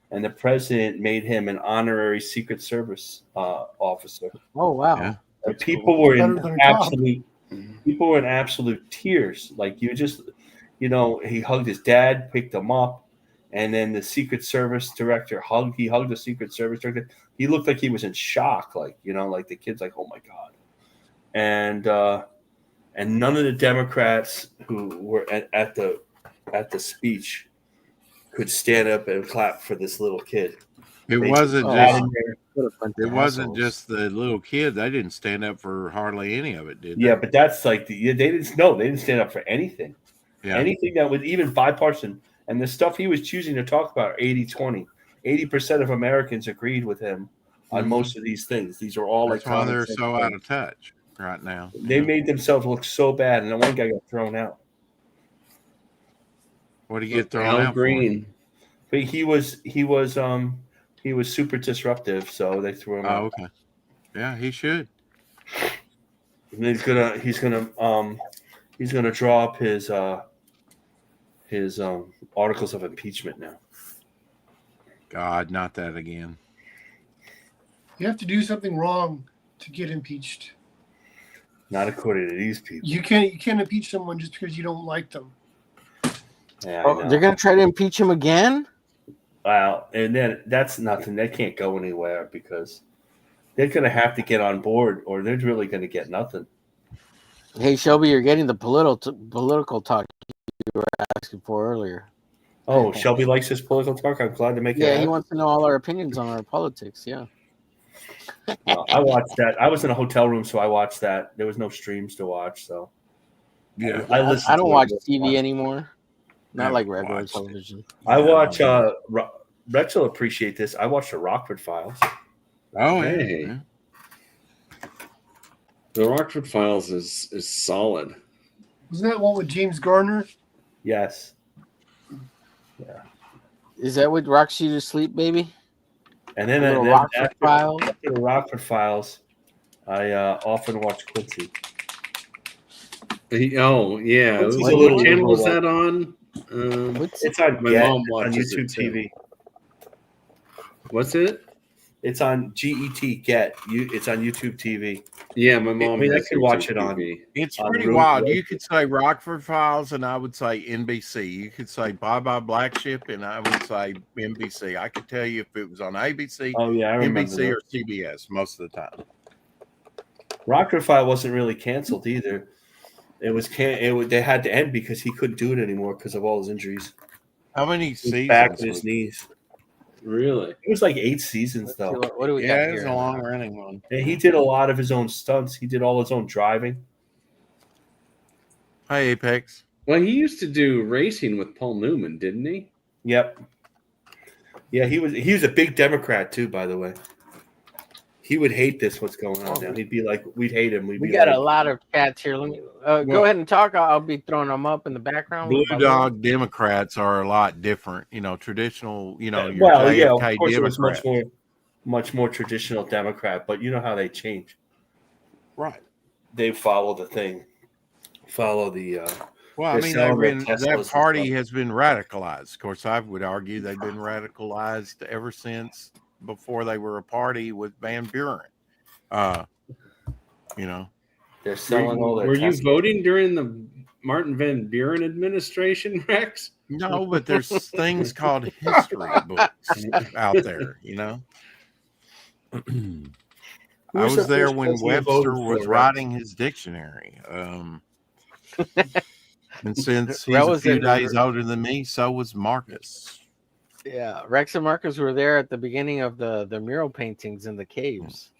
And the president made him an honorary Secret Service officer. Oh wow! Yeah. And people were in absolute tears. Like he hugged his dad, picked him up. And then the Secret Service director hugged the Secret Service director. He looked like he was in shock, like the kid's like, oh my God. And none of the Democrats who were at the speech could stand up and clap for this little kid. It They wasn't put that just. in there. It wasn't just the little kid. They didn't stand up for hardly any of it, did they? Yeah, but that's like they didn't stand up for anything. Yeah. Anything that was even bipartisan. And the stuff he was choosing to talk about 80-20. 80% of Americans agreed with him on most of these things. These are all That's like why they're common so sense out things. of touch right now. They made themselves look so bad, and then one guy got thrown out. What did he get thrown Al out Green. But he was super disruptive, so they threw him for? out. Oh, okay. Yeah, he should. And he's gonna draw up his articles of impeachment now. God, not that again. You have to do something wrong to get impeached. Not according to these people. You can't impeach someone just because you don't like them. Yeah, Oh, they're gonna try to impeach him again? Wow, and then that's nothing. They can't go anywhere because they're gonna have to get on board, or they're really gonna get nothing. Hey Shelby, you're getting the political talk you were asking for earlier. Oh, Shelby likes his political talk. I'm glad to make it. Yeah, he happen. wants to know all our opinions on our politics. Yeah. I watched that. I was in a hotel room, so I watched that. There was no streams to watch, so Yeah, I listened. I don't to watch it. TV anymore. Not Never like regular watched it. television. I watch. Rex will appreciate this. I watched the Rockford Files. Oh, Hey. yeah. The Rockford Files is solid. Wasn't that one with James Garner? Yes. Is that what rocks you to sleep, baby? And then, The little then Rockford Files? after the Rockford Files, I often watch Quincy. Oh yeah, Quincy's what a little channel was liberal. that on? It's on my Get, mom on watches YouTube it too. TV. What's it? It's on GET Get. It's on YouTube TV. Yeah, my mom. I mean, I has could watch YouTube it on. TV. It's on pretty Roku. wild. You could say Rockford Files, and I would say NBC. You could say Bye Bye Black Ship, and I would say NBC. I could tell you if it was on ABC, Oh yeah, I remember NBC, that. or CBS most of the time. Rockford File wasn't really canceled either. It was they had to end because he couldn't do it anymore because of all his injuries. How many His seasons? back and his was knees. Really? It was like 8 seasons though. What do we Yeah, got it was here? a long running one. And he did a lot of his own stunts. He did all his own driving. Hi, Apex. Well, he used to do racing with Paul Newman, didn't he? Yep. Yeah, he was a big Democrat too, by the way. He would hate this. What's going on now? He'd be like, we'd hate him. We'd We be got like, a lot of chats here. Let me go ahead and talk. I'll be throwing them up in the background. Blue Dog Democrats are a lot different. You know, traditional. You know, your well, yeah, of JFK course it was Democrat. much more traditional Democrat, but you know how they change. Right. They follow the thing, follow the. Well, I they're mean, selling their Teslas that and party stuff. has been radicalized. Of course, I would argue they've been radicalized ever since before they were a party with Van Buren. You know, they're selling all their. Were you Teslas. voting during the Martin Van Buren administration, Rex? no, but there's things called history books out there. You know, I Who's was the there first when president you Webster voted was for, Rex? writing his dictionary. And since he's That a was few it. days older than me, so was Marcus. Yeah, Rex and Marcus were there at the beginning of the mural paintings in the caves.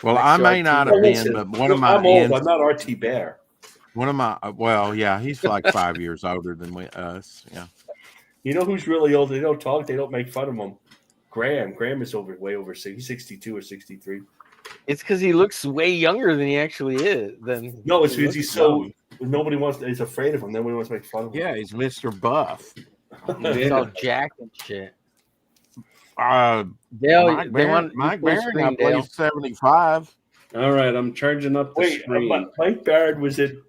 Well, Next I to may RT not Bear. have been, but one of my I'm old. aunts, I'm not RT Bear. one of my, well, yeah, he's like 5 years older than us. Yeah. You know who's really old? They don't talk. They don't make fun of him. Graham. Graham is way over 60. He's 62 or 63. It's because he looks way younger than he actually is. No, it's he because he's looks so. young. Nobody wants. He's afraid of him. Nobody wants to make fun of him. Yeah, he's Mr. Buff. He's all jacked and shit. Dale, Dale, they want Mike full Barron, screen, I Dale. believe 75. All right, I'm charging up the Wait, screen. Mike Barrett was in.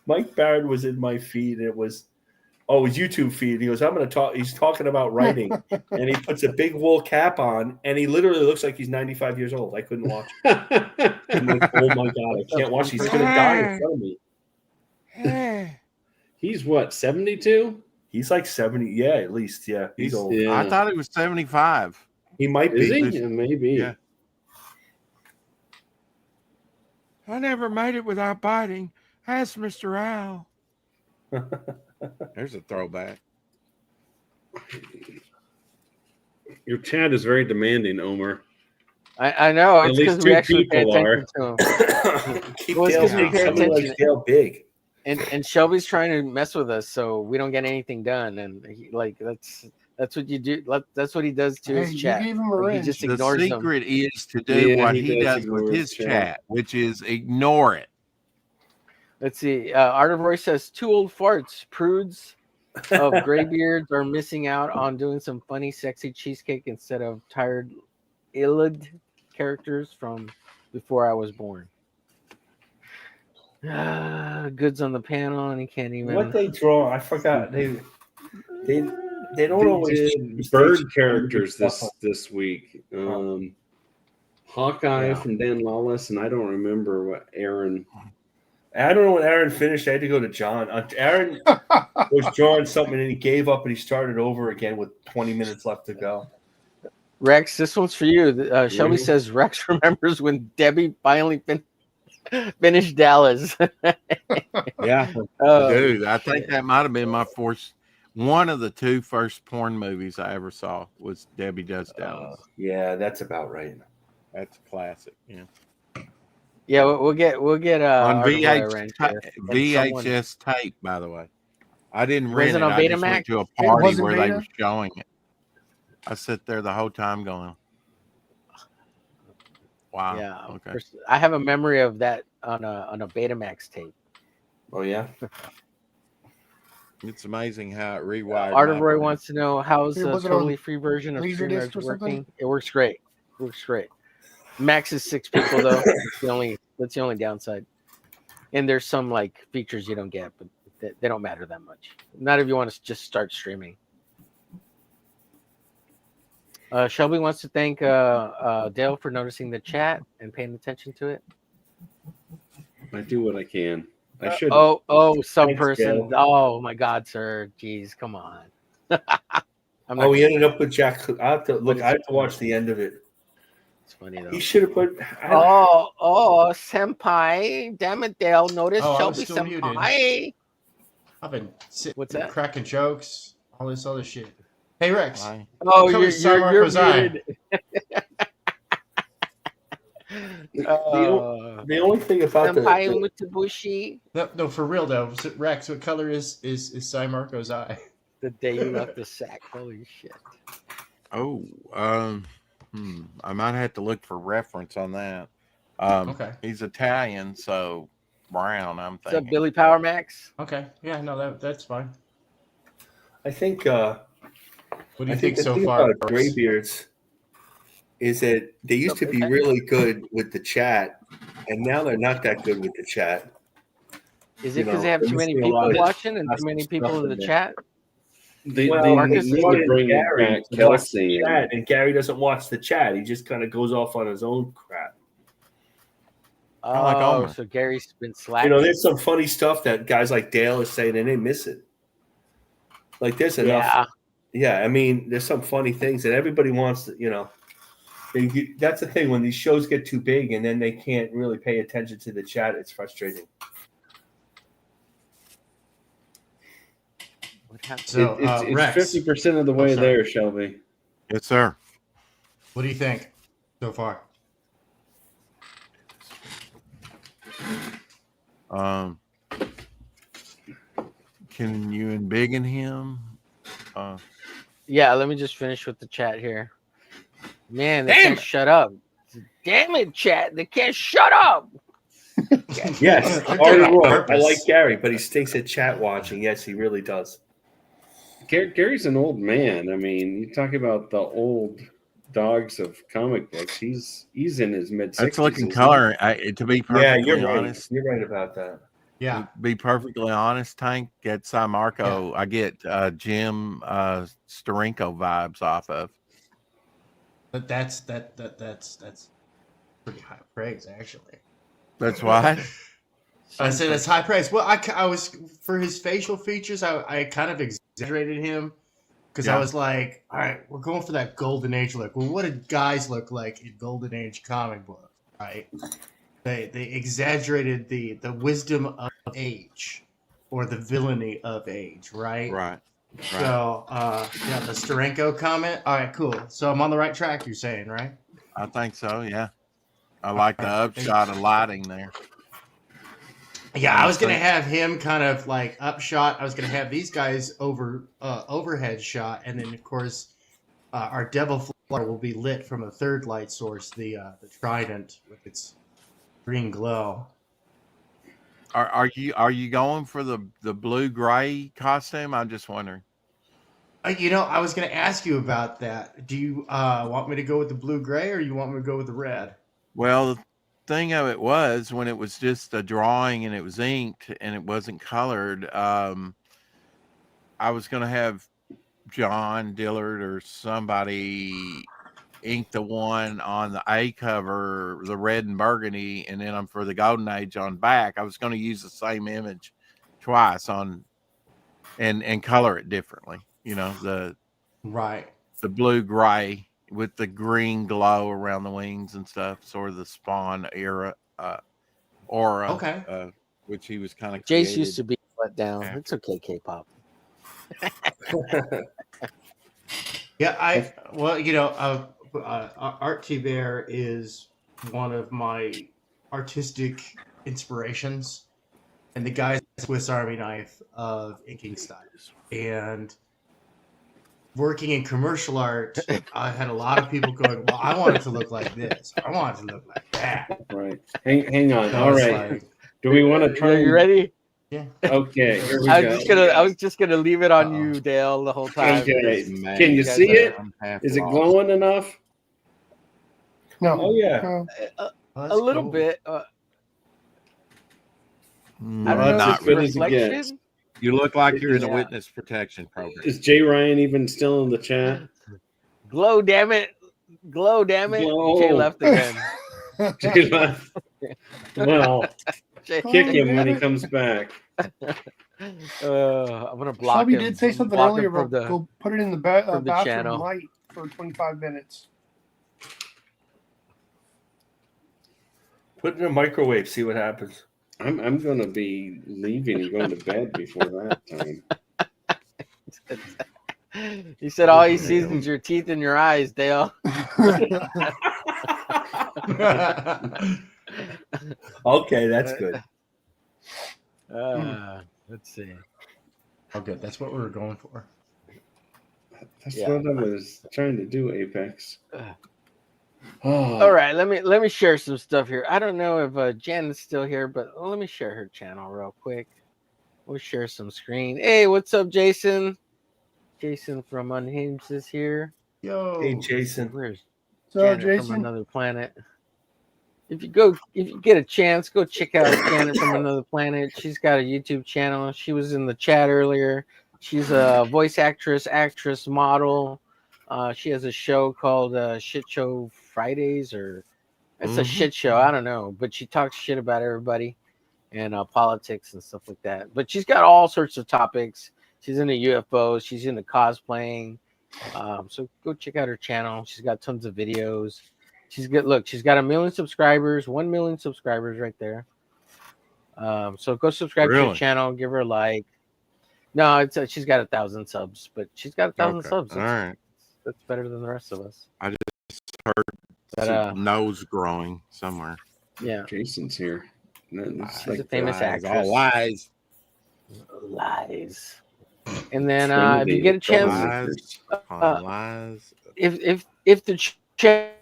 Mike Barrett was in my feed. And it was, his YouTube feed. He goes, "I'm going to talk." He's talking about writing, and he puts a big wool cap on, and he literally looks like he's 95 years old. I couldn't watch it. I'm like, oh my god, I can't watch. He's going to die in front of me. He's what, 72? He's like 70. Yeah, at least. Yeah, he's old. Yeah. I thought he was 75. He might Is be. he? Yeah, maybe. Yeah. I never made it without biting. Ask Mr. Owl. There's a throwback. Your chat is very demanding, Omer. I know. At It's least because we two actually pay people attention are. to him. Keep Well, it's Dale because we big. pay Somebody likes attention. Dale big. And Shelby's trying to mess with us, so we don't get anything done. And that's what you do. That's what he does to Hey, his you chat. gave him a Like, he wrench. just The ignores them. secret is to do what he does ignore with his chat, which is ignore it. Let's see. Art of Roy says 2 old farts, prudes of graybeards are missing out on doing some funny, sexy cheesecake instead of tired, illid characters from before I was born. Goods on the panel, and he can't even. What they draw, I forgot. They don't They always did bird characters this week. Hawkeye from Dan Lawless, and I don't remember what Aaron. I don't know when Aaron finished. I had to go to John. Aaron was drawing something and he gave up and he started over again with 20 minutes left to go. Rex, this one's for you. Shelby says Rex remembers when Debbie finally finished Dallas. Yeah, dude, I think that might have been one of the 2 first porn movies I ever saw was Debbie Does Dallas. Yeah, that's about right. That's a classic. Yeah. Yeah, we'll get on VHS tape, by the way. I didn't Was rent it it. on I just Betamax? went to a It party wasn't where they Beta? were showing it. I sit there the whole time going, "Wow, Yeah. okay." I have a memory of that on a Betamax tape. Oh yeah. It's amazing how it rewired. Art of my Roy brain. wants to know how's the Was it totally on free version of Laserdisc StreamYard or something? working? It works great. Max is 6 people though. That's the only downside. And there's some like features you don't get, but they don't matter that much. Not if you want to just start streaming. Shelby wants to thank Dale for noticing the chat and paying attention to it. I do what I can. I should. Some Thanks, person. Dale. Oh my God, sir. Jeez, come on. We ended up with Jack. I have to look. I have to watch the end of it. It's funny though. He should have put. Senpai. Damn it, Dale. Notice Oh, I was Shelby still muted. Senpai. I've been sitting, What's that? cracking jokes, all this other shit. Hey Rex. Oh, Come you're to Marco's eye. muted. The only thing about Senpai Mutabushi. No, for real though, Rex. What color is San Marco's eye? The day you left the sack. Holy shit. Oh, I might have to look for reference on that. Okay. He's Italian, so brown. I'm What's thinking. up, Billy Power Max? Okay. Yeah, no, that's fine. I think. What do you think the so thing far? about graybeards is that they used to be really good with the chat, and now they're not that good with the chat. Is it because they have too many people watching and too many people in the chat? They Marcus need is- to bring Gary back to watch Kelsey. the chat, and Gary doesn't watch the chat. He just kind of goes off on his own crap. Oh, like Omer. so Gary's been slacking. There's some funny stuff that guys like Dale is saying, and they miss it. Like there's enough. Yeah, I mean, there's some funny things that everybody wants to, that's the thing when these shows get too big and then they can't really pay attention to the chat. It's frustrating. What happened? So, It's Rex, 50% of the way sorry. there, Shelby. Yes, sir. what do you think so far? Can you embiggen him? Yeah, let me just finish with the chat here. Man, they can't shut up. Damn it, chat. They can't shut up. Yes, They're doing it on I purpose. like Gary, but he stinks at chat watching. Yes, he really does. Gary's an old man. I mean, you talk about the old dogs of comic books. He's in his mid-60s. That's looking color. To be perfectly you're right. honest, You're right about that. Yeah. to be perfectly honest, Tank, at San Marco, I get Jim Steranko vibes off of. But that's pretty high praise, actually. That's why. I say that's high praise. Well, I was for his facial features. I kind of exaggerated him because I was like, all right, we're going for that golden age look. Well, what did guys look like in golden age comic book? Right? They exaggerated the wisdom of age or the villainy of age. Right. Right. So, yeah, the Sterenko comment. All right, cool. So I'm on the right track, you're saying, right? I think so. Yeah, I like the Alright. upshot of lighting there. Yeah, I was gonna have him kind of like upshot. I was gonna have these guys overhead shot, and then of course our devil flower will be lit from a third light source, the trident with its green glow. Are you going for the blue gray costume? I'm just wondering. I was gonna ask you about that. Do you want me to go with the blue gray, or you want me to go with the red? Well, the thing of it was when it was just a drawing and it was inked and it wasn't colored. I was going to have John Dillard or somebody ink the one on the A cover, the red and burgundy, and then for the Golden Age on back. I was going to use the same image twice on and color it differently. The blue gray with the green glow around the wings and stuff, sort of the Spawn era aura. Okay. Which he was kind of. Jace used to be let down. It's okay, K-pop. Yeah, Art T Bear is one of my artistic inspirations, and the guy's Swiss Army knife of inking styles. And working in commercial art, I had a lot of people going, "Well, I want it to look like this. I want it to look like that." Right. Hang on. So All it's right. like- Do we want to try? Are you ready? Yeah. Okay. Here we I go. was just gonna leave it on you, Dale, the whole time. Okay. Man, Can you you guys see are- it? Is it glowing enough? No. Oh yeah. No. A little bit. I don't know. Not If good it's as it gets. reflection. You look like you're in a Yeah. witness protection program. Is Jay Ryan even still in the chat? Glow, damn it! Glow, damn it! Glow. Jay left again. Jay left. Well, Jay- kick him when he comes back. I'm gonna block Shelby him. did say something block earlier him from about the- go put it in the from the bathroom channel. light for 25 minutes. Put it in a microwave, see what happens. I'm gonna be leaving and going to bed before that time. He said all he sees is your teeth and your eyes, Dale. Okay, that's good. Let's see. Oh, good. That's what we were going for. That's Yeah. what I was trying to do, Apex. All right, let me share some stuff here. I don't know if Jen is still here, but let me share her channel real quick. We'll share some screen. Hey, what's up, Jason? Jason from Unhinged is here. Yo. Hey, Jason. Where's So, Janet Jason? from Another Planet? If you get a chance, go check out Janet from Another Planet. She's got a YouTube channel. She was in the chat earlier. She's a voice actress, model. She has a show called Shit Show Fridays, or it's a shit show. I don't know, but she talks shit about everybody and politics and stuff like that. But she's got all sorts of topics. She's into UFOs. She's into cosplaying. So go check out her channel. She's got tons of videos. She's got 1 million subscribers, 1 million subscribers right there. So go subscribe to her channel, give her a like. No, it's she's got 1,000 subs, but she's got 1,000 subs. All right. That's better than the rest of us. I just heard some nose growing somewhere. Yeah. Jason's here. She's a famous actress. All lies. Lies. And then if you get a chance, lies. if the chat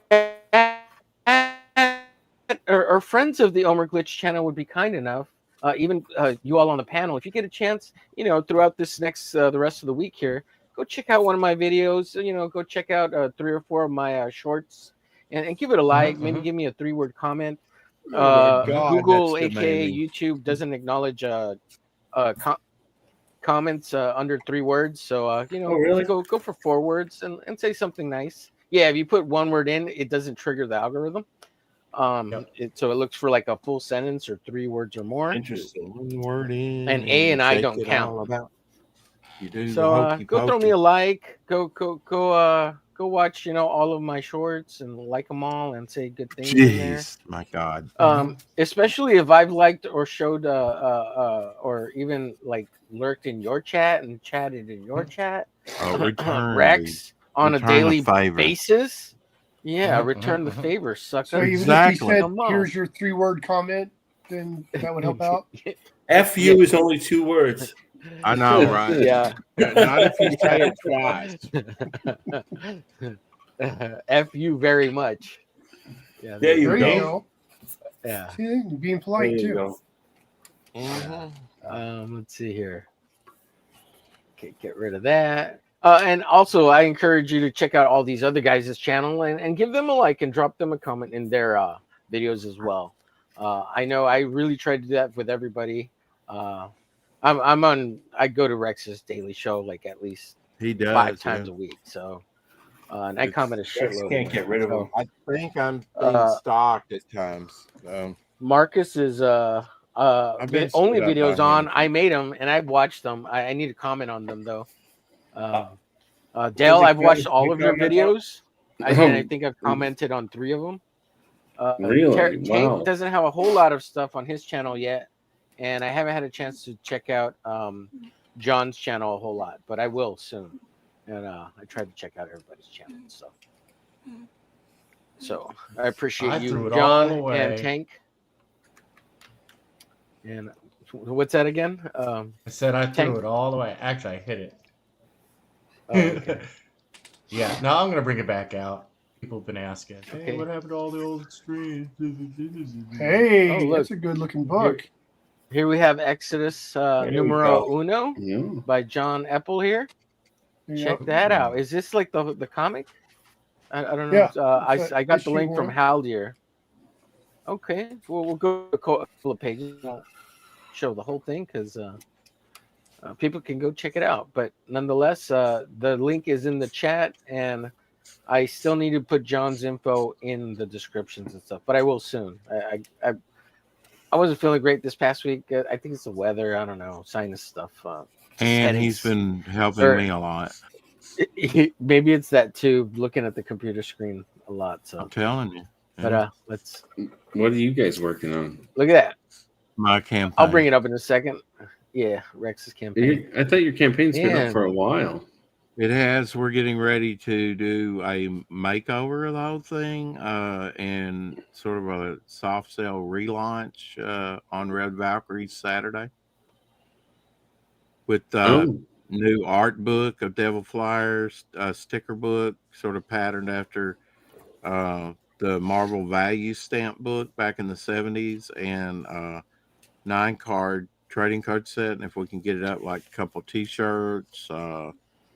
or friends of the Omerglitch channel would be kind enough, even you all on the panel, if you get a chance, throughout this next the rest of the week here, go check out one of my videos. Go check out 3 or 4 of my shorts and give it a like. Maybe give me a 3-word comment. Oh my God, Google, that's aka demanding. YouTube, doesn't acknowledge comments under 3 words. So really? go for 4 words and say something nice. Yeah, if you put 1 word in, it doesn't trigger the algorithm. So it looks for like a full sentence or 3 words or more. Interesting. 1 word in. And A and I shake don't it count. all about. You do So the hokey go throw me a like. Go go watch, all of my shorts and like them all and say good things in there. Jeez, my God. Especially if I've liked or showed or even like lurked in your chat and chatted in your chat. Return Rex on a return the daily favor. basis. Yeah, return the favor, sucker. So even Exactly. if you said, Come on. "Here's your 3-word comment," then that would help out. F you is only 2 words. I know, right? Yeah. Not if you say it twice. F you very much. Yeah, There you There go. you go. Yeah. See, you're being There polite you too. go. Let's see here. Okay, get rid of that. And also, I encourage you to check out all these other guys' channel and give them a like and drop them a comment in their videos as well. I know I really try to do that with everybody. I go to Rex's daily show like at least He does 5 times yeah. a week. So, and I comment a shitload. Can't get rid of him. I think I'm being stalked at times. Marcus is I've been only stood up videos by on. him. I made them and I've watched them. I need to comment on them though. Dale, I've watched all of your videos. And I think I've commented on 3 of them. Really? Tank Wow. doesn't have a whole lot of stuff on his channel yet, and I haven't had a chance to check out John's channel a whole lot, but I will soon. And I try to check out everybody's channel and stuff. So I appreciate I threw you, it all John away. and Tank. And what's that again? I said I threw Tank. it all away. Actually, I hit it. Oh, okay. Yeah, no, I'm gonna bring it back out. People have been asking, "Hey, Okay. what happened to all the old streams?" Hey, Oh, look. that's a good looking book. Here we have Exodus we numero go. uno Yeah. by John Epple here. Check Yep. that out. Is this like the comic? I don't know. Yeah, I got the issue link from 1. Haldir. Okay, well we'll go a couple of pages. Won't show the whole thing because people can go check it out. But nonetheless, the link is in the chat, and I still need to put John's info in the descriptions and stuff. But I will soon. I wasn't feeling great this past week. I think it's the weather. I don't know, sinus stuff. And headaches. he's been helping me a lot. Maybe it's that too. Looking at the computer screen a lot. So I'm telling you. But let's What are you guys working on? look at that. My campaign. I'll bring it up in a second. Yeah, Rex's campaign. I thought your campaign's been Man. up for a while. It has. We're getting ready to do a makeover of the whole thing and sort of a soft sell relaunch on Red Valkyrie Saturday with new art book, a Devil Flyers, sticker book, sort of patterned after the Marvel Value stamp book back in the 70s, and 9-card trading card set. And if we can get it up, like a couple T-shirts,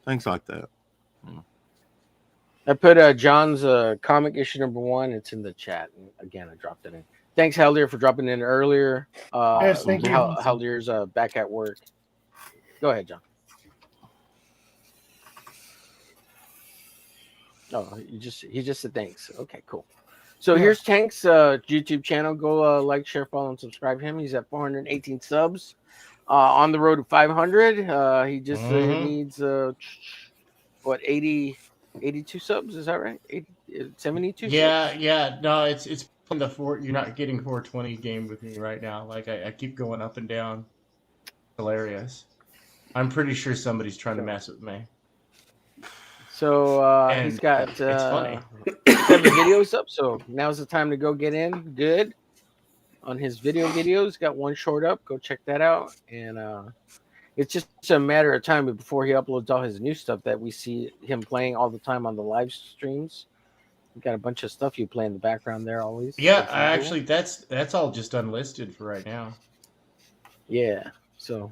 things like that. I put John's comic issue number 1. It's in the chat. And again, I dropped it in. Thanks, Haldir, for dropping in earlier. Yes, thank you. Haldir's back at work. Go ahead, John. Oh, he just said thanks. Okay, cool. So here's Tank's YouTube channel. Go like, share, follow, and subscribe to him. He's at 418 subs. On the road to 500. He just needs 82 subs, is that right? 72 Yeah. No, it's from the you're not getting 420 game with me right now. Like I keep going up and down. Hilarious. I'm pretty sure somebody's trying to mess with me. So And he's got it's funny. 7 videos up, so now's the time to go get in good on his videos. Got 1 short up. Go check that out. And it's just a matter of time before he uploads all his new stuff that we see him playing all the time on the live streams. You got a bunch of stuff you play in the background there always. Yeah, actually that's all just unlisted for right now. Yeah. So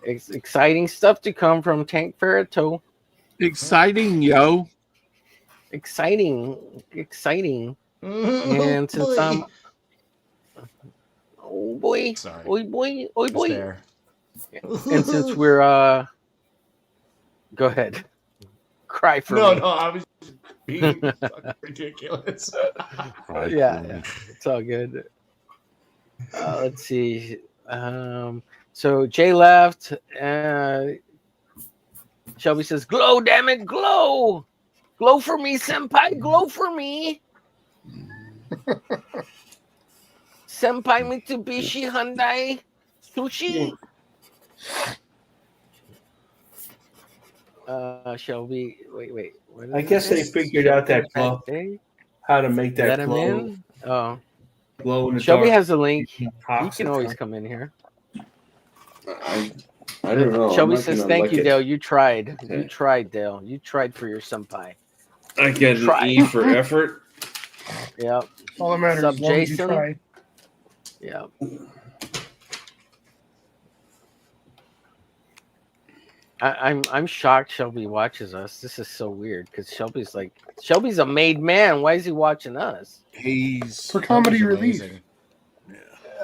it's exciting stuff to come from Tank Ferret. Exciting, yo. Exciting. And since I'm oh boy, Sorry. oh boy. There. And since we're go ahead. Cry for me. No, I was just being fucking ridiculous. Yeah, it's all good. Let's see. So Jay left. Shelby says, "Glow, damn it, glow!" Glow for me, senpai. Glow for me. Senpai Mitsubishi Hyundai Sushi. Shelby. Wait. What I is guess they this? figured out that glow, Pate? how to make that Let him glow, in. Oh, glow in the Shelby dark. has a link. He Toxic, can always huh? come in here. I don't know. I'm Shelby not says, gonna "Thank like you, it. Dale. You tried. Okay. You tried, Dale. You tried for your senpai." I get an Try. E for effort. Yep. All that matters Sub as long as you Jason. try. Yep. I'm shocked Shelby watches us. This is so weird because Shelby's a made man. Why is he watching us? He's For comedy Shelby's relief. amazing.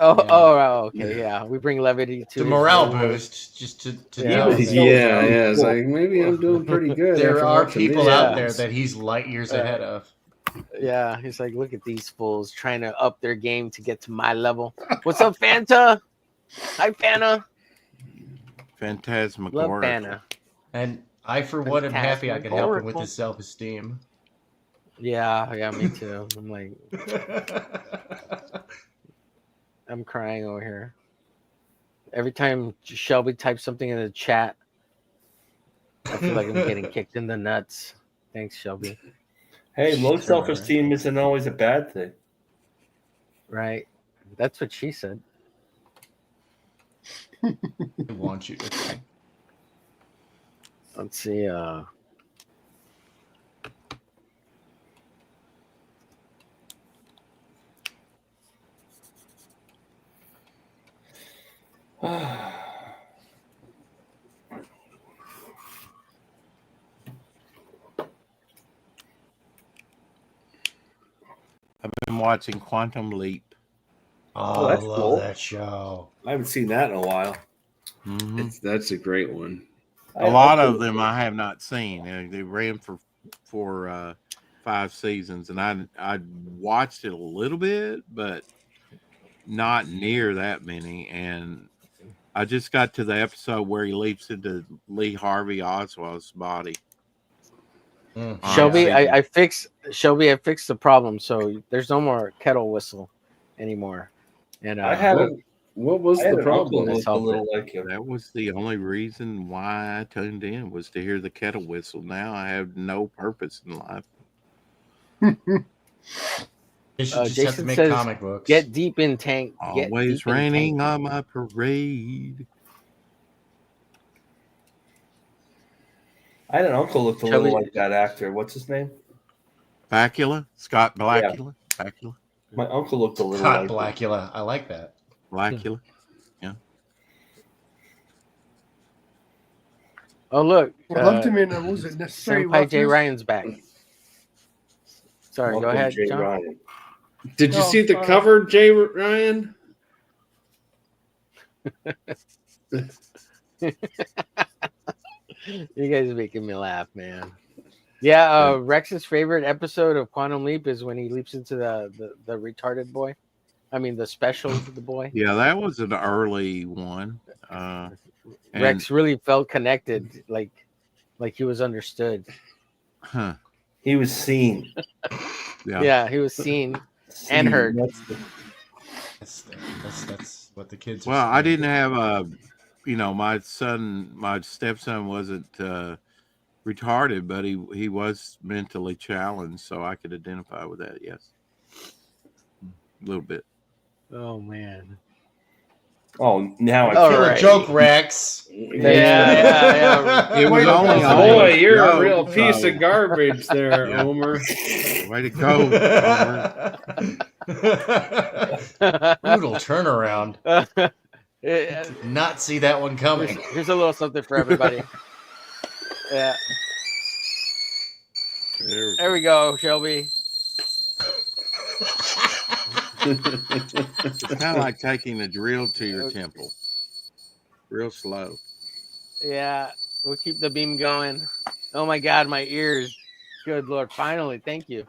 Okay, yeah. We bring levity to The his morale daily- boost, just to Yeah. know He was that so Yeah. cool. It's like maybe I'm doing pretty good. there after are watching people these out Yeah. there ones. that he's light years ahead of. Yeah, he's like, look at these fools trying to up their game to get to my level. What's up, Fanta? Hi, Fanta. Love phantasmagorical. Fanta. And I, for one, am happy I could help him with his self-esteem. Yeah, me too. I'm like, I'm crying over here. Every time Shelby types something in the chat, I feel like I'm getting kicked in the nuts. Thanks, Shelby. Hey, low Sure. self-esteem isn't always a bad thing. Right? That's what she said. I want you to think. Let's see. I've been watching Quantum Leap. Oh, that's I love cool. that show. I haven't seen that in a while. Mhm. That's a great one. A lot of them I have not seen. They ran for 5 seasons, and I watched it a little bit, but not near that many. And I just got to the episode where he leaps into Lee Harvey Oswald's body. Shelby, I fixed the problem, so there's no more kettle whistle anymore. And I had what was I had the an uncle problem? who looked a little like you. That was the only reason why I tuned in, was to hear the kettle whistle. Now I have no purpose in life. They should just have to Jason make says, comic books. "Get deep in tank. Get Always deep in raining tank." on my parade. I had an uncle who looked a Shelby- little like that actor. What's his name? Bakula? Scott Blackula? Bakula? My uncle looked a little Hot like Blackula. I like that. Blackula? Yeah. Oh look, I loved him in, what was it, Necessary Senpai Jay Roughness? Ryan's back. Sorry, go Welcome, ahead, Jay John. Ryan. Did you No, see the cover, Jay Ryan? You guys are making me laugh, man. Yeah, Rex's favorite episode of Quantum Leap is when he leaps into the retarded boy. I mean, the special to the boy. Yeah, that was an early one. And Rex really felt connected, like he was understood. huh. He was seen. Yeah, he was seen and heard. That's what the kids. Well, I didn't have my stepson wasn't retarded, but he was mentally challenged, so I could identify with that. Yes, a little bit. Oh man. Oh, now I Kill feel a joke, Rex. Yeah. It was only Boy, you're a joke, real piece so- of garbage there, Yeah. Homer. Way to go, Homer. Brutal turnaround. Did not see that one coming. Here's a little something for everybody. Yeah. There we go, Shelby. It's kind of like taking a drill to your temple, real slow. Yeah, we'll keep the beam going. Oh my God, my ears. Good Lord, finally, thank you.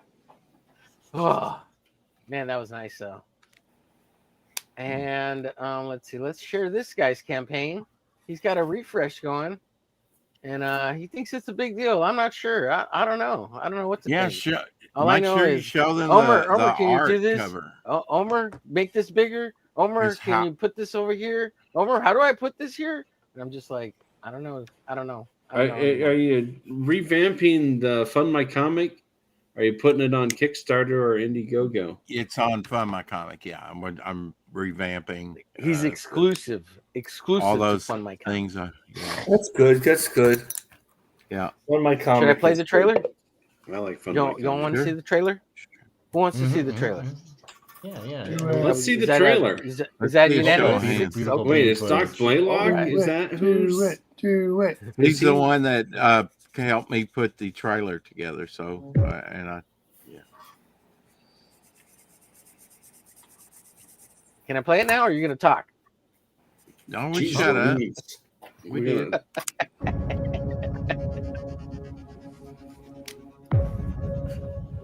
Oh, man, that was nice though. And let's see, let's share this guy's campaign. He's got a refresh going. and he thinks it's a big deal. I'm not sure. I don't know. I don't know what to think. All I Make know sure is you show them Omer, the can you do art this? cover. Omer, make this bigger. Omer, Is can how- you put this over here? Omer, how do I put this here? And I'm just like, I don't know. I don't know. Are you revamping the Fund My Comic? Are you putting it on Kickstarter or Indiegogo? It's on Fund My Comic. Yeah, I'm revamping. He's exclusive all to those Fund My Comic. things. That's good. That's good. Yeah. Fund My Comic. Should I play the trailer? I like Fund You My don't Comic. want to see the trailer? Who wants to see the trailer? Yeah. Let's see the Is that trailer. Is that Let's see a show unanimous? of hands. Okay. Wait, is Doc Blaylock? Do Is it, that do who's? it, do it. He's the one that helped me put the trailer together. So, Can I play it now, or are you going to talk? No, we shut up. We did.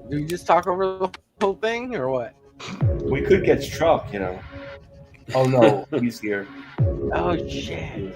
Do you just talk over the whole thing, or what? We could get struck, you know. Oh no, he's here. Oh shit.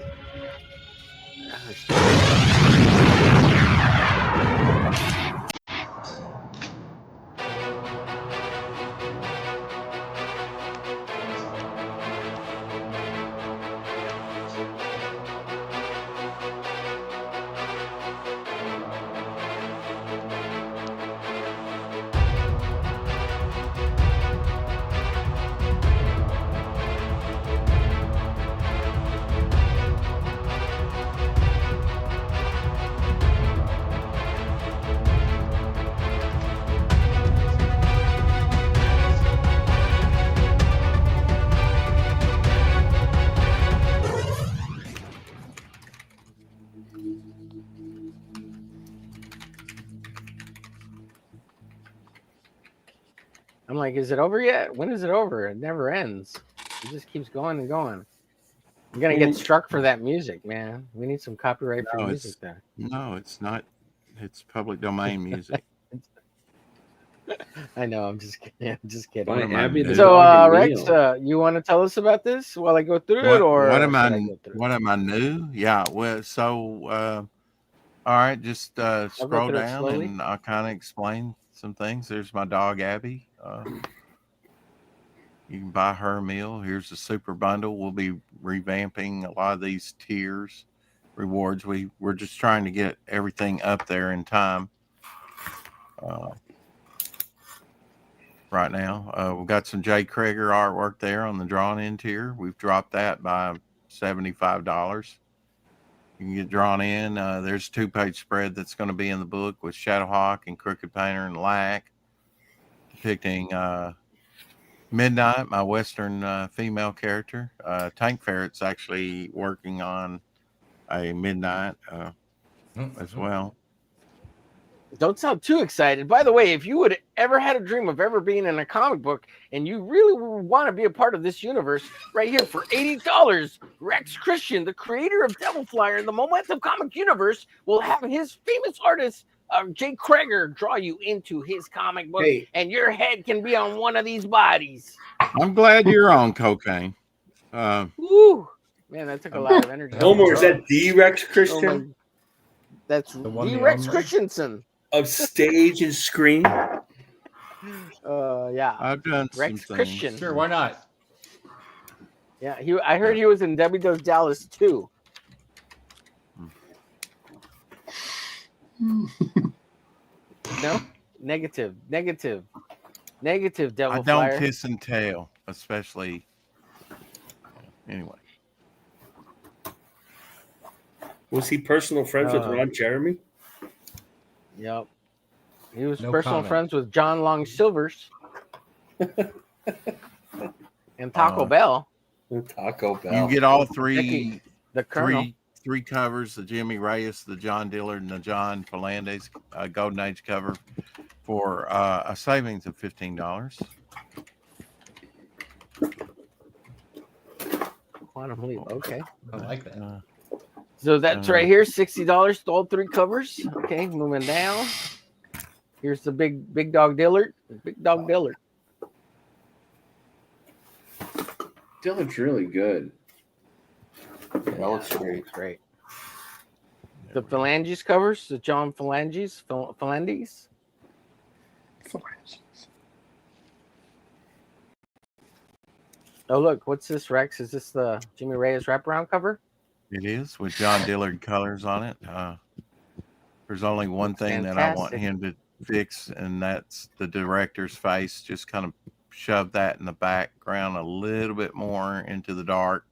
I'm like, is it over yet? When is it over? It never ends. It just keeps going and going. I'm gonna get struck for that music, man. We need some copyright free music there. No, it's not. It's public domain music. I know. I'm just kidding. I'm just kidding. By Abby the So, Dog and Rex, Neil. you want to tell us about this while I go through it, or what am should I? go through it? What am I new? Yeah. Well, so all right, just scroll through it down slowly. and I'll kind of explain some things. There's my dog Abby. You can buy her a meal. Here's the super bundle. We'll be revamping a lot of these tiers, rewards. We're just trying to get everything up there in time. Right now, we've got some Jay Krager artwork there on the drawn in tier. We've dropped that by $75. You can get drawn in. There's a 2-page spread that's going to be in the book with Shadowhawk and Crooked Painter and Lack, depicting Midnight, my Western female character. Tank Ferret's actually working on a Midnight as well. Don't sound too excited. By the way, if you would ever had a dream of ever being in a comic book and you really want to be a part of this universe, right here for $80, Rex Christian, the creator of Devil Flyer in the Momentum comic universe, will have his famous artist, Jay Krager, draw you into his comic book, and your head can be on one of these bodies. I'm glad you're on cocaine. Woo! Man, that took a lot of energy. Homer, is that the Rex Christian? That's the Rex Christensen. Of stage and screen? Yeah. I've done Rex some Christian. things. Sure, why not? Yeah, I heard he was in Debbie Does Dallas too. No? Negative. Devil I don't Flyer. kiss and tell, especially. Anyway. Was he personal friends with Ron Jeremy? Yep. He was No personal comment. friends with John Long Silvers and Taco Bell. Taco Bell. You get all The Colonel. three covers: the Jimmy Reyes, the John Dillard, and the John Falandes Golden Age cover for a savings of $15. Quantum Leap. Okay. I like that. So that's right here, $60, all 3 covers. Okay, moving down. Here's the big dog Dillard. Big dog Dillard. Dillard's really good. That looks great. Great. The Phalanges covers, the John Phalanges, Phalanges. Oh look, what's this, Rex? Is this the Jimmy Reyes wraparound cover? It is with John Dillard colors on it. There's only one thing that I want him to fix, and that's the director's face. Just kind of shove that in the background a little bit more into the dark,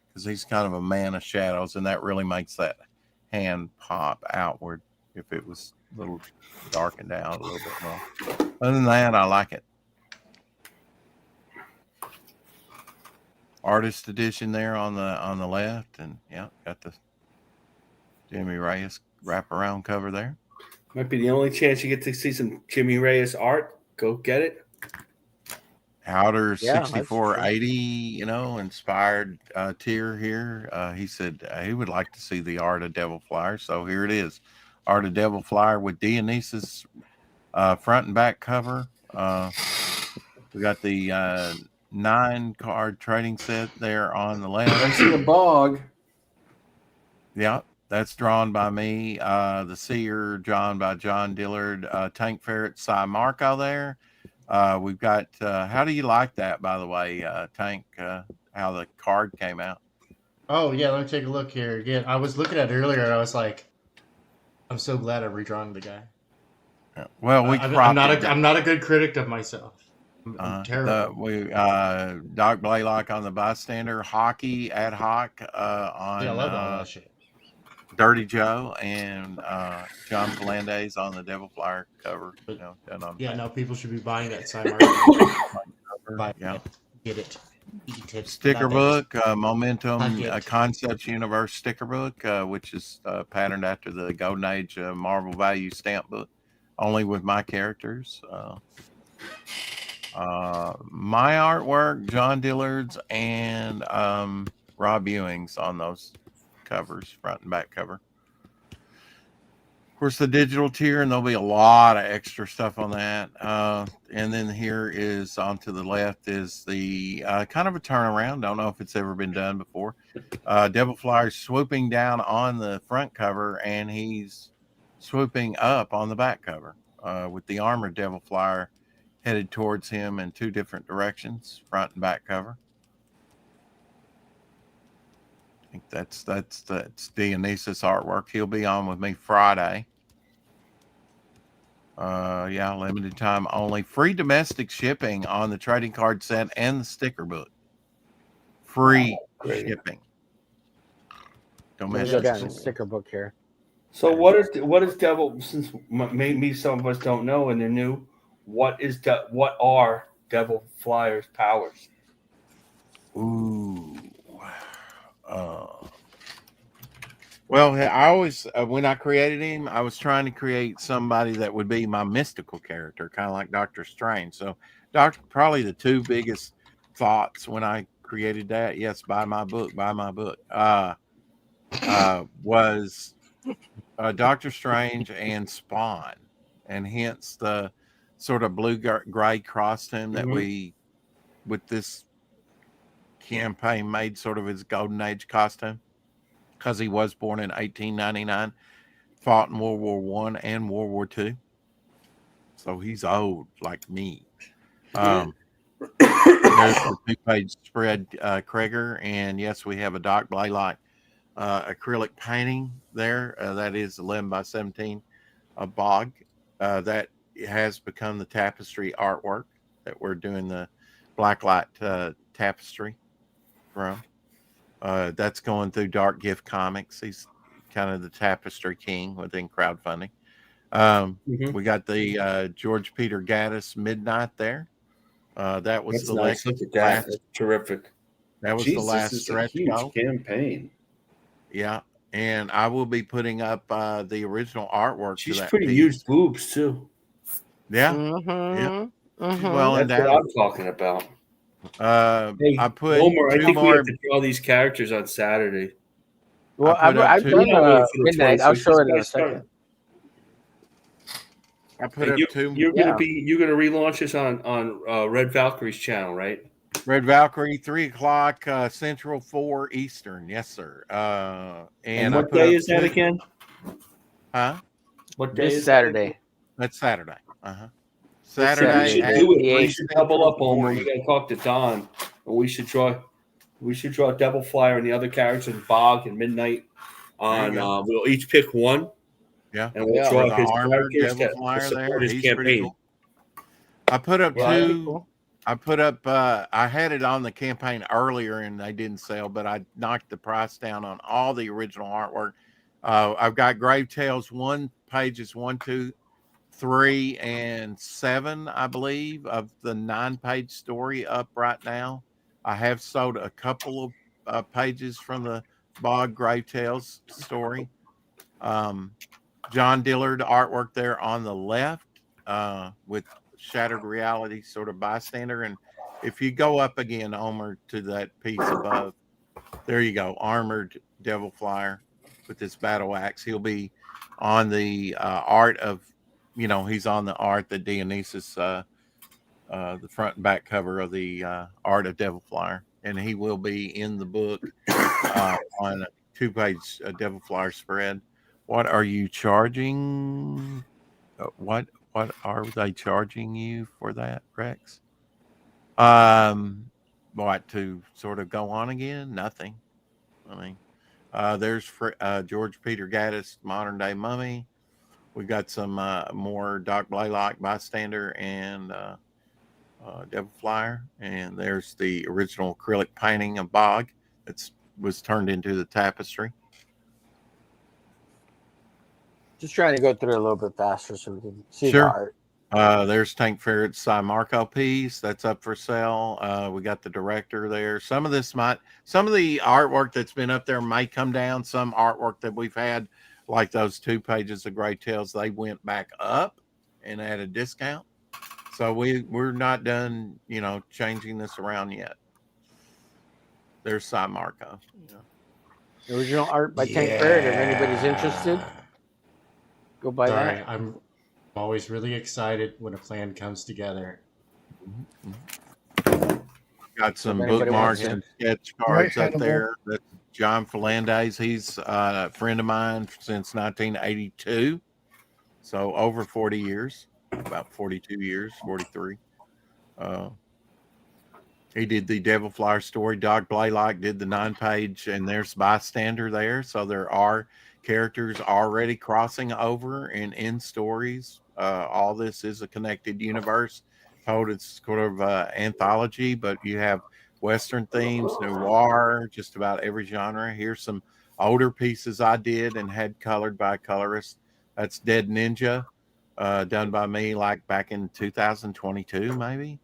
because he's kind of a man of shadows, and that really makes that hand pop outward if it was a little darkened out a little bit more. Other than that, I like it. Artist edition there on the left, and yeah, got the Jimmy Reyes wraparound cover there. Might be the only chance you get to see some Jimmy Reyes art. Go get it. Outer 6480, you know, inspired tier here. He said he would like to see the Art of Devil Flyer, so here it is. Art of Devil Flyer with Dionysus front and back cover. We got the 9-card trading set there on the left. I see a bog. Yeah, that's drawn by me. The Seer, drawn by John Dillard. Tank Ferret, Cy Marco there. We've got, how do you like that, by the way, Tank, how the card came out? Oh, yeah, let me take a look here again. I was looking at it earlier, and I was like, I'm so glad I redrawn the guy. Well, I'm not a good critic of myself. I'm terrible. Doc Blaylock on the bystander, Hockey ad hoc on I love all that shit. Dirty Joe, and John Fernandez on the Devil Flyer cover. You know, no, people should be buying that Simon. Get it. Eat it. Sticker book, Momentum Concepts Universe sticker book, which is patterned after the Golden Age Marvel Value stamp book, only with my characters. My artwork, John Dillard's, and Rob Ewing's on those covers, front and back cover. Of course, the digital tier, and there'll be a lot of extra stuff on that. And then here is on to the left is the kind of a turnaround. Don't know if it's ever been done before. Devil Flyer swooping down on the front cover, and he's swooping up on the back cover with the armored Devil Flyer headed towards him in two different directions, front and back cover. I think that's Dionysus artwork. He'll be on with me Friday. Yeah, limited time only. Free domestic shipping on the trading card set and the sticker book. Free shipping. Domestic shipping. Sticker book here. So what is Devil? Since maybe some of us don't know and they're new, what are Devil Flyer's powers? Ooh. Well, I always, when I created him, I was trying to create somebody that would be my mystical character, kind of like Doctor Strange. So, probably the two biggest thoughts when I created that, yes, buy my book, was Doctor Strange and Spawn, and hence the sort of blue-gray costume that we, with this campaign, made sort of his Golden Age costume, because he was born in 1899, fought in World War I and World War II. So he's old like me. There's the 2-page spread, Kreger, and yes, we have a Doc Blaylock acrylic painting there. That is 11 by 17, a bog. That has become the tapestry artwork that we're doing the blacklight tapestry from. That's going through Dark Gift Comics. He's kind of the tapestry king within crowdfunding. We got the George Peter Gaddis Midnight there. That was the nice. Look at that. That's terrific. That was the last stretch goal. Campaign. Yeah, and I will be putting up the original artwork. She's pretty huge boobs too. Yeah, yeah. Well, that's what I'm talking about. Hey, I put Homer, I think we have to draw these characters on Saturday. Well, I've done midnight. I'll show it in a second. I put up two. You're gonna relaunch this on Red Valkyrie's channel, right? Red Valkyrie, 3:00 Central, 4 Eastern. Yes, sir. And what day is that again? Huh? What day This is Saturday. That's Saturday. Uh-huh. Saturday, We Saturday. should at do it. 8 We should double up, Homer. We gotta talk to Don, and we should draw. We should draw Devil Flyer and the other characters, Bog and Midnight. On we'll each pick one. Yeah, and we'll for draw the his armored characters Devil to Flyer support there. his He's pretty campaign. cool. I put up Yeah, that'd be two. cool. I put up. I had it on the campaign earlier, and they didn't sell, but I knocked the price down on all the original artwork. I've got Grave Tales pages 1, 2, 3, and 7, I believe, of the 9-page story up right now. I have sold a couple of pages from the Bog Grave Tales story. John Dillard artwork there on the left with Shattered Reality sort of bystander. And if you go up again, Omer, to that piece above, there you go, armored Devil Flyer with this battle axe. He'll be on the art of, he's on the art that Dionysus, the front and back cover of the art of Devil Flyer. And he will be in the book on a 2-page Devil Flyer spread. What are you charging? What are they charging you for that, Rex? What, to sort of go on again? Nothing. I mean, there's George Peter Gaddis, Modern Day Mummy. We got some more Doc Blaylock bystander and Devil Flyer, and there's the original acrylic painting of Bog that was turned into the tapestry. Just trying to go through it a little bit faster so we can see Sure. the art. There's Tank Ferret's Cy Marco piece that's up for sale. We got the director there. Some of the artwork that's been up there may come down. Some artwork that we've had, like those 2 pages of Grey Tales, they went back up and at a discount. So we're not done, changing this around yet. There's Cy Marco. The original art by Tank Ferret. If anybody's interested, go buy that. I'm always really excited when a plan comes together. Got some If anybody bookmarks wants and sketch cards Right, up there. That's John Falandes. He's a friend of mine since 1982. So over 40 years, about 42 years, 43. He did the Devil Flyer story. Doc Blaylock did the 9-page, and there's bystander there. So there are characters already crossing over and in stories. All this is a connected universe. Told it's sort of anthology, but you have Western themes, noir, just about every genre. Here's some older pieces I did and had colored by a colorist. That's Dead Ninja, done by me like back in 2022, maybe.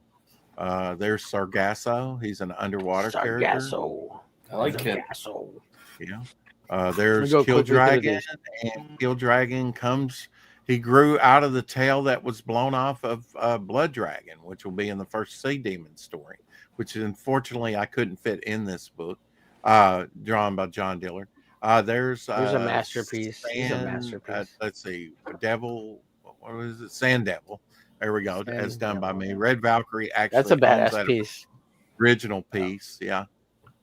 There's Sargasso. He's an underwater character. I like him. Yeah. There's Kill Dragon, and Kill Dragon he grew out of the tail that was blown off of Blood Dragon, which will be in the first Sea Demon story, which unfortunately I couldn't fit in this book, drawn by John Dillard. There's a masterpiece. Let's see, Devil, what was it? Sand Devil. There we go. As done by me. Red Valkyrie actually. That's a badass piece. Original piece, yeah.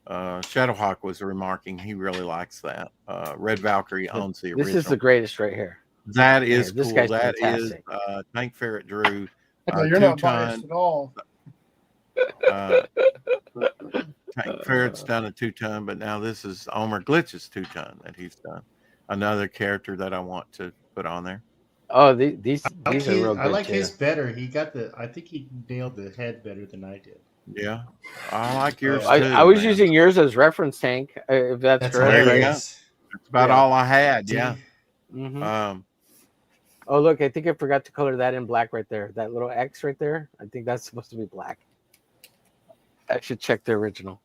Shadowhawk was remarking he really likes that. Red Valkyrie owns the original. This is the greatest right here. That is cool. This guy's That fantastic. is Tank Ferret drew. You're not biased at all. Tank Ferret's done a 2-ton, but now this is Omerglitch's 2-ton that he's done. Another character that I want to put on there. Oh, these are real good. I like too. his better. I think he nailed the head better than I did. Yeah, I like yours too. I was using yours as reference, Tank. If that's correct. There you go. That's about all I had. Yeah. Mm-hmm. Oh, look! I think I forgot to color that in black right there. That little X right there. I think that's supposed to be black. I should check the original.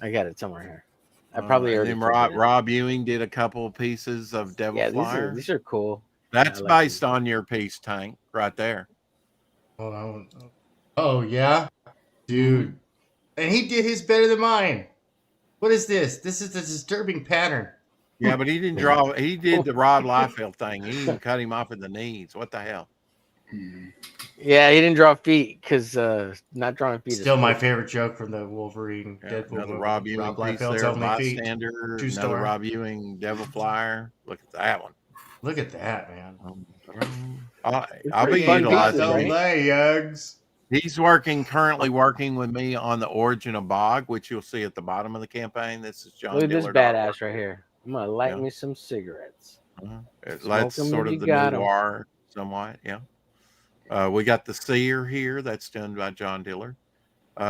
I got it somewhere here. I probably already. Rob Ewing did a couple of pieces of Devil Flyer. These are cool. That's based on your piece, Tank, right there. Hold on. Oh yeah, dude, and he did his better than mine. What is this? This is the disturbing pattern. Yeah, but he didn't draw. He did the Rod Liefeld thing. He even cut him off at the knees. What the hell? Yeah, he didn't draw feet because not drawing feet. Still my favorite joke from the Wolverine. Deadpool another Rob Ewing piece there. Bystander. Another Rob Ewing Devil Flyer. Look at that one. Look at that, man. I'll be fun pieces, utilizing. right? Yugs. He's currently working with me on the origin of Bog, which you'll see at the bottom of the campaign. This is John. Look at this Dillard badass artwork. right here. I'm gonna light Yeah. me some cigarettes. That's sort of the noir, somewhat. Yeah. We got the Seer here. That's done by John Dillard.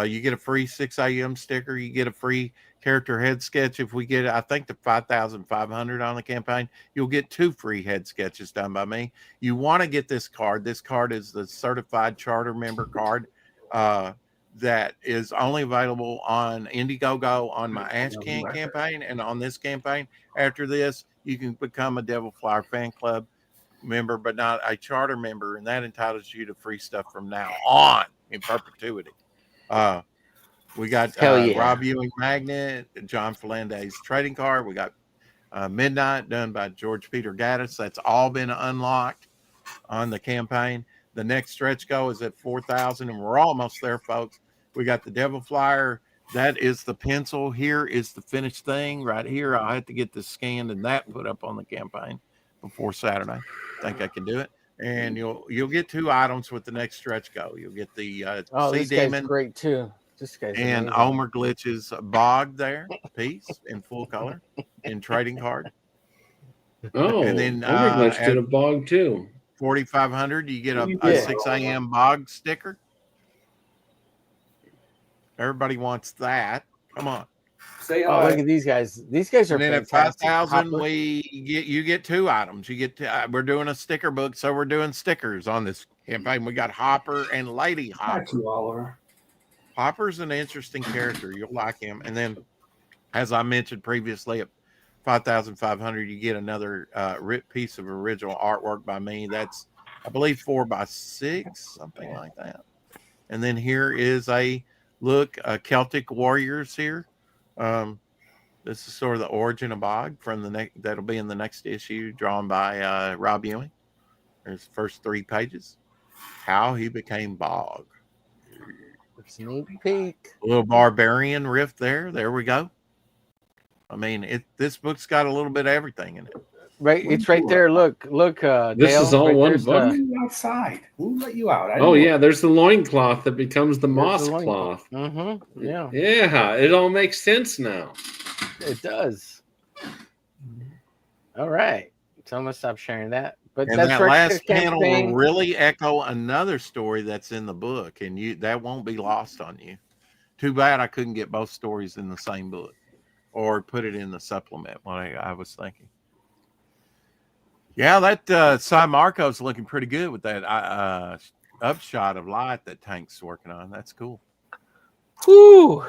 You get a free 6 a.m. sticker. You get a free character head sketch. If we get, I think, the 5,500 on the campaign, you'll get 2 free head sketches done by me. You want to get this card. This card is the certified charter member card that is only available on Indiegogo on my Ash Can campaign and on this campaign. After this, you can become a Devil Flower fan club member, but not a charter member, and that entitles you to free stuff from now on in perpetuity. We got Rob Ewing Magnet, John Fernandez trading card. We got Midnight done by George Peter Gaddis. That's all been unlocked on the campaign. The next stretch goal is at 4,000, and we're almost there, folks. We got the Devil Flyer. That is the pencil. Here is the finished thing right here. I'll have to get this scanned and that put up on the campaign before Saturday. I think I can do it. And you'll get 2 items with the next stretch go. You'll get the Sea this Demon. guy's great too. This guy's and amazing. Omerglitch's Bog there, piece in full color in trading card. Oh, and then Omerglitch did a Bog too. 4,500, you get a 6 a.m. Bog sticker. Everybody wants that. Come on. Say look at these guys. These guys are and then fantastic. at 5,000, you get 2 items. You get we're doing a sticker book, so we're doing stickers on this campaign. We got Hopper and Lady Hopper. Hopper's an interesting character. You'll like him. And then, as I mentioned previously, at 5,500, you get another piece of original artwork by me. That's, I believe, 4x6, something like that. And then here is a look, Celtic Warriors here. This is sort of the origin of Bog from the that'll be in the next issue, drawn by Rob Ewing. There's the first 3 pages. How he became Bog. Sneak peek. A little barbarian riff there. There we go. I mean, this book's got a little bit of everything in it. Right, it's right there. Look. This Dale, is all right one there's book. Outside. Who let you out? Oh yeah, there's the loincloth that becomes the moss cloth. Mm-hmm. Yeah. Yeah, it all makes sense now. It does. All right. So I'm gonna stop sharing that. But And that's that our last panel campaign. will really echo another story that's in the book, and that won't be lost on you. Too bad I couldn't get both stories in the same book, or put it in the supplement. What I was thinking. Yeah, that Cy Marco's looking pretty good with that upshot of light that Tank's working on. That's cool. Whew.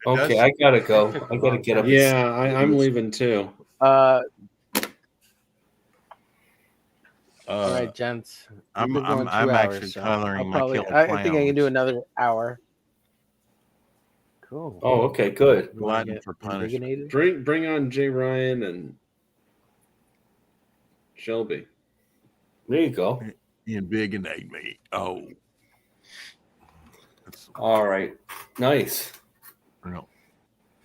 Okay, I gotta go. I gotta get up. Yeah, I'm leaving too. All right, gents. I'm We've been going 2 actually so coloring I'll my killer I think I clown, can do another hour. Cool. Oh, okay, good. Glutton for punishment. Bring on Jay Ryan and Shelby. There you go. Invigonate me. Oh. All right. Nice. No.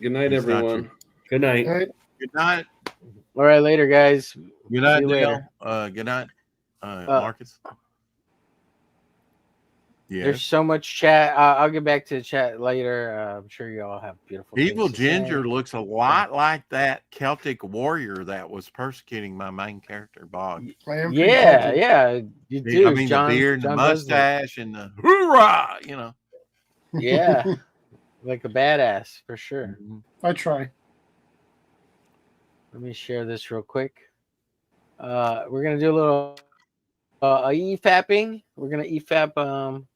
Good night, everyone. Good night. Good night. All right, later, guys. Good night, See you Dale. later. Good night, Marcus. Yes. There's so much chat. I'll get back to the chat later. I'm sure you all have beautiful. Evil things to say. Ginger looks a lot like that Celtic warrior that was persecuting my main character, Bog. Yeah, you do. I mean, John, the beard and John the does that. mustache and the hoorah, you know. Yeah, like a badass for sure. I try. Let me share this real quick. We're gonna do a little EFAPing. We're gonna EFAP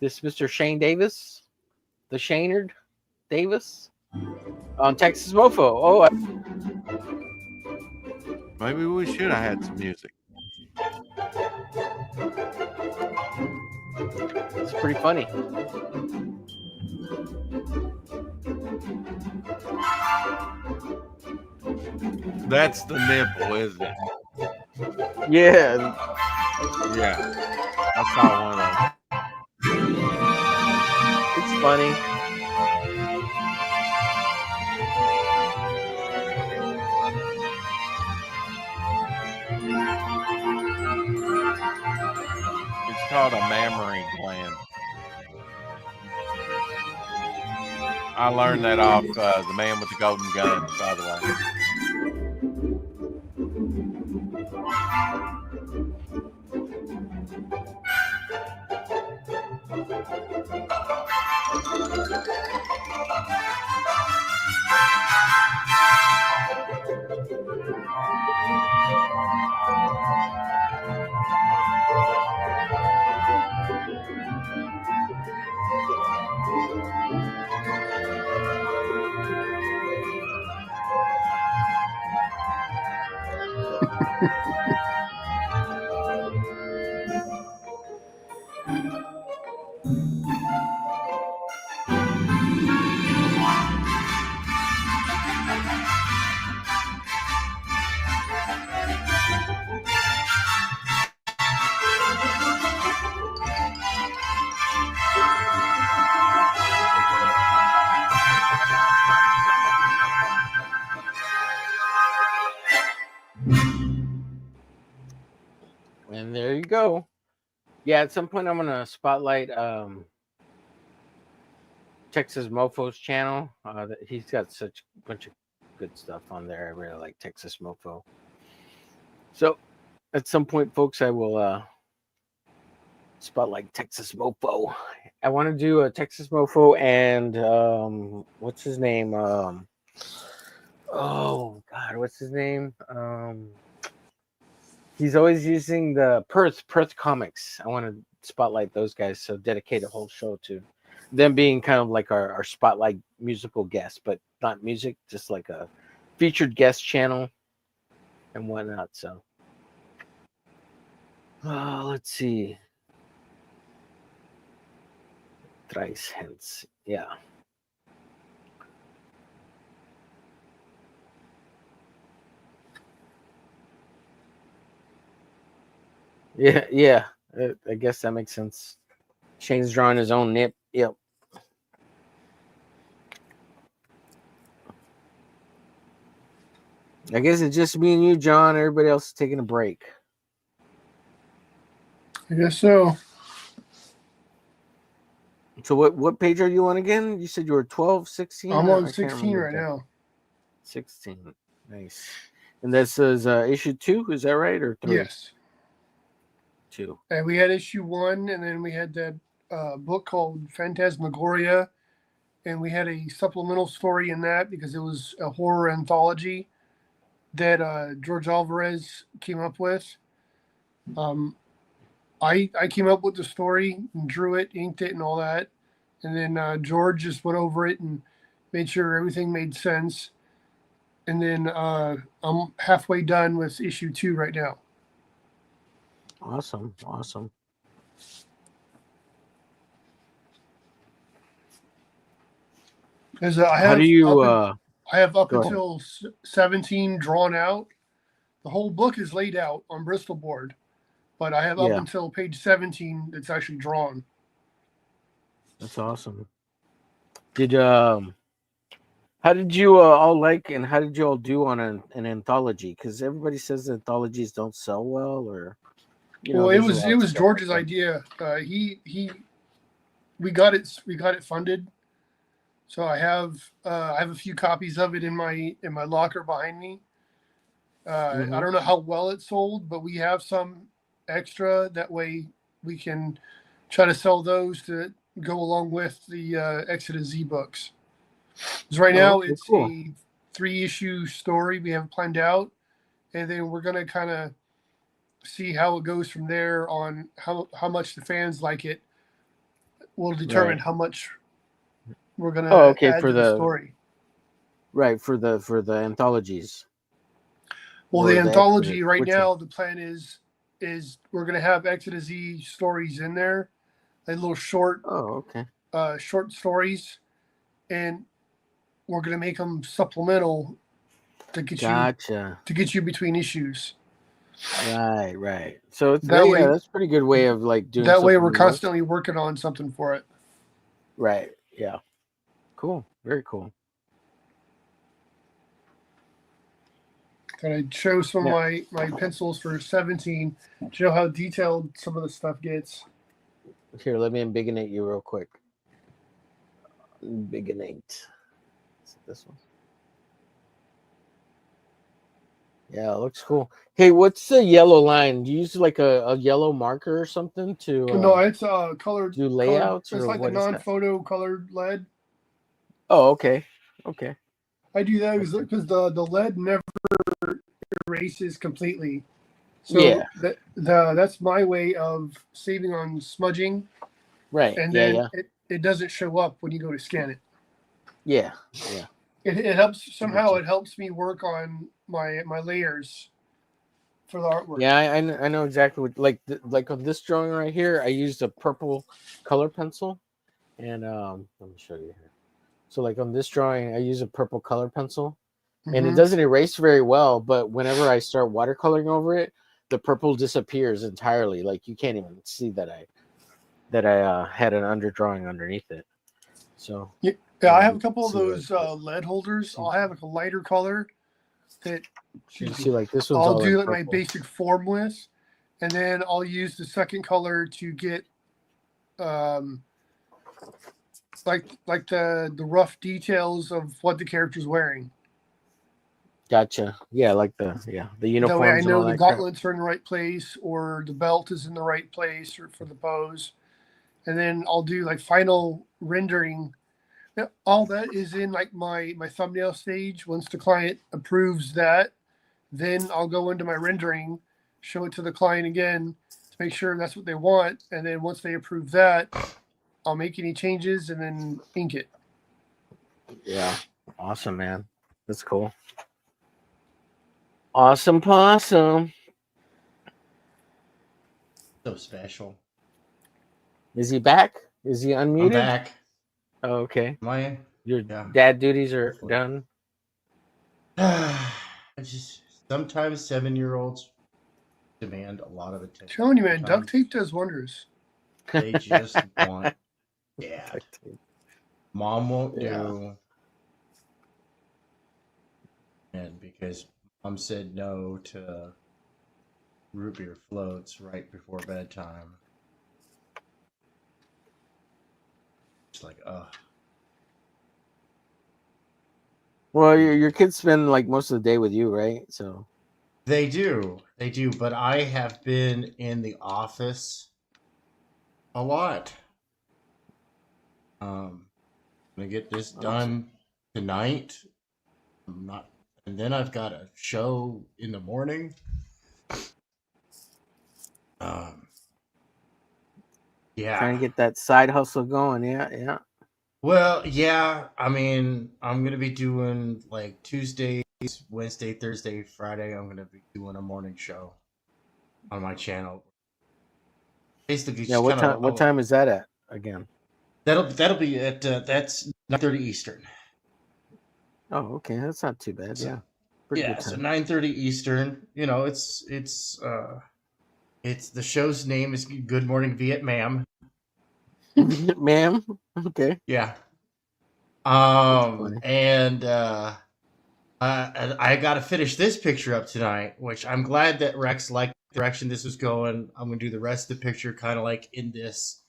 this Mr. Shane Davis, the Shanard Davis on Texas Mofo. Oh, maybe we should have had some music. It's pretty funny. That's the nipple, isn't it? Yeah. Yeah. I saw one of those. It's funny. called a mammary gland. I learned that off the Man with the Golden Gun, by the way. And there you go. Yeah, at some point I'm gonna spotlight Texas Mofo's channel. He's got such a bunch of good stuff on there. I really like Texas Mofo. So at some point, folks, I will spotlight Texas Mofo. I want to do a Texas Mofo and what's his name? Oh God, what's his name? He's always using the Perth Comics. I want to spotlight those guys, so dedicate a whole show to them being kind of like our spotlight musical guest, but not music, just like a featured guest channel and whatnot. So let's see. Thrice hence. Yeah. Yeah. I guess that makes sense. Shane's drawing his own nip. Yep. I guess it's just me and you, John. Everybody else is taking a break. I guess so. So what page are you on again? You said you were 12, 16? I'm on 16 right now. 16. Nice. And this is issue 2, is that right? Or 3? Yes. 2. And we had issue 1, and then we had that book called Phantasmagoria, and we had a supplemental story in that because it was a horror anthology that George Alvarez came up with. I came up with the story and drew it, inked it, and all that. And then George just went over it and made sure everything made sense. And then I'm halfway done with issue 2 right now. Awesome. Because How do you? I have up until 17 drawn out. The whole book is laid out on Bristol board, but I have up until page 17 that's actually drawn. That's awesome. How did you all like, and how did you all do on an anthology? Because everybody says anthologies don't sell well, or well, it was George's idea. We got it funded. So I have a few copies of it in my locker behind me. I don't know how well it sold, but we have some extra. That way we can try to sell those to go along with the X to the Z books. Because right now it's a 3-issue story we have planned out, and then we're gonna kind of see how it goes from there on how much the fans like it. Will determine how much we're gonna add for to the story. Right, for the anthologies. Well, the anthology right now, the plan is we're gonna have X to the Z stories in there, like little short short stories, and we're gonna make them supplemental to get you between issues. Right. So it's that's a pretty good way of like doing that way. We're constantly working on something for it. Right. Yeah. Cool. Very cool. And I chose some of my pencils for 17. Show how detailed some of the stuff gets. Here, let me embiggenate you real quick. Embiggenate. Is it this one? Yeah, it looks cool. Hey, what's the yellow line? Do you use like a yellow marker or something to No, it's colored. do Colored, layouts it's or like the what is that? non-photo colored lead. Oh, okay. Okay. I do that because the lead never erases completely. So Yeah. that's my way of saving on smudging. Right. And Yeah, then yeah. it doesn't show up when you go to scan it. Yeah. Yeah. It helps somehow. It helps me work on my layers for the artwork. Yeah, I know exactly what like on this drawing right here, I used a purple color pencil, and let me show you here. So like on this drawing, I use a purple color pencil, and it Mhm. doesn't erase very well. But whenever I start watercoloring over it, the purple disappears entirely. Like you can't even see that I had an underdrawing underneath it. So Yeah, I have a couple of those lead holders. I'll have like a lighter color that you see, like this one's I'll all do in like my purple. basic form with, and then I'll use the second color to get like the rough details of what the character's wearing. Gotcha. Yeah, like the That uniforms way I and know all the that crap. gauntlets are in the right place or the belt is in the right place or for the bows. And then I'll do like final rendering. Yeah, all that is in like my thumbnail stage. Once the client approves that, then I'll go into my rendering, show it to the client again to make sure that's what they want. And then once they approve that, I'll make any changes and then ink it. Yeah. Awesome, man. That's cool. Awesome possum. So special. Is he back? Is he unmuted? I'm back. Oh, okay. Am I? Your Yeah. dad duties are done. It's just sometimes 7-year-olds demand a lot of attention. Telling you, man, duct Sometimes tape does wonders. they just want dad. Mom won't do. And because mom said no to root beer floats right before bedtime. It's like, Well, your kids spend like most of the day with you, right? So They do. But I have been in the office a lot. I'm gonna get this done tonight. I'm not, and then I've got a show in the morning. Yeah. trying to get that side hustle going. Yeah, yeah. Well, yeah. I mean, I'm gonna be doing like Tuesdays, Wednesday, Thursday, Friday. I'm gonna be doing a morning show on my channel. Basically, Yeah. What time? What time is that at again? That'll be at that's 9:30 Eastern. Oh, okay. That's not too bad. Yeah. Pretty Yeah, good so time. 9:30 Eastern. You know, it's the show's name is Good Morning Vietnam. Ma'am. Okay. Yeah. funny. And I got to finish this picture up tonight, which I'm glad that Rex liked the direction this was going. I'm gonna do the rest of the picture kind of like in this,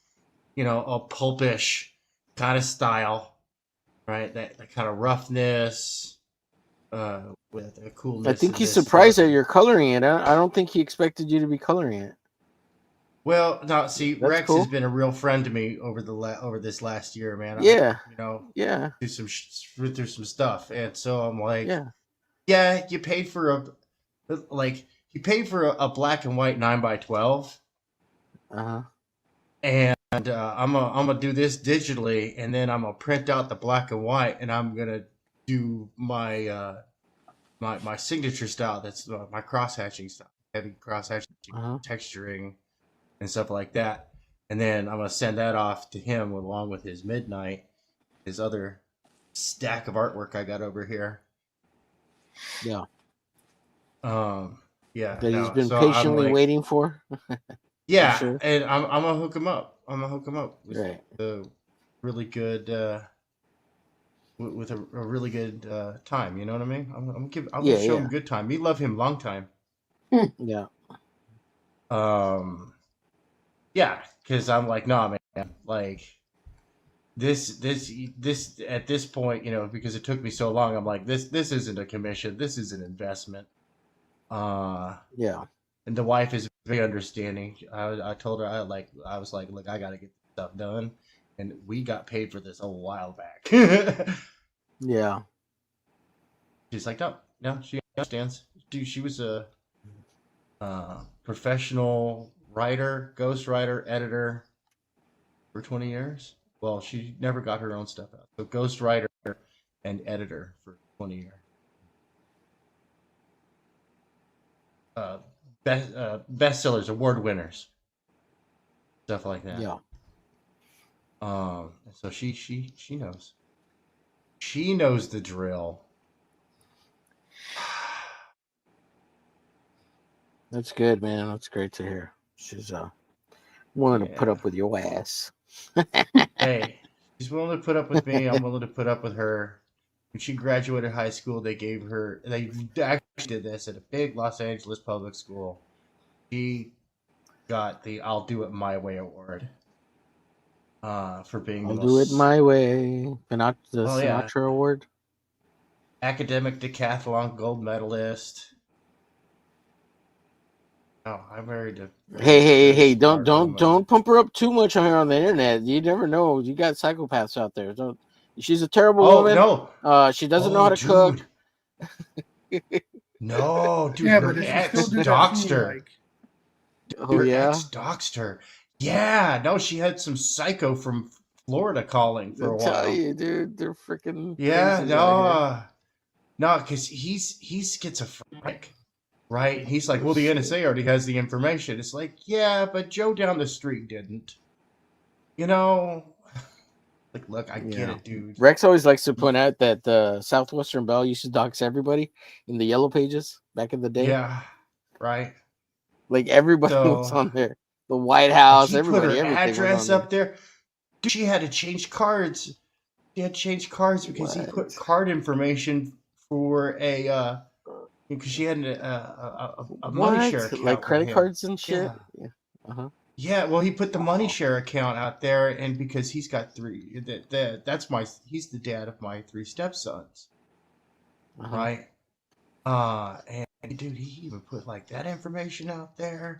a pulpish kind of style, right? That kind of roughness, with a coolness. I think of he's this surprised stuff. that you're coloring it. I don't think he expected you to be coloring it. Well, no, see, That's Rex cool. has been a real friend to me over this last year, man. Yeah. Yeah. Through some stuff, and so I'm like, yeah, you paid for a black and white 9x12, and I'm gonna do this digitally, and then I'm gonna print out the black and white, and I'm gonna do my my signature style. That's my cross hatching style, heavy cross hatching, texturing, and stuff like that. And then I'm gonna send that off to him along with his midnight, his other stack of artwork I got over here. Yeah. Yeah. That he's been patiently waiting for. Yeah, sure. and I'm gonna hook him up. With Right. the really good with a really good time. You know what I mean? I'm gonna show him good time. Me love him long time. Yeah. Yeah, because I'm like, nah, man, like this at this point, because it took me so long, I'm like, this isn't a commission, this is an investment. Yeah. And the wife is very understanding. I told her I was like, look, I gotta get this stuff done, and we got paid for this a while back. Yeah. She's like, no, she understands. Dude, she was a professional writer, ghostwriter, editor for 20 years. Well, she never got her own stuff out. So ghostwriter and editor for 20 years. Bestsellers, award winners, stuff like that. Yeah. So she knows. She knows the drill. That's good, man. That's great to hear. She's willing to put up with your ass. Hey, she's willing to put up with me. I'm willing to put up with her. When she graduated high school, they actually did this at a big Los Angeles public school. She got the "I'll Do It My Way" award for being I'll do it my way. The Sinatra Award. Academic decathlon gold medalist. Oh, I'm married to. Hey! Don't pump her up too much on the internet. You never know. You got psychopaths out there. Don't. She's a terrible woman. No. She doesn't know how to cook. No, dude. Yeah, her but ex still do that doxed to me, her. like, Oh, Her yeah? ex doxed her. Yeah, no, she had some psycho from Florida calling for a I while. tell you, dude, they're freaking. Yeah, crazy out no, because he's schizophrenic, right? He's like, well, the NSA already has the information. It's like, yeah, but Joe down the street didn't. Like, look, I get it, dude. Rex always likes to point out that Southwestern Bell used to dox everybody in the yellow pages back in the day. Yeah, right. Like everybody was on there. The White House, She everybody, put her everything address was on up there. Dude, she had to change cards. She had to change cards because he put card information for a because she had a money share account, like with credit him. cards and shit. Yeah. Uh-huh. Yeah, well, he put the money share account out there, and because he's got three, he's the dad of my three stepsons, right? And dude, he even put like that information out there,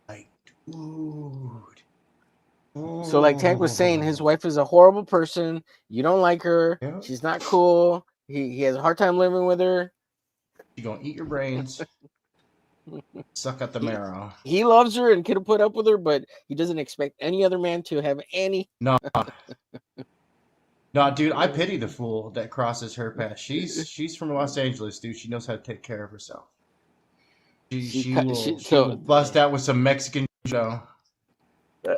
like, dude. So, like Tank was saying, his wife is a horrible person. You don't like her. Yeah. She's not cool. He has a hard time living with her. She's gonna eat your brains, suck out the marrow. He loves her and could have put up with her, but he doesn't expect any other man to have any. No, dude, I pity the fool that crosses her path. She's from Los Angeles, dude. She knows how to take care of herself. She will bust out with some Mexican show. You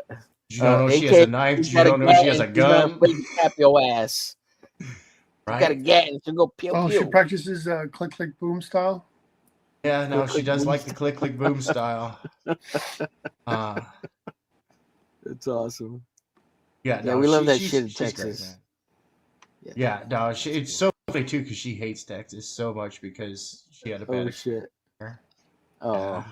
don't know she has a knife. You don't know she has a gun. Tap your ass. Right? You got a gat and she go pew Oh, pew. she practices click click boom style. Yeah, no, Click, she click, does boom like the click click boom style. It's awesome. Yeah, We love that shit in Texas. Great, yeah, no, it's so funny too because she hates Texas so much because she had a bad shit. Oh,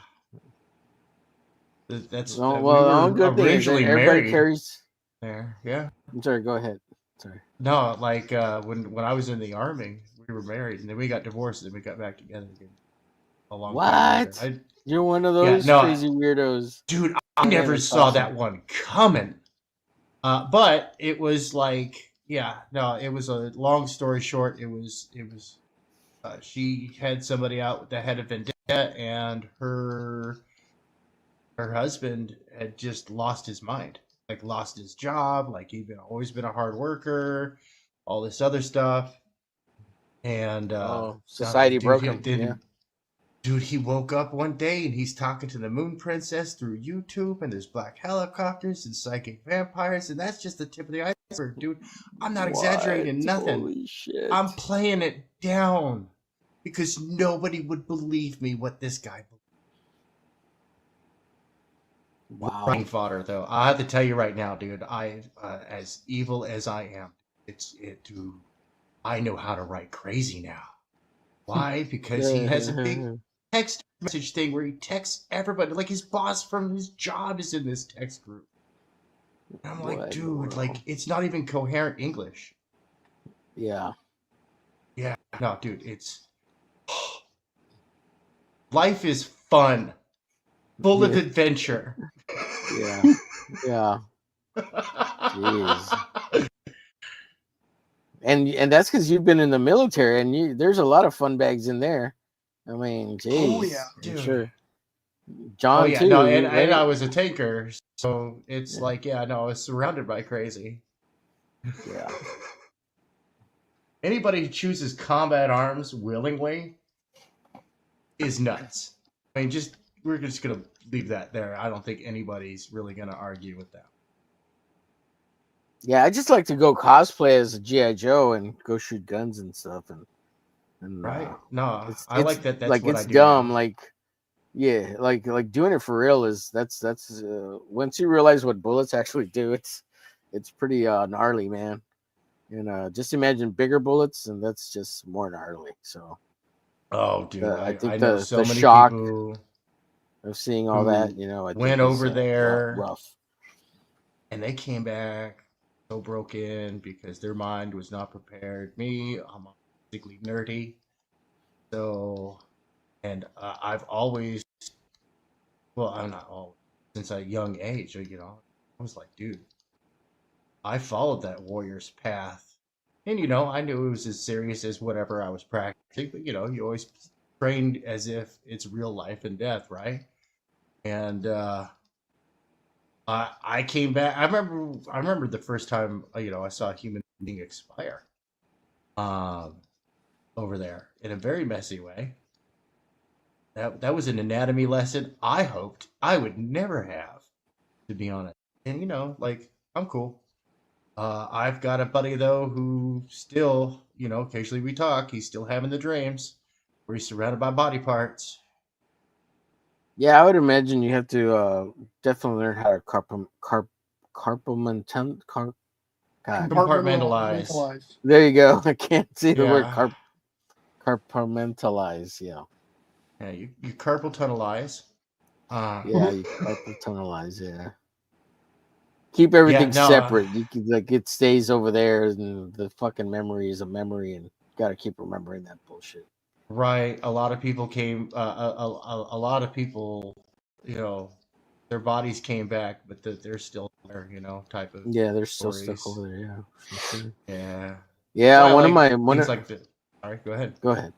that's well, we all were good things. originally Everybody married carries. there. Yeah, I'm sorry. Go ahead. Sorry. no, like when I was in the army, we were married and then we got divorced and then we got back together again. A long time later. You're one of those crazy weirdos, dude. I never saw that one coming. But it was like, it was a long story short. It was she had somebody out with the head of vendetta, and her husband had just lost his mind, like lost his job, like he'd always been a hard worker, all this other stuff, and society broke him. Dude, he woke up one day and he's talking to the Moon Princess through YouTube, and there's black helicopters and psychic vampires, and that's just the tip of the iceberg, dude. I'm not exaggerating nothing. Holy shit. I'm playing it down because nobody would believe me what this guy believed. Wow. Brain fodder, though. I have to tell you right now, dude. As evil as I am, dude. I know how to write crazy now. Why? Because he has a big text message thing where he texts everybody, like his boss from his job is in this text group. And I'm like, dude, like it's not even coherent English. Yeah. Yeah, no, dude, it's life is fun, full of adventure. Yeah. Yeah. Jeez. And that's because you've been in the military, and there's a lot of fun bags in there. I mean, jeez. Oh yeah, dude. Sure. John Oh yeah, too. no, and right? I was a tanker, so it's like, yeah, no, I was surrounded by crazy. Yeah. Anybody who chooses combat arms willingly is nuts. I mean, we're just gonna leave that there. I don't think anybody's really gonna argue with that. Yeah, I just like to go cosplay as a GI Joe and go shoot guns and stuff, and Right? No, it's I like that. That's like what I it's do dumb. now. Like, yeah, like doing it for real is that's once you realize what bullets actually do, it's pretty gnarly, man. And just imagine bigger bullets, and that's just more gnarly. So, Oh, dude, I think I know the so many shock people of seeing all who that, I think went is, over there rough. and they came back so broken because their mind was not prepared. Me, I'm basically nerdy, so and I've always, well, I'm not always, since a young age, I was like, dude, I followed that warrior's path. And, I knew it was as serious as whatever I was practicing, but, you always trained as if it's real life and death, right? And I came back. I remember the first time, I saw a human being expire over there in a very messy way. That was an anatomy lesson I hoped I would never have, to be honest. And, like, I'm cool. I've got a buddy though who still, occasionally we talk. He's still having the dreams where he's surrounded by body parts. Yeah, I would imagine you have to definitely learn how to Compartmentalize. There you go. I can't see the word Yeah. compartmentalize. Yeah. Yeah, you carpal tunnelize. Yeah, you carpal tunnelize. Yeah. Keep everything separate. You can, like, it stays over there, and the fucking memory is a memory, and you gotta keep remembering that bullshit. Right. A lot of people came. A lot of people, their bodies came back, but they're still there. Type of. Yeah, they're still stories. stuck over there. Yeah. For sure. Yeah. Yeah. That's why One I of my things like the. All right, go ahead. Go ahead.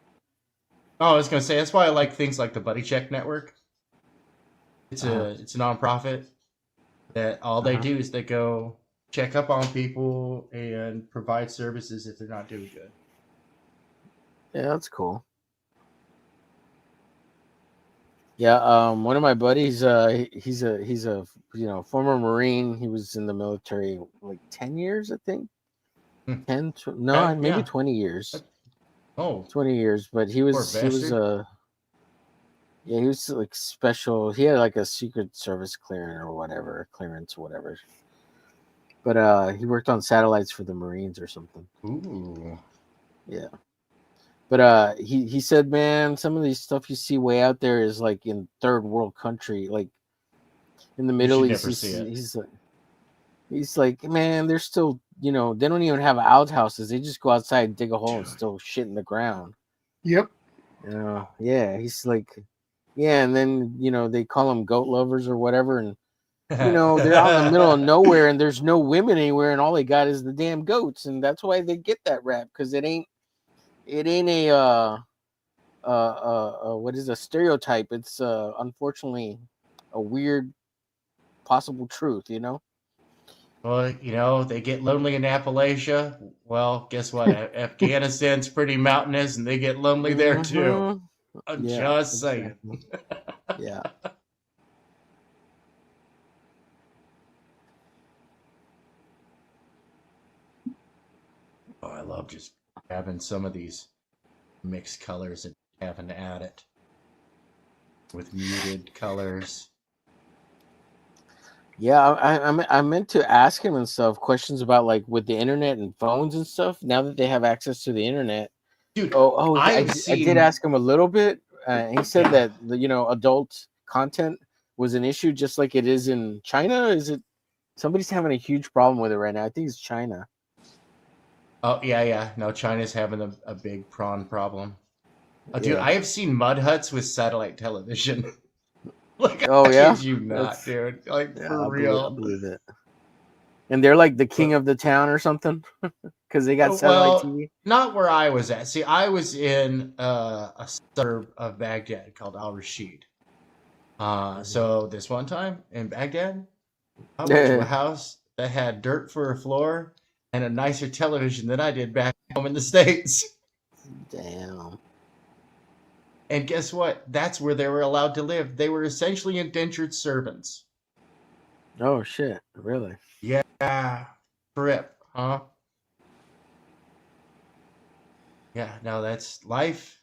Oh, I was gonna say that's why I like things like the Buddy Check Network. It's it's a nonprofit that all they do is they go check up on people and provide services if they're not doing good. Yeah, that's cool. Yeah, one of my buddies, he's a former Marine. He was in the military like 10 years, I think. 10, maybe yeah. 20 years. Oh, 20 years, but he was he was like special. He had like a Secret Service clearance or whatever. But he worked on satellites for the Marines or something. Ooh. Yeah. But he said, man, some of these stuff you see way out there is like in third world country, like in the Middle East. He's like, man, they're still, they don't even have outhouses. They just go outside and dig a hole and still shit in the ground. Yep. Yeah. He's like, yeah, and then they call them goat lovers or whatever, and they're out in the middle of nowhere and there's no women anywhere, and all they got is the damn goats, and that's why they get that rap, because it ain't a what is a stereotype. It's unfortunately a weird possible truth. Well, they get lonely in Appalachia. Well, guess what? Afghanistan's pretty mountainous, and they get lonely there too. I'm just saying. Yeah. Oh, I love just having some of these mixed colors and having to add it with muted colors. Yeah, I meant to ask him and stuff questions about, like, with the internet and phones and stuff. Now that they have access to the internet, dude. I did ask him a little bit he said that adult content was an issue, just like it is in China. Is it? Somebody's having a huge problem with it right now. I think it's China. Oh yeah. No, China's having a big prawn problem. Dude, Yeah. I have seen mud huts with satellite television. Like, Oh I yeah, kid you not, dude. Like yeah, for I real. believe it. And they're like the king of the town or something because they got satellite TV. Not where I was at. See, I was in a suburb of Baghdad called Al Rashid. So this one time in Baghdad, I went to a house that had dirt for a floor and a nicer television than I did back home in the States. Damn. And guess what? That's where they were allowed to live. They were essentially indentured servants. Oh shit! Really? Yeah. Ferret, huh? Yeah. No, that's life.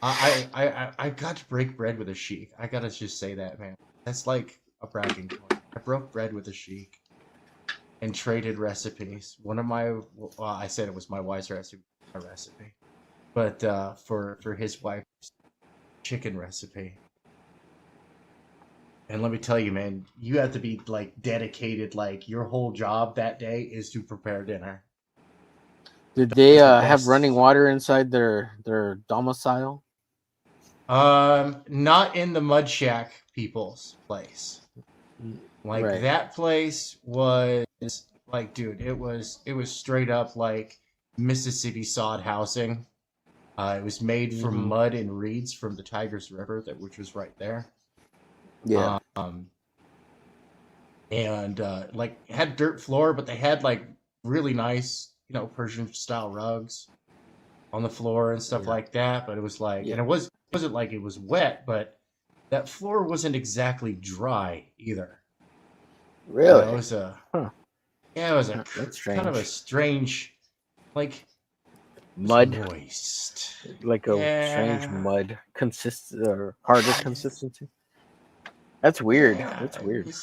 I got to break bread with a sheik. I gotta just say that, man. That's like a bragging point. I broke bread with a sheik and traded recipes. One of my, I said it was my wife's recipe, but for his wife's chicken recipe. And let me tell you, man, you have to be like dedicated. Like your whole job that day is to prepare dinner. Did they have running water inside their domicile? Not in the Mud Shack people's place. Like Right. that place was like, dude, it was straight up like Mississippi sod housing. It was made from mud and reeds from the Tigris River, which was right there. Yeah. And like had dirt floor, but they had like really nice, Persian style rugs on the floor and stuff like that. But it was like, and it wasn't like it was wet, but that floor wasn't exactly dry either. Really? It was it was a That's kind of a strange, like mud, moist, like a strange mud or harder consistency. That's weird. That's weird.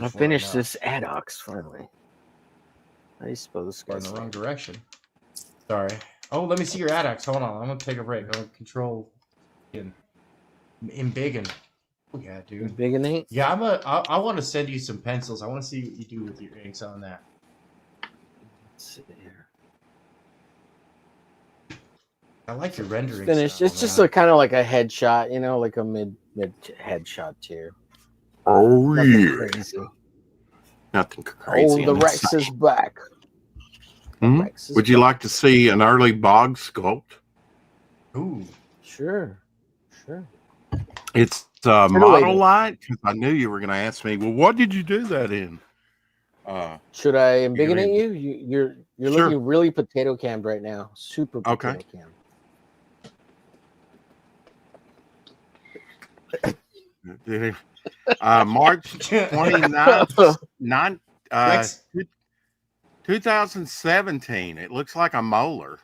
I finished this Adox finally. How do you spell this in guy's the name? wrong direction. Sorry. Oh, let me see your Adox. Hold on. I'm gonna take a break. I'm gonna control in Embiggen. Oh yeah, dude. Embiggenate? Yeah, I want to send you some pencils. I want to see what you do with your inks on that. Let's see here. I like your rendering. Finished. Style, It's just a kind of like a headshot, like a mid headshot tier. Oh Nothing crazy. Nothing crazy. Oh, the Rex is back. Rex is Would you like to see an early bog sculpt? Ooh, sure. It's model light, because I knew you were going to ask me. Well, what did you do that in? Should I embiggenate you? You're Sure. looking really potato canned right now. Super potato canned. March 29th, 2017. It looks like a molar.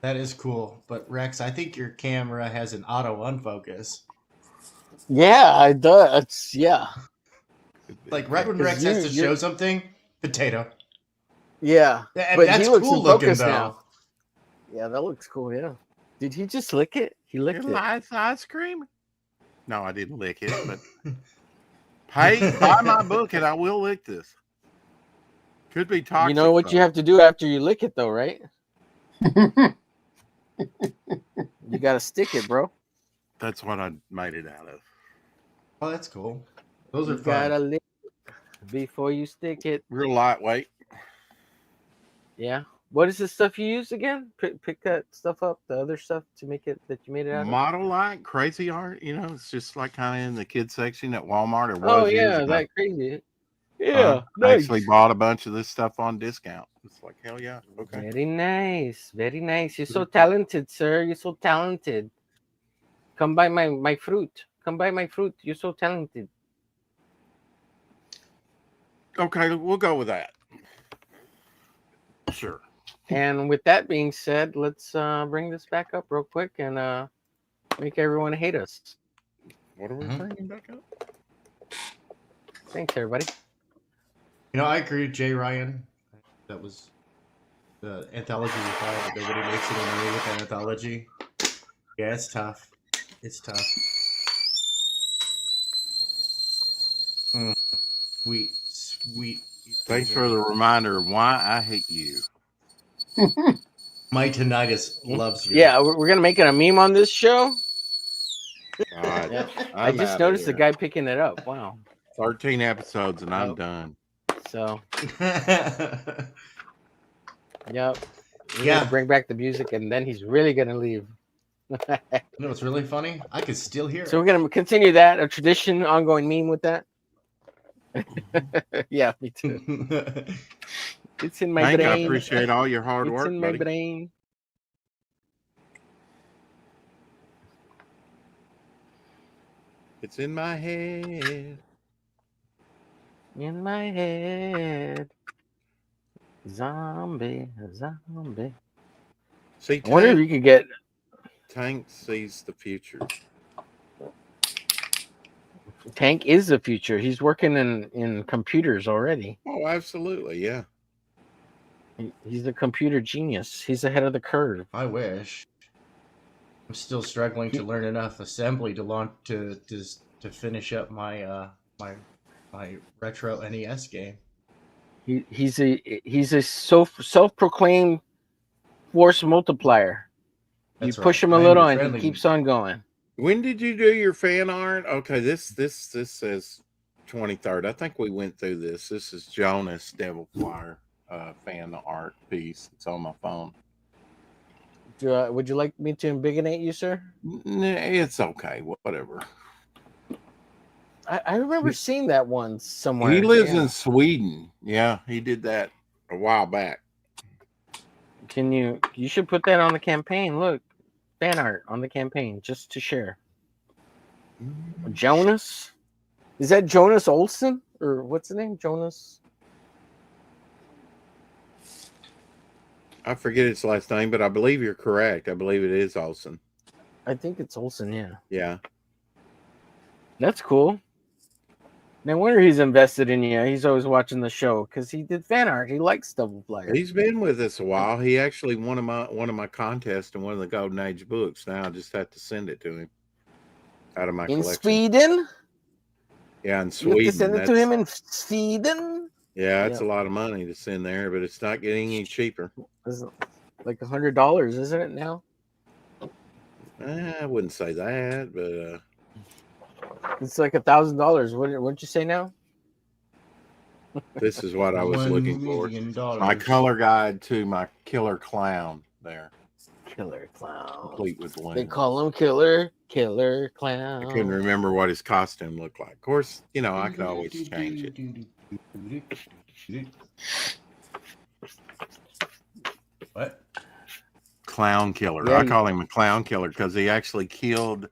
that is cool. But Rex, I think your camera has an auto unfocus. Yeah, it does. Yeah. Like right when Rex has to show something, potato. Yeah, And but that's he looks cool in looking focus though. now. Yeah, that looks cool. Yeah. Did he just lick it? He licked it. Ice cream? No, I didn't lick it, but buy my book and I will lick this. Could be toxic. You know what you have to do after you lick it, though, right? You got to stick it, bro. That's what I made it out of. Oh, that's cool. Those are You fun. gotta lick it before you stick it. Real lightweight. Yeah. What is the stuff you use again? Pick that stuff up, the other stuff to make it that you made it out of? Model light, crazy art. it's just like kind of in the kids section at Walmart. Oh, yeah, that crazy. Yeah. I actually bought a bunch of this stuff on discount. It's like, hell yeah. Okay. Very nice. Very nice. You're so talented, sir. You're so talented. Come buy my fruit. Come buy my fruit. You're so talented. Okay, we'll go with that. Sure. And with that being said, let's bring this back up real quick and make everyone hate us. What are we bringing back up? Thanks, everybody. You know, I agree with Jay Ryan. That was the anthology we thought, but nobody makes any money with that anthology. Yeah, it's tough. It's tough. Sweet, sweet. Thanks for the reminder of why I hate you. My tinnitus loves you. Yeah, we're gonna make it a meme on this show. God, Yeah. I I'm just outta noticed the here. guy picking it up. Wow. 13 episodes and I'm Nope. done. So, Yeah. yep. We're gonna bring back the music, and then he's really gonna leave. You know what's really funny? I could still hear So it. we're gonna continue that, a tradition, ongoing meme with that. Yeah, me too. It's in my Hank, brain. I appreciate all your hard It's work, in my buddy. brain. It's in my head. In my head. Zombie. See, I wonder if you could get. Tank sees the future. Tank is the future. He's working in computers already. Oh, absolutely, yeah. He's a computer genius. He's ahead of the curve. I wish. I'm still struggling to learn enough assembly to launch to finish up my my retro NES game. He's a self-proclaimed force multiplier. That's you push right. him a I am little your and friendly- he keeps on going. When did you do your fan art? Okay, this says 23rd. I think we went through this. This is Jonas Devil Flyer fan art piece. It's on my phone. Would you like me to embiggenate you, sir? It's okay. Whatever. I remember seeing that one somewhere. He lives Yeah. in Sweden. Yeah, he did that a while back. You should put that on the campaign. Look, fan art on the campaign just to share. Jonas? Is that Jonas Olsen? Or what's the name? Jonas? I forget its last name, but I believe you're correct. I believe it is Olsen. I think it's Olsen, yeah. Yeah. That's cool. No wonder he's invested in you. He's always watching the show because he did fan art. He likes Double Flyer. He's been with us a while. He actually won one of my contests and one of the Golden Age books. Now I just have to send it to him out of my In collection. Sweden? Yeah, in You Sweden. have to send it to him in Sweden? Yeah, it's Yep. a lot of money to send there, but it's not getting any cheaper. It's like $100, isn't it now? I wouldn't say that, but It's like $1,000. What'd you say now? this is what I was $1 looking for. million. My color guide to my killer clown there. Killer clown. Complete with balloons. They call him Killer Clown. I couldn't remember what his costume looked like. Of course, you know, I could always change it. What? Clown killer. Yeah, I call him a clown killer because he actually killed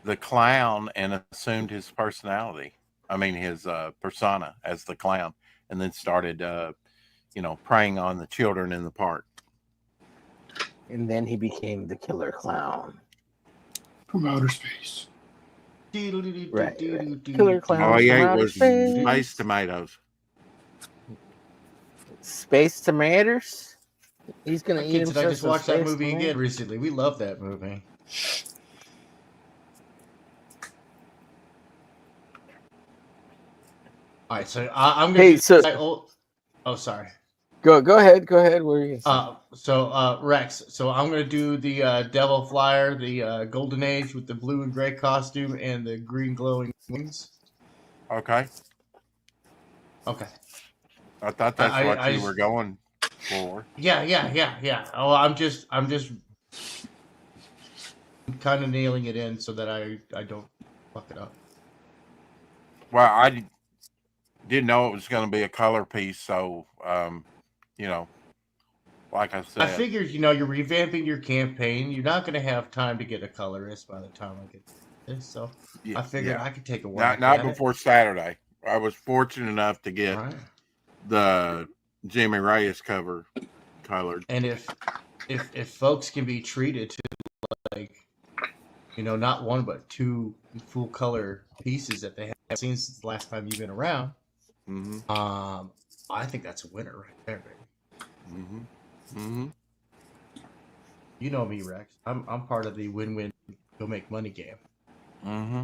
the clown and assumed his personality. I mean, his persona as the clown, and then started, preying on the children in the park. And then he became the Killer Clown. From outer space. Right. Killer Clown. All he from ate outer was space. space tomatoes. Space tomatoes. He's gonna eat Kids, himself. I just watched that space movie tomatoes. again recently. We love that movie. All right, so I'm gonna. Hey, oh, sorry. Go ahead. Go ahead. What are you gonna say? Rex. So I'm gonna do the Devil Flyer, the Golden Age with the blue and gray costume and the green glowing wings. Okay. Okay. I thought that's what you were going for. Yeah. Oh, I'm just kind of nailing it in so that I don't fuck it up. Well, I didn't know it was going to be a color piece, so like I said, I figured, you're revamping your campaign. You're not going to have time to get a colorist by the time I get this, so I figured I could take a whack not at it. before Saturday. I was fortunate enough to get the Jimmy Reyes cover colored. And if folks can be treated to not one but two full color pieces that they haven't seen since the last time you've been around, Mm-hmm. I think that's a winner right there, baby. Mm-hmm. Mm-hmm. You know me, Rex. I'm part of the win-win, go make money game. Mm-hmm.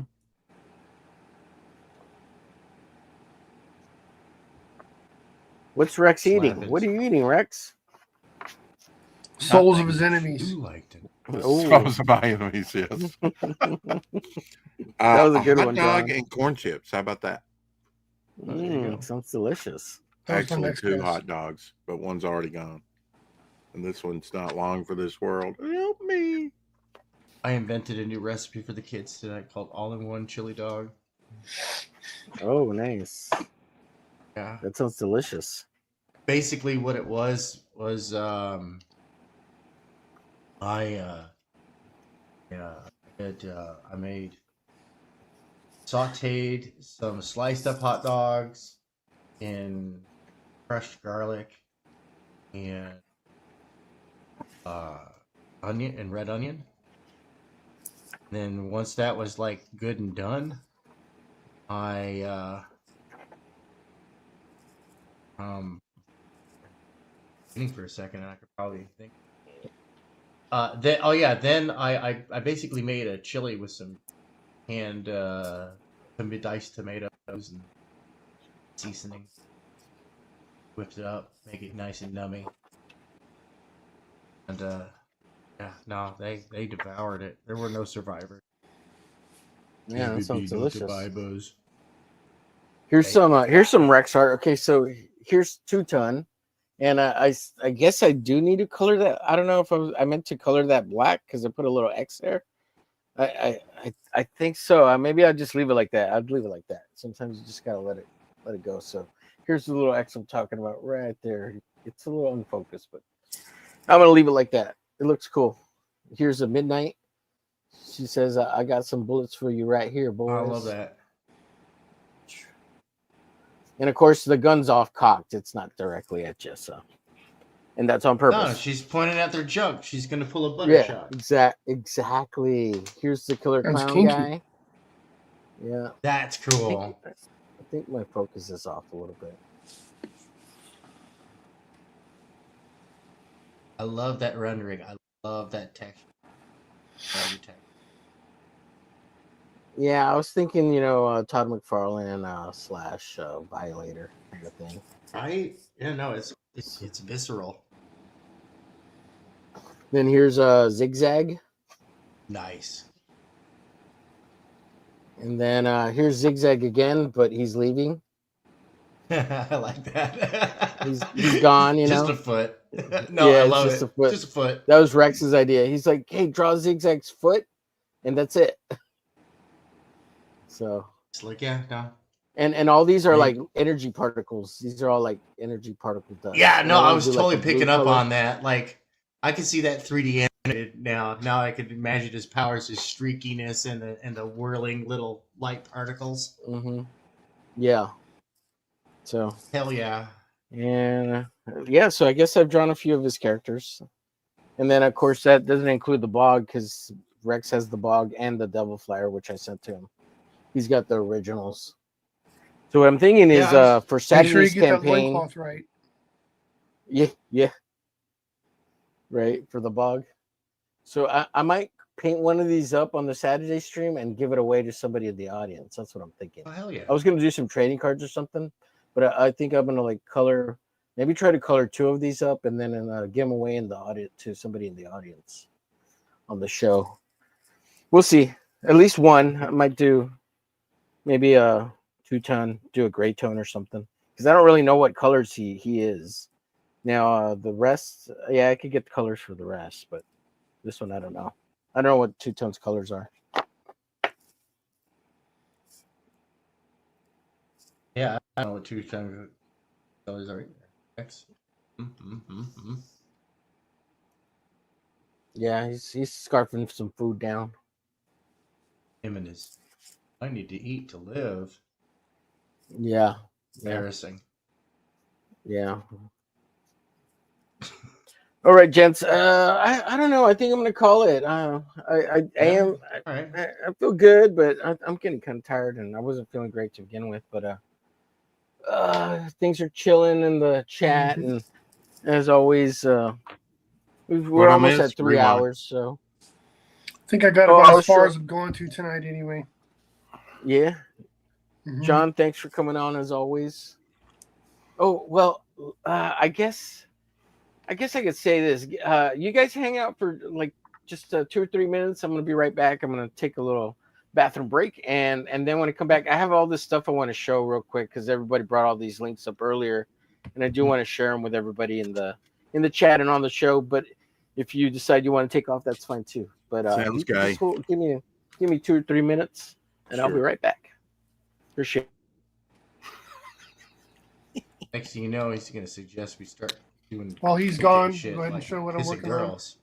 What's Rex That's why eating? I've been- What are you eating, Rex? Souls of his enemies. You liked it. The Ooh. souls of my enemies, yes. That was a good hot one, dog John. and corn chips. How about that? There you go. Sounds delicious. That was my Actually, next 2 guess. hot dogs, but one's already gone. And this one's not long for this world. Help me. I invented a new recipe for the kids tonight called all-in-one chili dog. Oh, nice. Yeah. That sounds delicious. Basically, what it was I made sauteed some sliced up hot dogs in crushed garlic and onion and red onion. Then once that was like good and done, I thinking for a second, and I could probably think. Then I basically made a chili with some some diced tomatoes and seasoning. Whipped it up, make it nice and nummy. And yeah, no, they devoured it. There were no survivors. Yeah, that sounds delicious. Survivors. Here's some Rex art. Okay, so here's 2-ton, and I guess I do need to color that. I don't know if I meant to color that black because I put a little X there. I think so. Maybe I'll just leave it like that. I'd leave it like that. Sometimes you just gotta let it go. So here's the little X I'm talking about right there. It's a little unfocused, but I'm gonna leave it like that. It looks cool. Here's a midnight. She says, "I got some bullets for you right here, boys." I love that. And of course, the gun's off cocked. It's not directly at you, so. And that's on purpose. No, she's pointing at their junk. She's gonna pull a butter shot. Exactly. Here's the killer That's clown kinky. guy. Yeah. That's cool. I think my focus is off a little bit. I love that rendering. I love that texture. Yeah, I was thinking, Todd McFarlane slash Violator kind of thing. Right? Yeah, no, it's visceral. Then here's Zigzag. Nice. And then here's Zigzag again, but he's leaving. I like that. He's gone, Just a foot. No, yeah, I love just it. A foot. Just a foot. That was Rex's idea. He's like, hey, draw Zigzag's foot, and that's it. So it's like, yeah, no. And all these are like energy particles. These are all like energy particle dust. Yeah, no, I was do, totally like, a blue picking up color. on that. Like, I can see that 3D animated now. Now I could imagine his powers, his streakiness, and the whirling little light particles. Mm-hmm. Yeah. So. Hell yeah. And yeah, so I guess I've drawn a few of his characters, and then of course that doesn't include the bog because Rex has the bog and the devil flyer, which I sent to him. He's got the originals. So what I'm thinking is for Saturday's make sure you get campaign. that loincloth right. Yeah. Right, for the bog. So I might paint one of these up on the Saturday stream and give it away to somebody in the audience. That's what I'm thinking. Oh, hell yeah. I was gonna do some trading cards or something, but I think I'm gonna like color, maybe try to color 2 of these up and then give them away in the audience to somebody in the audience on the show. We'll see. At least one. I might do maybe a 2-ton, do a gray tone or something, because I don't really know what colors he is. Now the rest, yeah, I could get the colors for the rest, but this one I don't know. I don't know what 2-tone's colors are. Yeah, I don't know what 2-ton colors are. X. Yeah, he's scarfing some food down. Him and his, I need to eat to live. Yeah. Embarrassing. Yeah. All right, gents. I don't know. I think I'm gonna call it. I feel good, but I'm getting kind of tired, and I wasn't feeling great to begin with. But things are chilling in the chat, and as always, we're What I almost missed? at 3 Rewind. hours. So I think I got Oh, I about as was far sure- as I'm going to tonight anyway. yeah, Mhm. John, thanks for coming on as always. Oh well, I guess I could say this. You guys hang out for like just 2 or 3 minutes. I'm gonna be right back. I'm gonna take a little bathroom break, and then when I come back, I have all this stuff I want to show real quick because everybody brought all these links up earlier, and I do want to share them with everybody in the chat and on the show. But if you decide you want to take off, that's fine too. But Sounds just give me 2 or 3 minutes, and I'll be Sure. right back. Appreciate it. Next thing you know, he's going to suggest we start doing. While he's gone, go ahead and show what I'm kissing working on. girls.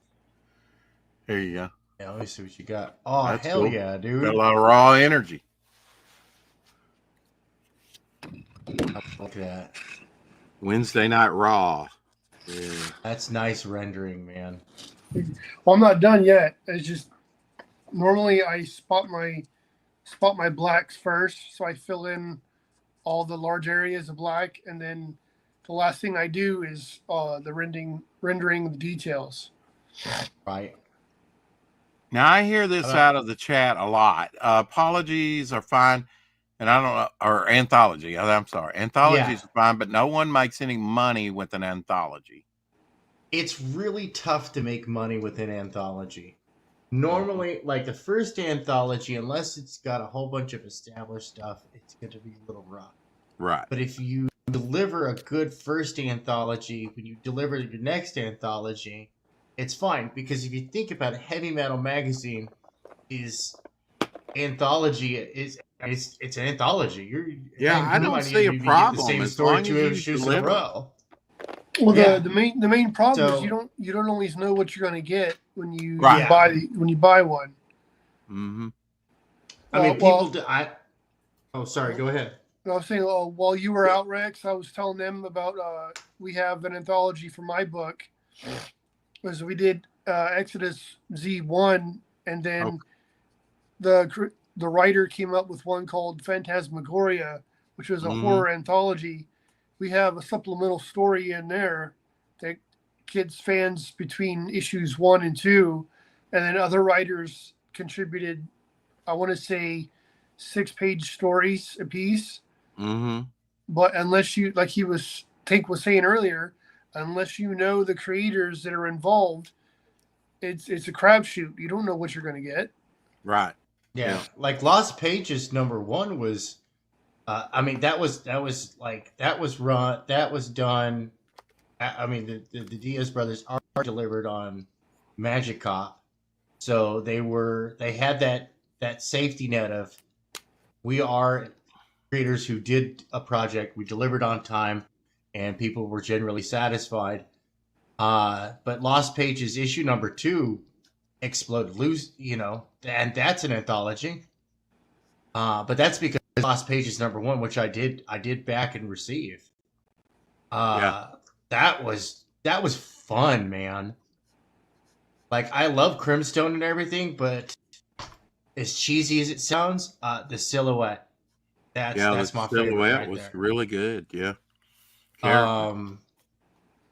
Here you go. Yeah, let me see what you got. Oh, That's hell cool. yeah, dude. Got a lot of raw energy. Look at that. Wednesday night raw. Yeah. That's nice rendering, man. Well, I'm not done yet. It's just normally I spot my blacks first, so I fill in all the large areas of black, and then the last thing I do is the rendering the details. Right. Now I hear this out of the chat a lot. Apologies are fine, and I don't know, or anthology. I'm sorry, anthologies are fine, but no one makes any money with an anthology. It's really tough to make money with an anthology. Normally, like the first anthology, unless it's got a whole bunch of established stuff, it's going to be a little rough. Right. But if you deliver a good first anthology, when you deliver your next anthology, it's fine. Because if you think about it, Heavy Metal Magazine is anthology. It's an anthology. I don't see a problem the same as story long as two you issues in a deliver. row. Well, Yeah. the main problem So- is you don't always know what you're going to get when you Right. buy one. Mm-hmm. I mean, Well, people. Oh, sorry. Go ahead. I was saying, while you were out, Rex, I was telling them about we have an anthology for my book. Was we did Exodus Z1, and then the writer came up with one called Phantasmagoria, which was a horror anthology. We have a supplemental story in there that kids fans between issues 1 and 2, and then other writers contributed. I want to say 6-page stories a piece. Mm-hmm. But unless you, like Tank was saying earlier, unless you know the creators that are involved, it's a crapshoot. You don't know what you're going to get. Right. Yeah. Like Lost Pages #1 was. I mean, that was done. I mean, the Diaz brothers are delivered on Magic Cop, so they had that safety net of we are creators who did a project, we delivered on time, and people were generally satisfied. But Lost Pages issue #2 exploded loose, and that's an anthology. But that's because Lost Pages #1, which I did back and receive. That was fun, man. Like, I love Crimstone and everything, but as cheesy as it sounds, the silhouette. That's my favorite. Silhouette right was there. really good. Yeah.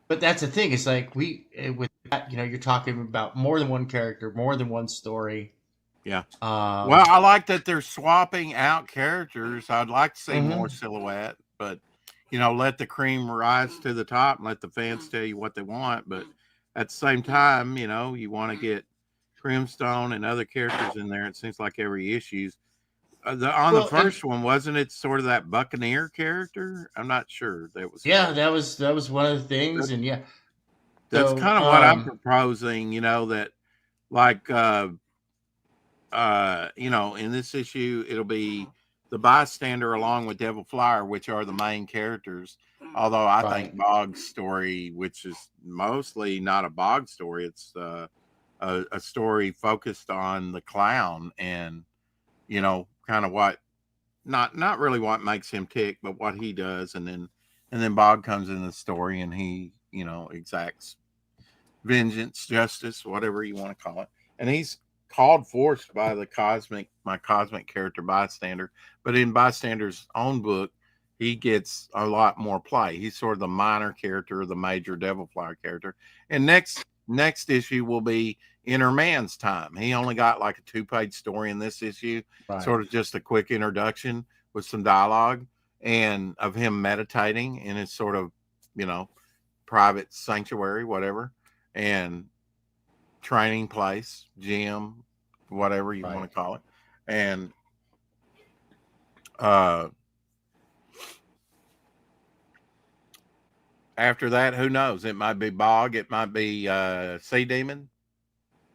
But that's the thing. It's like with that, you're talking about more than one character, more than one story. Yeah. Well, I like that they're swapping out characters. I'd like to see more silhouette, but let the cream rise to the top and let the fans tell you what they want. But at the same time, you want to get Crimstone and other characters in there. It seems like every issue's the first one, wasn't it sort of that Buccaneer character? I'm not sure. That was that was one of the things, and that's So, kind of what I'm proposing. That like in this issue, it'll be the bystander along with Devil Flyer, which are the main characters. Although I think Bog's story, which is mostly not a Bog story, it's a story focused on the clown and kind of what not really what makes him tick, but what he does, and then Bog comes in the story and he exacts vengeance, justice, whatever you want to call it, and he's called forth by my cosmic character Bystander. But in Bystander's own book, he gets a lot more play. He's sort of the minor character, the major Devil Flyer character. And next issue will be Inner Man's time. He only got like a 2-page story in this issue, sort of just a quick introduction with some dialogue and of him meditating in his sort of, private sanctuary, whatever, and training place, gym, whatever you want to call it. And after that, who knows? It might be Bog, it might be Sea Demon,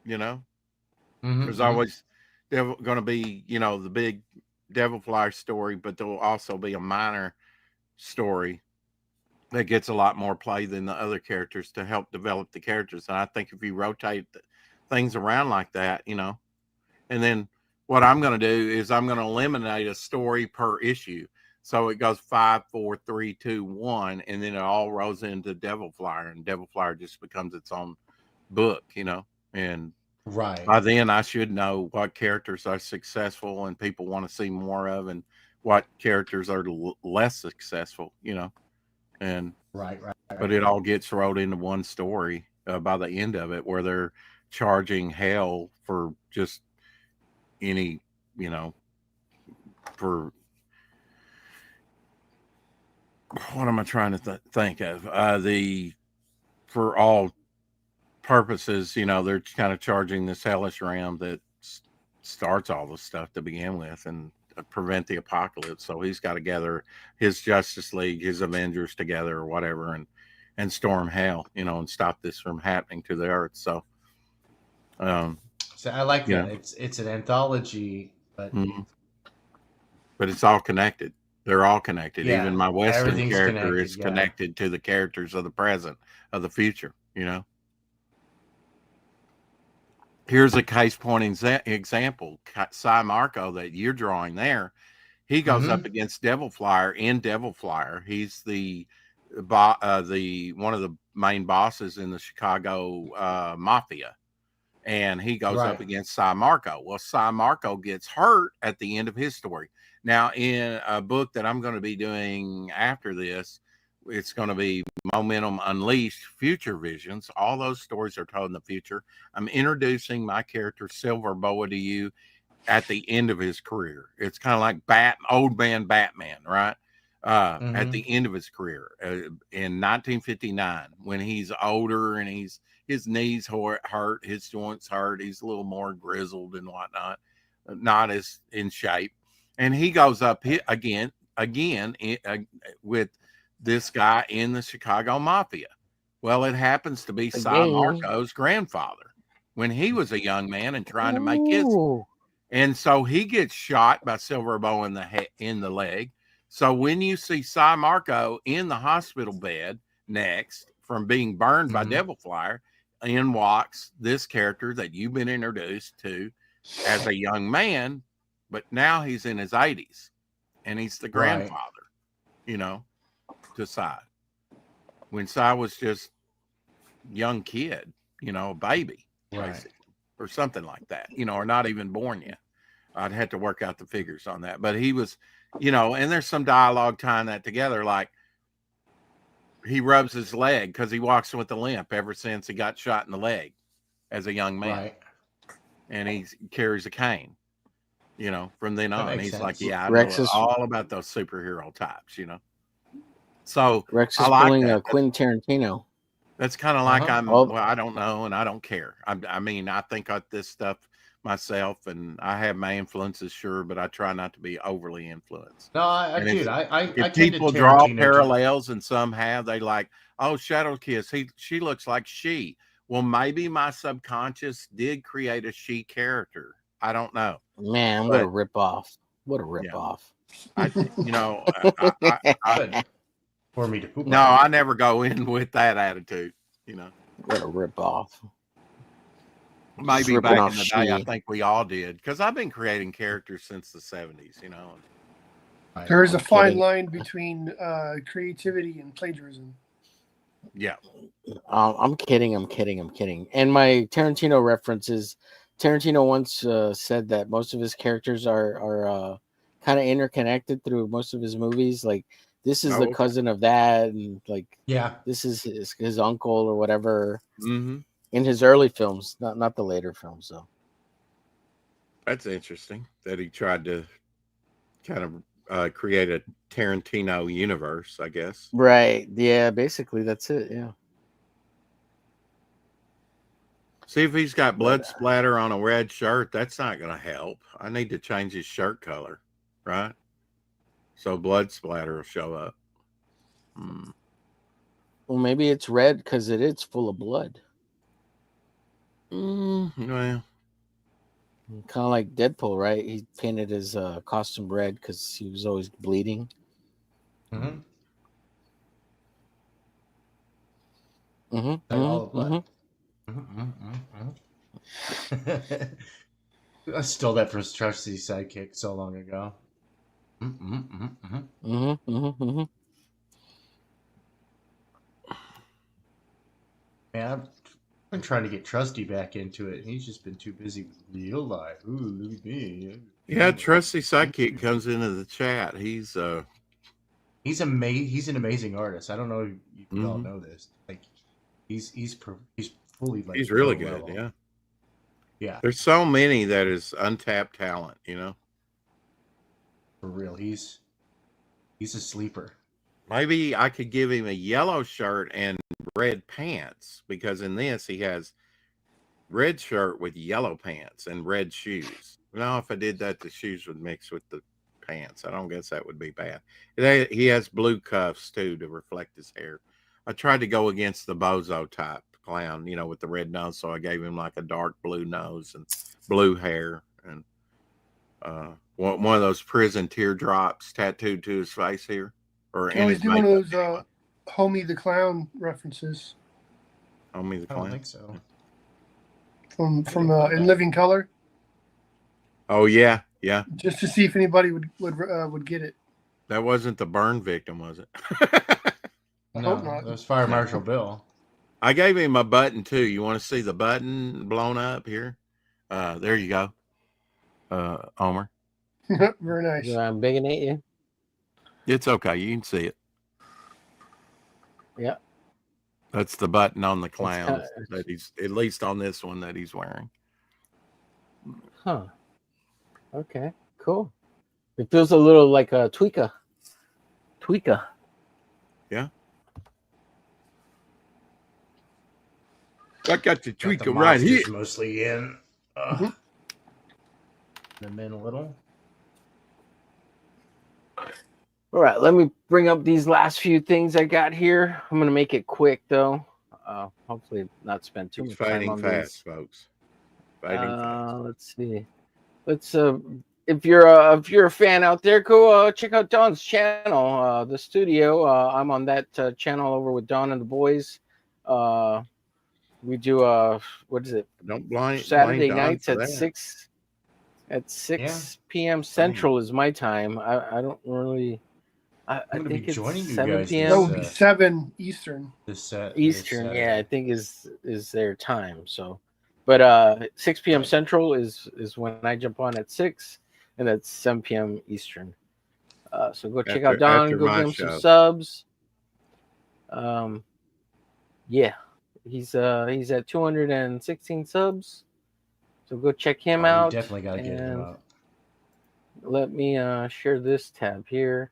There's always going to be, the big Devil Flyer story, but there will also be a minor story that gets a lot more play than the other characters to help develop the characters. And I think if you rotate things around like that, and then what I'm going to do is I'm going to eliminate a story per issue. So it goes 5, 4, 3, 2, 1, and then it all rolls into Devil Flyer, and Devil Flyer just becomes its own book, and by then I should know what characters are successful and people want to see more of, and what characters are less successful, and but it all gets rolled into one story by the end of it, where they're charging hell for just any, for what am I trying to think of? For all purposes, they're kind of charging this hellish realm that starts all this stuff to begin with and prevent the apocalypse. So he's got to gather his Justice League, his Avengers together or whatever, and storm hell, and stop this from happening to the earth. So, so I like that. It's an anthology, but it's all connected. They're all connected. Yeah, even my Western character is yeah. connected to the characters of the present, of the future, Here's a case point example. Cy Marco that you're drawing there, he goes up against Devil Flyer in Devil Flyer. He's the one of the main bosses in the Chicago Mafia, and he goes up against Cy Marco. Well, Cy Marco gets hurt at the end of his story. Now, in a book that I'm going to be doing after this, it's going to be Momentum Unleashed, Future Visions. All those stories are told in the future. I'm introducing my character Silver Boa to you at the end of his career. It's kind of like old man Batman, right? At the end of his career in 1959, when he's older and his knees hurt, his joints hurt, he's a little more grizzled and whatnot, not as in shape. And he goes up again with this guy in the Chicago Mafia. Well, it happens to be Cy Marco's grandfather when he was a young man and trying to make kids. And so he gets shot by Silver Bow in the leg. So when you see Cy Marco in the hospital bed next from being burned by Devil Flyer, in walks this character that you've been introduced to as a young man, but now he's in his 80s and he's the grandfather, to Cy. When Cy was just young kid, a baby, basically, or something like that, or not even born yet. I'd have to work out the figures on that, but he was, and there's some dialogue tying that together. Like he rubs his leg because he walks with a limp ever since he got shot in the leg as a young man, and he carries a cane. From then on, he's sense. Like, yeah, I know all about those superhero types, So Rex is pulling a Quentin Tarantino. That's kind of like I don't know, and I don't care. I mean, I think this stuff myself, and I have my influences, sure, but I try not to be overly influenced. No, if people draw parallels, and some have, they like, oh, Shadow Kiss, she looks like she. Well, maybe my subconscious did create a she character. I don't know. Man, what a rip off! What a rip off! For me to poop. No, I never go in with that attitude. What a rip off! Maybe back in the day, I think we all did, because I've been creating characters since the 70s. There is a fine line between creativity and plagiarism. Yeah. I'm kidding. And my Tarantino references. Tarantino once said that most of his characters are kind of interconnected through most of his movies. Like this is Oh, the okay. cousin of that, and like Yeah. this is his uncle or whatever Mm-hmm. in his early films, not the later films though. That's interesting that he tried to kind of create a Tarantino universe, I guess. Right. Yeah, basically that's it. Yeah. See if he's got blood splatter on a red shirt. That's not going to help. I need to change his shirt color, right? So blood splatter will show up. Well, maybe it's red because it is full of blood. Well, Kind of like Deadpool, right? He painted his costume red because he was always bleeding. Mm-hmm. Mm-hmm. Like all the blood. Mm-hmm. I stole that from Trusty's sidekick so long ago. Man, I've been trying to get Trusty back into it. He's just been too busy with real life. Ooh, look at me. yeah, Trusty Sidekick comes into the chat. He's He's an amazing artist. I don't know if you all know this. Like, he's fully like he's really pro good. level. Yeah. Yeah, There's so many that is untapped talent, you know. for real. He's a sleeper. Maybe I could give him a yellow shirt and red pants, because in this he has red shirt with yellow pants and red shoes. Now, if I did that, the shoes would mix with the pants. I don't guess that would be bad. He has blue cuffs too to reflect his hair. I tried to go against the bozo type clown, you know, with the red nose, so I gave him like a dark blue nose and blue hair, and one of those prison teardrops tattooed to his face here, or Can in always his do one makeup. of those Homie the Clown references Homie the I don't clown. think so. from In Living Color, Oh yeah, yeah. just to see if anybody would get it. That wasn't the burn victim, was it? No, hope not. that was Fire Marshal Bill. I gave him a button too. You want to see the button blown up here? There you go, Homer. Very nice. Yeah, I'm bigging at you. It's okay. You can see it. Yeah. That's the button on the clown kinda- that he's, at least on this one, that he's wearing. Huh. Okay. Cool. It feels a little like a tweaker. Yeah. I got the Got tweaker the right here. mobsters mostly in. The men a little. All right, let me bring up these last few things I got here. I'm gonna make it quick though. Hopefully not spend too It's much time fading on fast, these. folks. Fading fast. Let's see. Let's if you're a fan out there, go check out Don's channel, the studio. I'm on that channel over with Don and the boys. We do what is it? Don't blame Saturday Don nights for at that. 6 p.m. Central is my time. I don't really. I gonna think be it's joining you 7 guys p.m. That would be 7 Eastern. Eastern, yeah, I think is their time. So, but 6 p.m. Central is when I jump on at 6, and that's 7 p.m. Eastern. So go check out Don, after go my give him show. some subs. Yeah, he's at 216 subs. So go check him out. Definitely gotta get him and out. Let me share this tab here.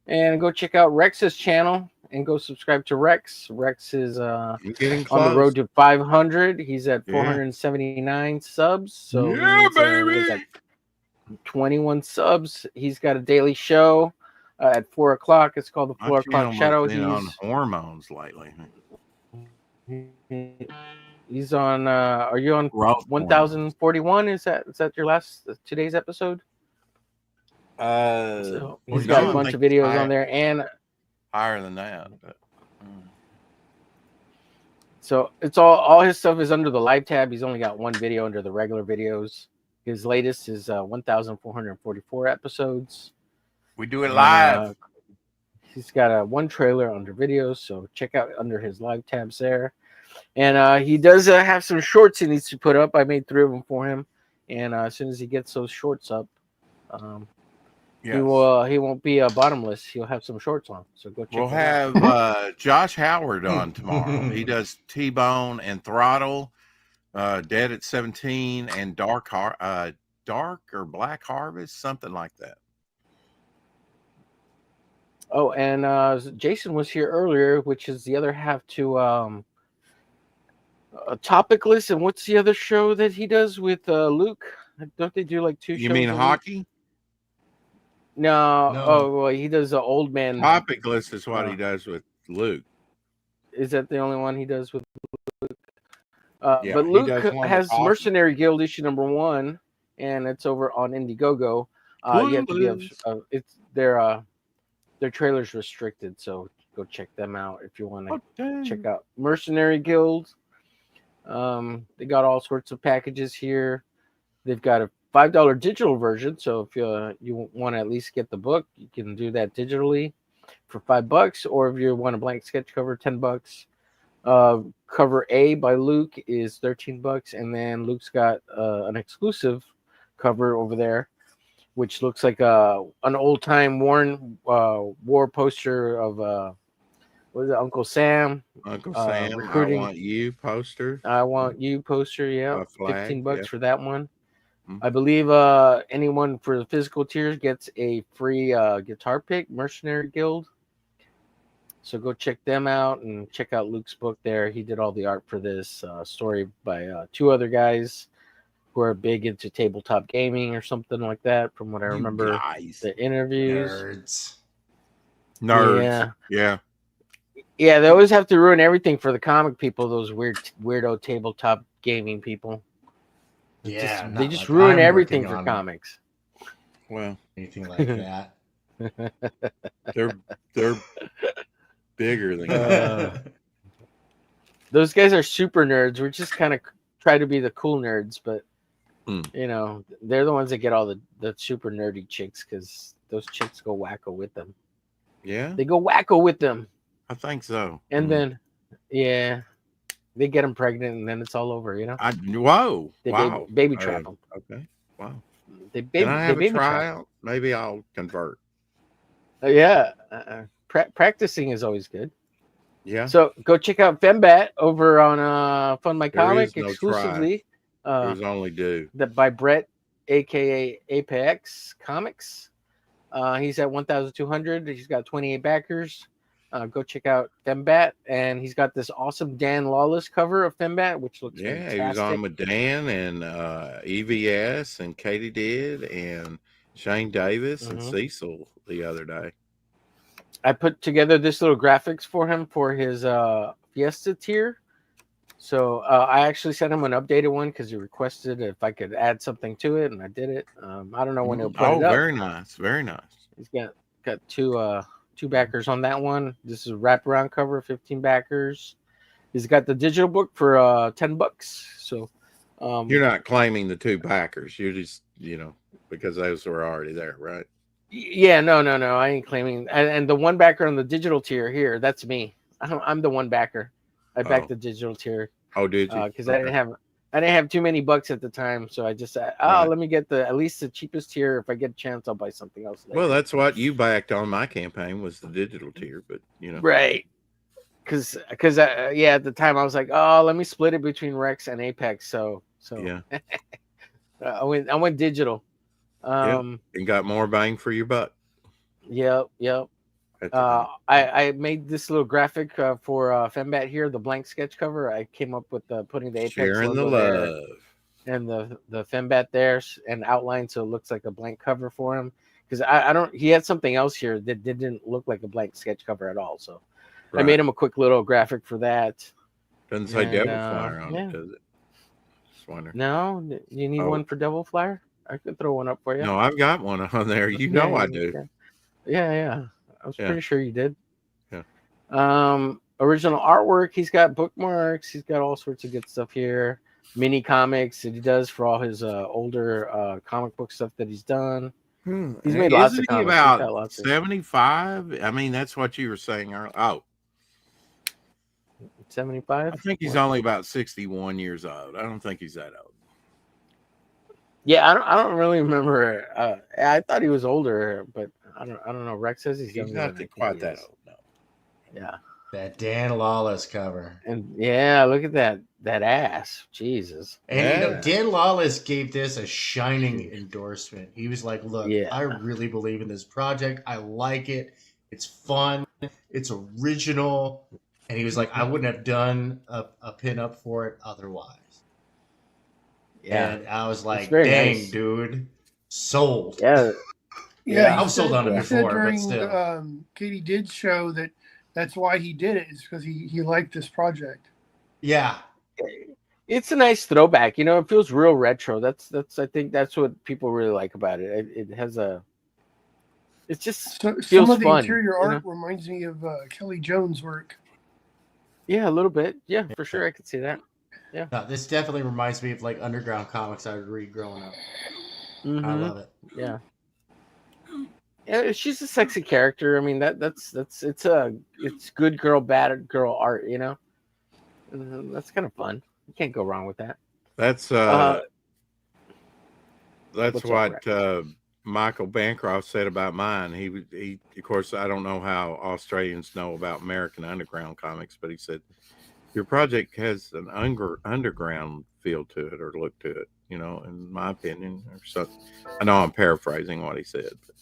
And go check out Rex's channel and go subscribe to Rex. Rex is getting on the close. road to 500. He's at Yeah. 479 subs. So Yeah, he's, baby. he's at 21 subs. He's got a daily show at 4 o'clock. It's called the My 4 o'clock channel Shadow. has been on hormones lately. He's on. Are you on Growth 1041? Is that your last today's episode? So he's got a bunch of videos on there, and higher than that. But, so it's all his stuff is under the live tab. He's only got one video under the regular videos. His latest is 1,444 episodes. we do it live. He's got one trailer under videos, so check out under his live tabs there. And he does have some shorts he needs to put up. I made 3 of them for him, and as soon as he gets those shorts up, He won't be bottomless. He'll have some shorts on. So go check We'll him out. have Josh Howard on tomorrow. He does T-Bone and Throttle, Dead at 17, and Dark or Black Harvest, something like that. Oh, and Jason was here earlier, which is the other half to Topicless. And what's the other show that he does with Luke? Don't they do like two shows? You mean hockey? No. Oh, well, he does Old Man. Topicless is what he does with Luke. Is that the only one he does with Luke? Yeah, but he Luke does one has with Austin. Mercenary Guild issue number 1, and it's over on Indiegogo. You have to be it's their trailer's restricted, so go check them out if you want to check out Mercenary Guild. They got all sorts of packages here. They've got a $5 digital version, so if you want to at least get the book, you can do that digitally for $5, or if you want a blank sketch cover, $10. Cover A by Luke is $13, and then Luke's got an exclusive cover over there, which looks like an old time war poster of what is it, Uncle Sam? Uncle Sam, recruiting. I Want You poster. I Want You poster, yeah. Flag, $15 for that one. Mm-hmm. I believe anyone for the physical tiers gets a free guitar pick, Mercenary Guild. So go check them out and check out Luke's book there. He did all the art for this story by 2 other guys who are big into tabletop gaming or something like that, from what I remember. The interviews. Nerds. Yeah. Yeah, they always have to ruin everything for the comic people, those weirdo tabletop gaming people. Yeah, they just ruin everything for comics. Well, anything like that. They're bigger than those guys are super nerds. We're just kind of try to be the cool nerds, but you know, they're the ones that get all the super nerdy chicks, because those chicks go wacko with them. Yeah, they go wacko with them. I think so. And then, yeah, they get them pregnant, and then it's all over. You know. Wow. Baby trap them. Okay. Wow. Can I have a tryout? Maybe I'll convert. Yeah. Practicing is always good. Yeah. So go check out Fembat over on Fund My Comic exclusively. There's only due. That by Brett, aka Apex Comics. He's at 1,200. He's got 28 backers. Go check out Fembat, and he's got this awesome Dan Lawless cover of Fembat, which looks fantastic. He was on with Dan and EVS and Katie did and Shane Davis and Cecil the other day. I put together this little graphics for him for his Fiesta tier. So I actually sent him an updated one because he requested if I could add something to it, and I did it. I don't know when he'll put it up. Very nice, very nice. He's got two backers on that one. This is a wraparound cover, 15 backers. He's got the digital book for $10. So you're not claiming the 2 backers. You're just, because those were already there, right? Yeah, no. I ain't claiming. And the 1 backer on the digital tier here, that's me. I'm the 1 backer. I backed the digital tier. Oh, did you? Because I didn't have too many bucks at the time, so I just said, let me get at least the cheapest tier. If I get a chance, I'll buy something else later. Well, that's what you backed on my campaign, was the digital tier, but right. Because at the time I was like, let me split it between Rex and Apex. So yeah, I went digital. And got more bang for your buck. Yep. I made this little graphic for Fembat here, the blank sketch cover. I came up with putting the Apex sharing the logo love there and the Fembat there and outline, so it looks like a blank cover for him. Because I don't, he had something else here that didn't look like a blank sketch cover at all. So I made him a quick little graphic for that. Doesn't say Devil Flyer on it, does it? Just wondering. No, you need one for Devil Flyer? I could throw one up for you. No, I've got one on there. I do. Yeah. I was pretty sure you did. Yeah. Original artwork. He's got bookmarks. He's got all sorts of good stuff here. Mini comics that he does for all his older comic book stuff that he's done. He's made lots of comics. About 75. I mean, that's what you were saying earlier. Oh, 75. I think he's only about 61 years old. I don't think he's that old. Yeah, I don't really remember. I thought he was older, but I don't know. Rex says he's younger. not than I think quite he that is. old. No. Yeah, That Dan Lawless cover. and yeah, look at that ass. Jesus. And you know, Yeah. Dan Lawless gave this a shining endorsement. He was like, "Look, Yeah. I really believe in this project. I like it. It's fun. It's original." And he was like, "I wouldn't have done a pin-up for it otherwise." Yeah. And I was It's like, very "Dang, nice. dude, sold." Yeah. Yeah, I was sold on it he said before, but during still. Katie did show that's why he did it, is because he liked this project. Yeah. It's a nice throwback. You know, it feels real retro. That's I think that's what people really like about it. It has a. It just So, feels some of the fun. interior you know? art reminds me of Kelly Jones' work. Yeah, a little bit. Yeah, for sure. I could see that. Yeah. No, this definitely reminds me of like underground comics I would read growing up. I Mhm. love it. Yeah. Yeah, she's a sexy character. I mean, that's it's good girl, bad girl art. You know, that's kind of fun. You can't go wrong with that. That's what's what up, Michael Bancroft said about mine. He of course, I don't know how Australians know about American underground comics, but he said your project has an underground feel to it or look to it. You know, in my opinion, or so. I know I'm paraphrasing what he said. But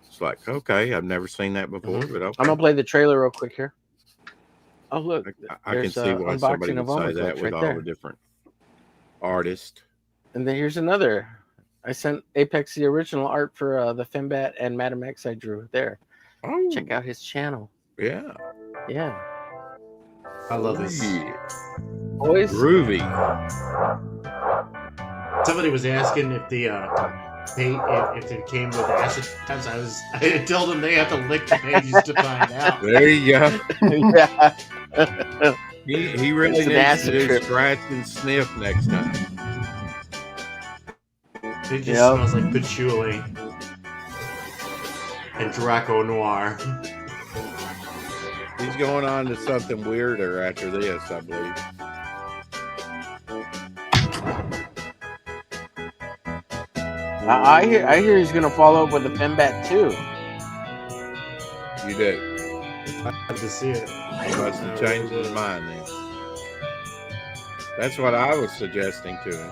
it's like, okay, I've never seen that before, but okay. I'm gonna play the trailer real quick here. Oh look, I can there's see why somebody unboxing would of say that Omerglitch with right all there. the different artists. And then here's another. I sent Apex the original art for the Fembat and Madam X I drew there. Oh, check out his channel. Yeah. Yeah. I love this. Boys. Groovy. Somebody was asking if the if it came with acid tabs. I told them they have to lick the pages to find out. There you go. Yeah. He really It's an needs to acid do trip. scratch and sniff next time. It just smells like patchouli and Draco Noir. He's going on to something weirder after this, I believe. I hear he's gonna follow up with the Fembat too. You do. I have to see it. He must have changed his mind then. That's what I was suggesting to him.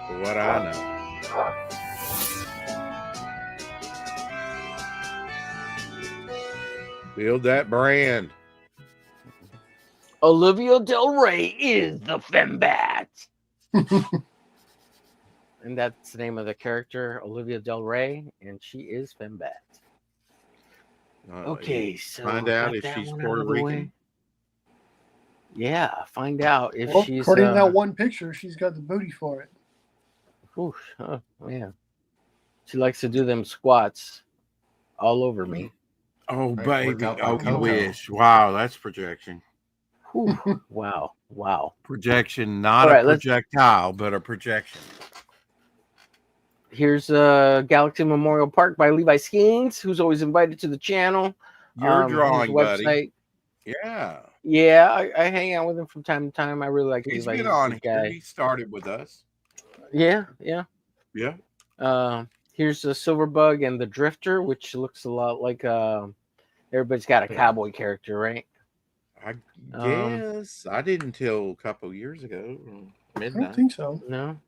For what I know. Build that brand. Olivia Del Rey is the Fembat. And that's the name of the character, Olivia Del Rey, and she is Fembat. Okay, so find out got if that she's one out Puerto of the Rican. way. Yeah, find out if Well, she's. according to that one picture, she's got the booty for it. Oh yeah, she likes to do them squats all over me. Oh, Right, baby. workout by Oh, you Coco. wish. Wow, that's projection. Whew, wow. Projection, not All right, a projectile, but a projection. Here's Galaxy Memorial Park by Levi Skeens, who's always invited to the channel. Your His drawing, buddy. website. Yeah. Yeah, I hang out with him from time to time. I really like He's Levi. been He's a on good here. guy. He started with us. Yeah. Yeah. Here's the Silverbug and the Drifter, which looks a lot like everybody's got a cowboy character, right? I guess I didn't till a couple years ago. I Midnight. don't think so. No.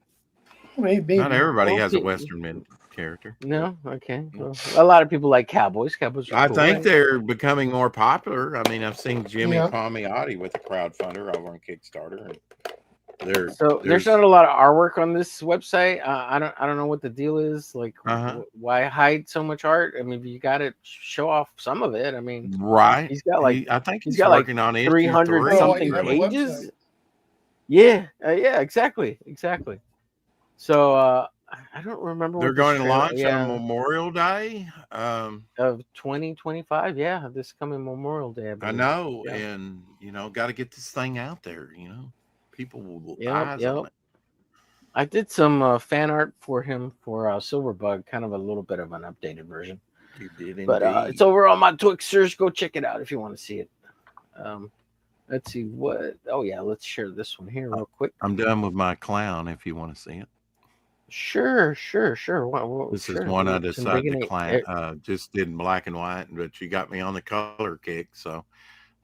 Maybe. Not everybody Well, has a pe- Western mid character. No, okay. Well, a lot of people like cowboys. Cowboys are I cool, think right? they're becoming more popular. I mean, I've seen Jimmy Yeah. Palmiotti with a crowdfunder over on Kickstarter, and So there's not a lot of artwork on this website. I don't know what the deal is. Like, why hide so much art? I mean, you got to show off some of it. I mean, right. He's got like I think he's got working like on issue 300 3, something really. pages. Yeah, exactly. So I don't remember. They're what this going to trailer- launch on Memorial Day. of 2025. Yeah, this coming Memorial Day. I believe. know, Yeah. and got to get this thing out there. People will Yep. eyes on it. I did some fan art for him for Silverbug, kind of a little bit of an updated version. You did But indeed. it's over on my Twixters. Go check it out if you want to see it. Let's see what. Oh yeah, let's share this one here real quick. I'm done with my clown. If you want to see it, Sure. this Sure. is one I Some decided to digging clown. Just did in black and white, but you got me on the color kick. So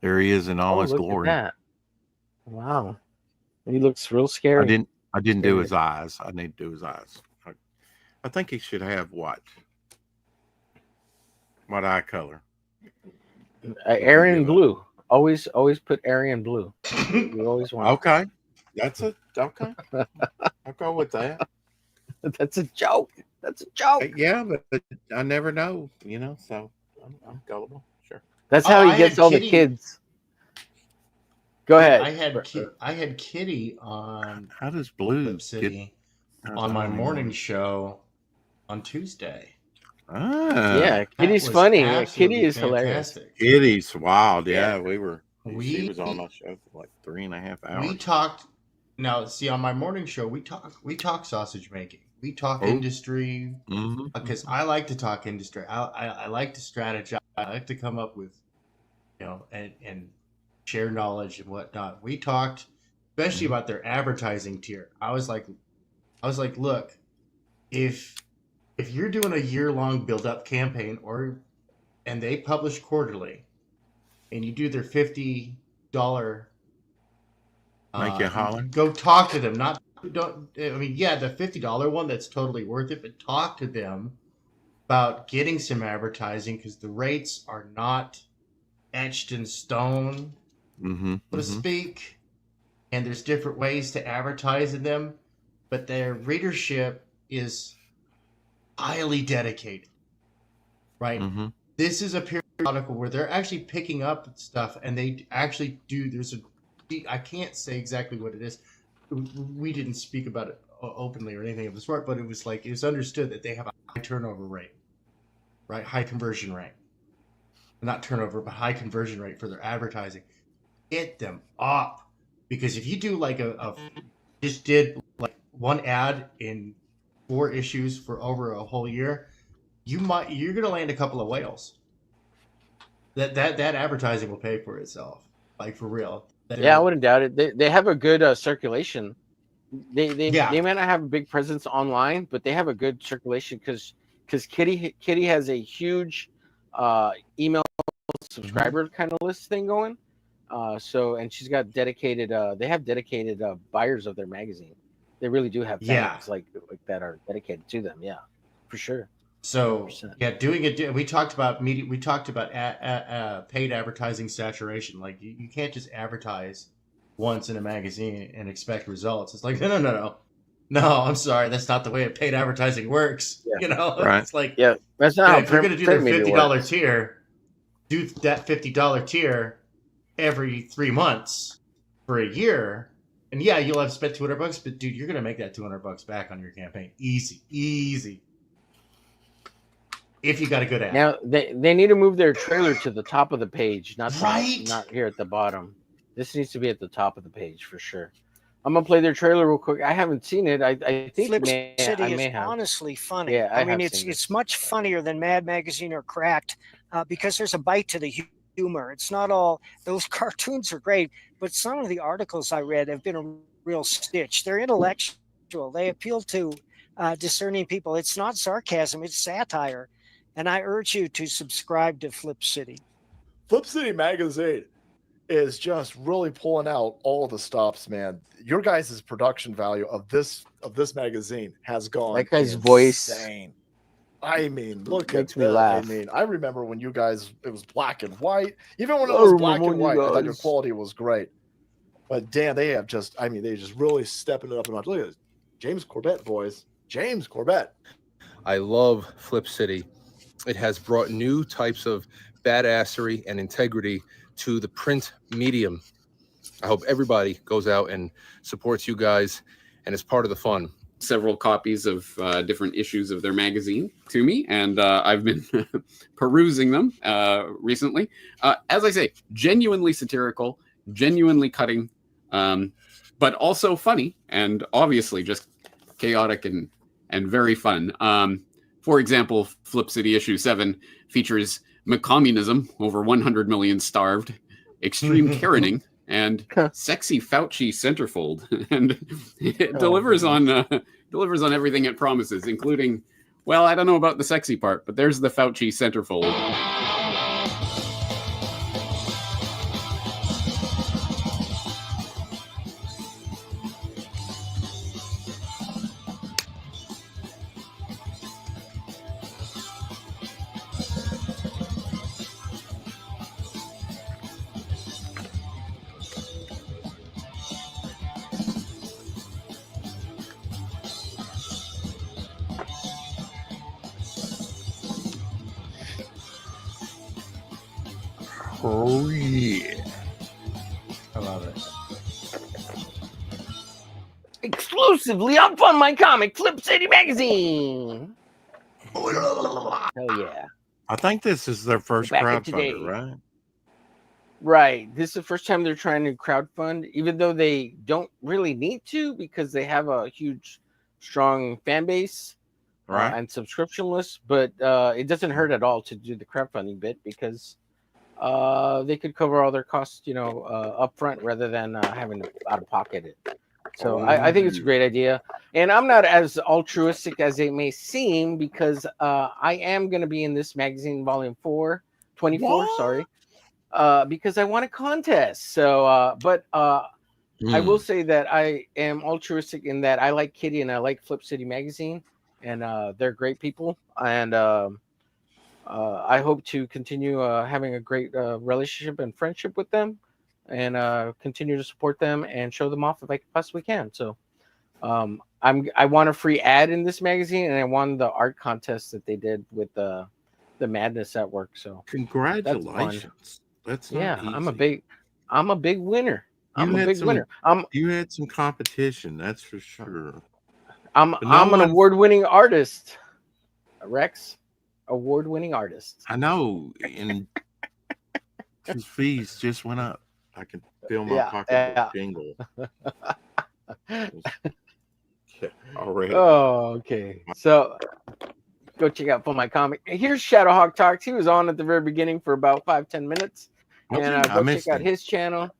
there he is in all his look glory. at that. Wow, he looks real scary. I didn't do his eyes. I need to do his eyes. I think he should have what eye color? Aryan blue. Always put Aryan blue. You always want. Okay. Okay. I'll go with that. That's a joke. Yeah, but I never know, so I'm gullible. Sure. That's how he gets all the kids. Go ahead. I had Kitty on. How does Blue City on my morning show on Tuesday. Yeah, Kitty's funny. Kitty is hilarious. Kitty's wild. Yeah, she was on my show for like 3.5 hours. We talked. Now, see, on my morning show, we talk sausage making. We talk industry because I like to talk industry. I like to strategize. I like to come up with, and share knowledge and whatnot. We talked, especially about their advertising tier. I was like, look, if you're doing a year-long build-up campaign and they publish quarterly, and you do their $50, make you holler. Go talk to them. The $50 one, that's totally worth it. But talk to them about getting some advertising because the rates are not etched in stone, so to speak. And there's different ways to advertise in them, but their readership is highly dedicated, right? This is a periodical where they're actually picking up stuff, and they actually do. I can't say exactly what it is. We didn't speak about it openly or anything of the sort, but it was understood that they have a high turnover rate, right? High conversion rate, not turnover, but high conversion rate for their advertising. Get them up, because if you do just did like one ad in 4 issues for over a whole year, you're going to land a couple of whales. That advertising will pay for itself, like for real. Yeah, I wouldn't doubt it. They have a good circulation. They may not have a big presence online, but they have a good circulation because Kitty has a huge email subscriber kind of list thing going. And she's got dedicated. They have dedicated buyers of their magazine. They really do have fans like that are dedicated to them. Yeah, for sure. So 100%. Doing it. We talked about media. We talked about paid advertising saturation. Like you can't just advertise once in a magazine and expect results. It's like no. I'm sorry, that's not the way paid advertising works. Yeah. Right. It's like that's not how if you're going to do their $50 tier, do that $50 tier every 3 months for a year. And you'll have spent $200, but dude, you're going to make that $200 back on your campaign. Easy. If you got a good ad. Now they need to move their trailer to the top of the page, not here at the bottom. This needs to be at the top of the page for sure. I'm gonna play their trailer real quick. I haven't seen it. I think Flip City is honestly funny. Yeah, I mean it's much funnier than Mad Magazine or Cracked because there's a bite to the humor. It's not all those cartoons are great, but some of the articles I read have been a real stitch. They're intellectual. They appeal to discerning people. It's not sarcasm. It's satire. And I urge you to subscribe to Flip City. Flip City Magazine is just really pulling out all the stops, man. Your guys' production value of this magazine has gone that guy's insane. Voice. I mean, look, makes me laugh. I mean, I remember when you guys, it was black and white. Even when it was black and white, I thought your quality was great. But damn, they just really stepping it up a notch. Look at this. James Corbett, boys. James Corbett. I love Flip City. It has brought new types of badassery and integrity to the print medium. I hope everybody goes out and supports you guys and is part of the fun. Several copies of different issues of their magazine to me, and I've been perusing them recently. As I say, genuinely satirical, genuinely cutting, but also funny, and obviously just chaotic and very fun. For example, Flip City issue 7 features McCommunism, over 100 million starved, extreme Karening, and sexy Fauci centerfold, and it delivers on everything it promises, including, well, I don't know about the sexy part, but there's the Fauci centerfold. Oh yeah, I love it. Exclusively up on my comic, Flip City Magazine. Hell yeah. I think this is their first Back at today. crowdfunder, right? Right. This is the first time they're trying to crowdfund, even though they don't really need to because they have a huge, strong fan base Right. and subscription list. But it doesn't hurt at all to do the crowdfunding bit because they could cover all their costs, up front rather than having to out of pocket it. So I think it's a great idea. And I'm not as altruistic as it may seem because I am going to be in this magazine, volume 24, sorry. Because I won a contest. So, but I will say that I am altruistic in that I like Kitty and I like Flip City Magazine, and they're great people. And I hope to continue having a great relationship and friendship with them, and continue to support them and show them off if I possibly can. So, I want a free ad in this magazine, and I won the art contest that they did with the Madness at Work. So, Congratulations. That's not easy. I'm a big winner. I'm a big winner. You had some competition, that's for sure. I'm an award-winning artist, Rex. Award-winning artist. I know, and his fees just went up. I can feel my pocketbook jingle. Already. Oh, okay. So go check out For My Comic. Here's Shadowhawk Talks. He was on at the very beginning for about 5-10 minutes. And go check out his channel.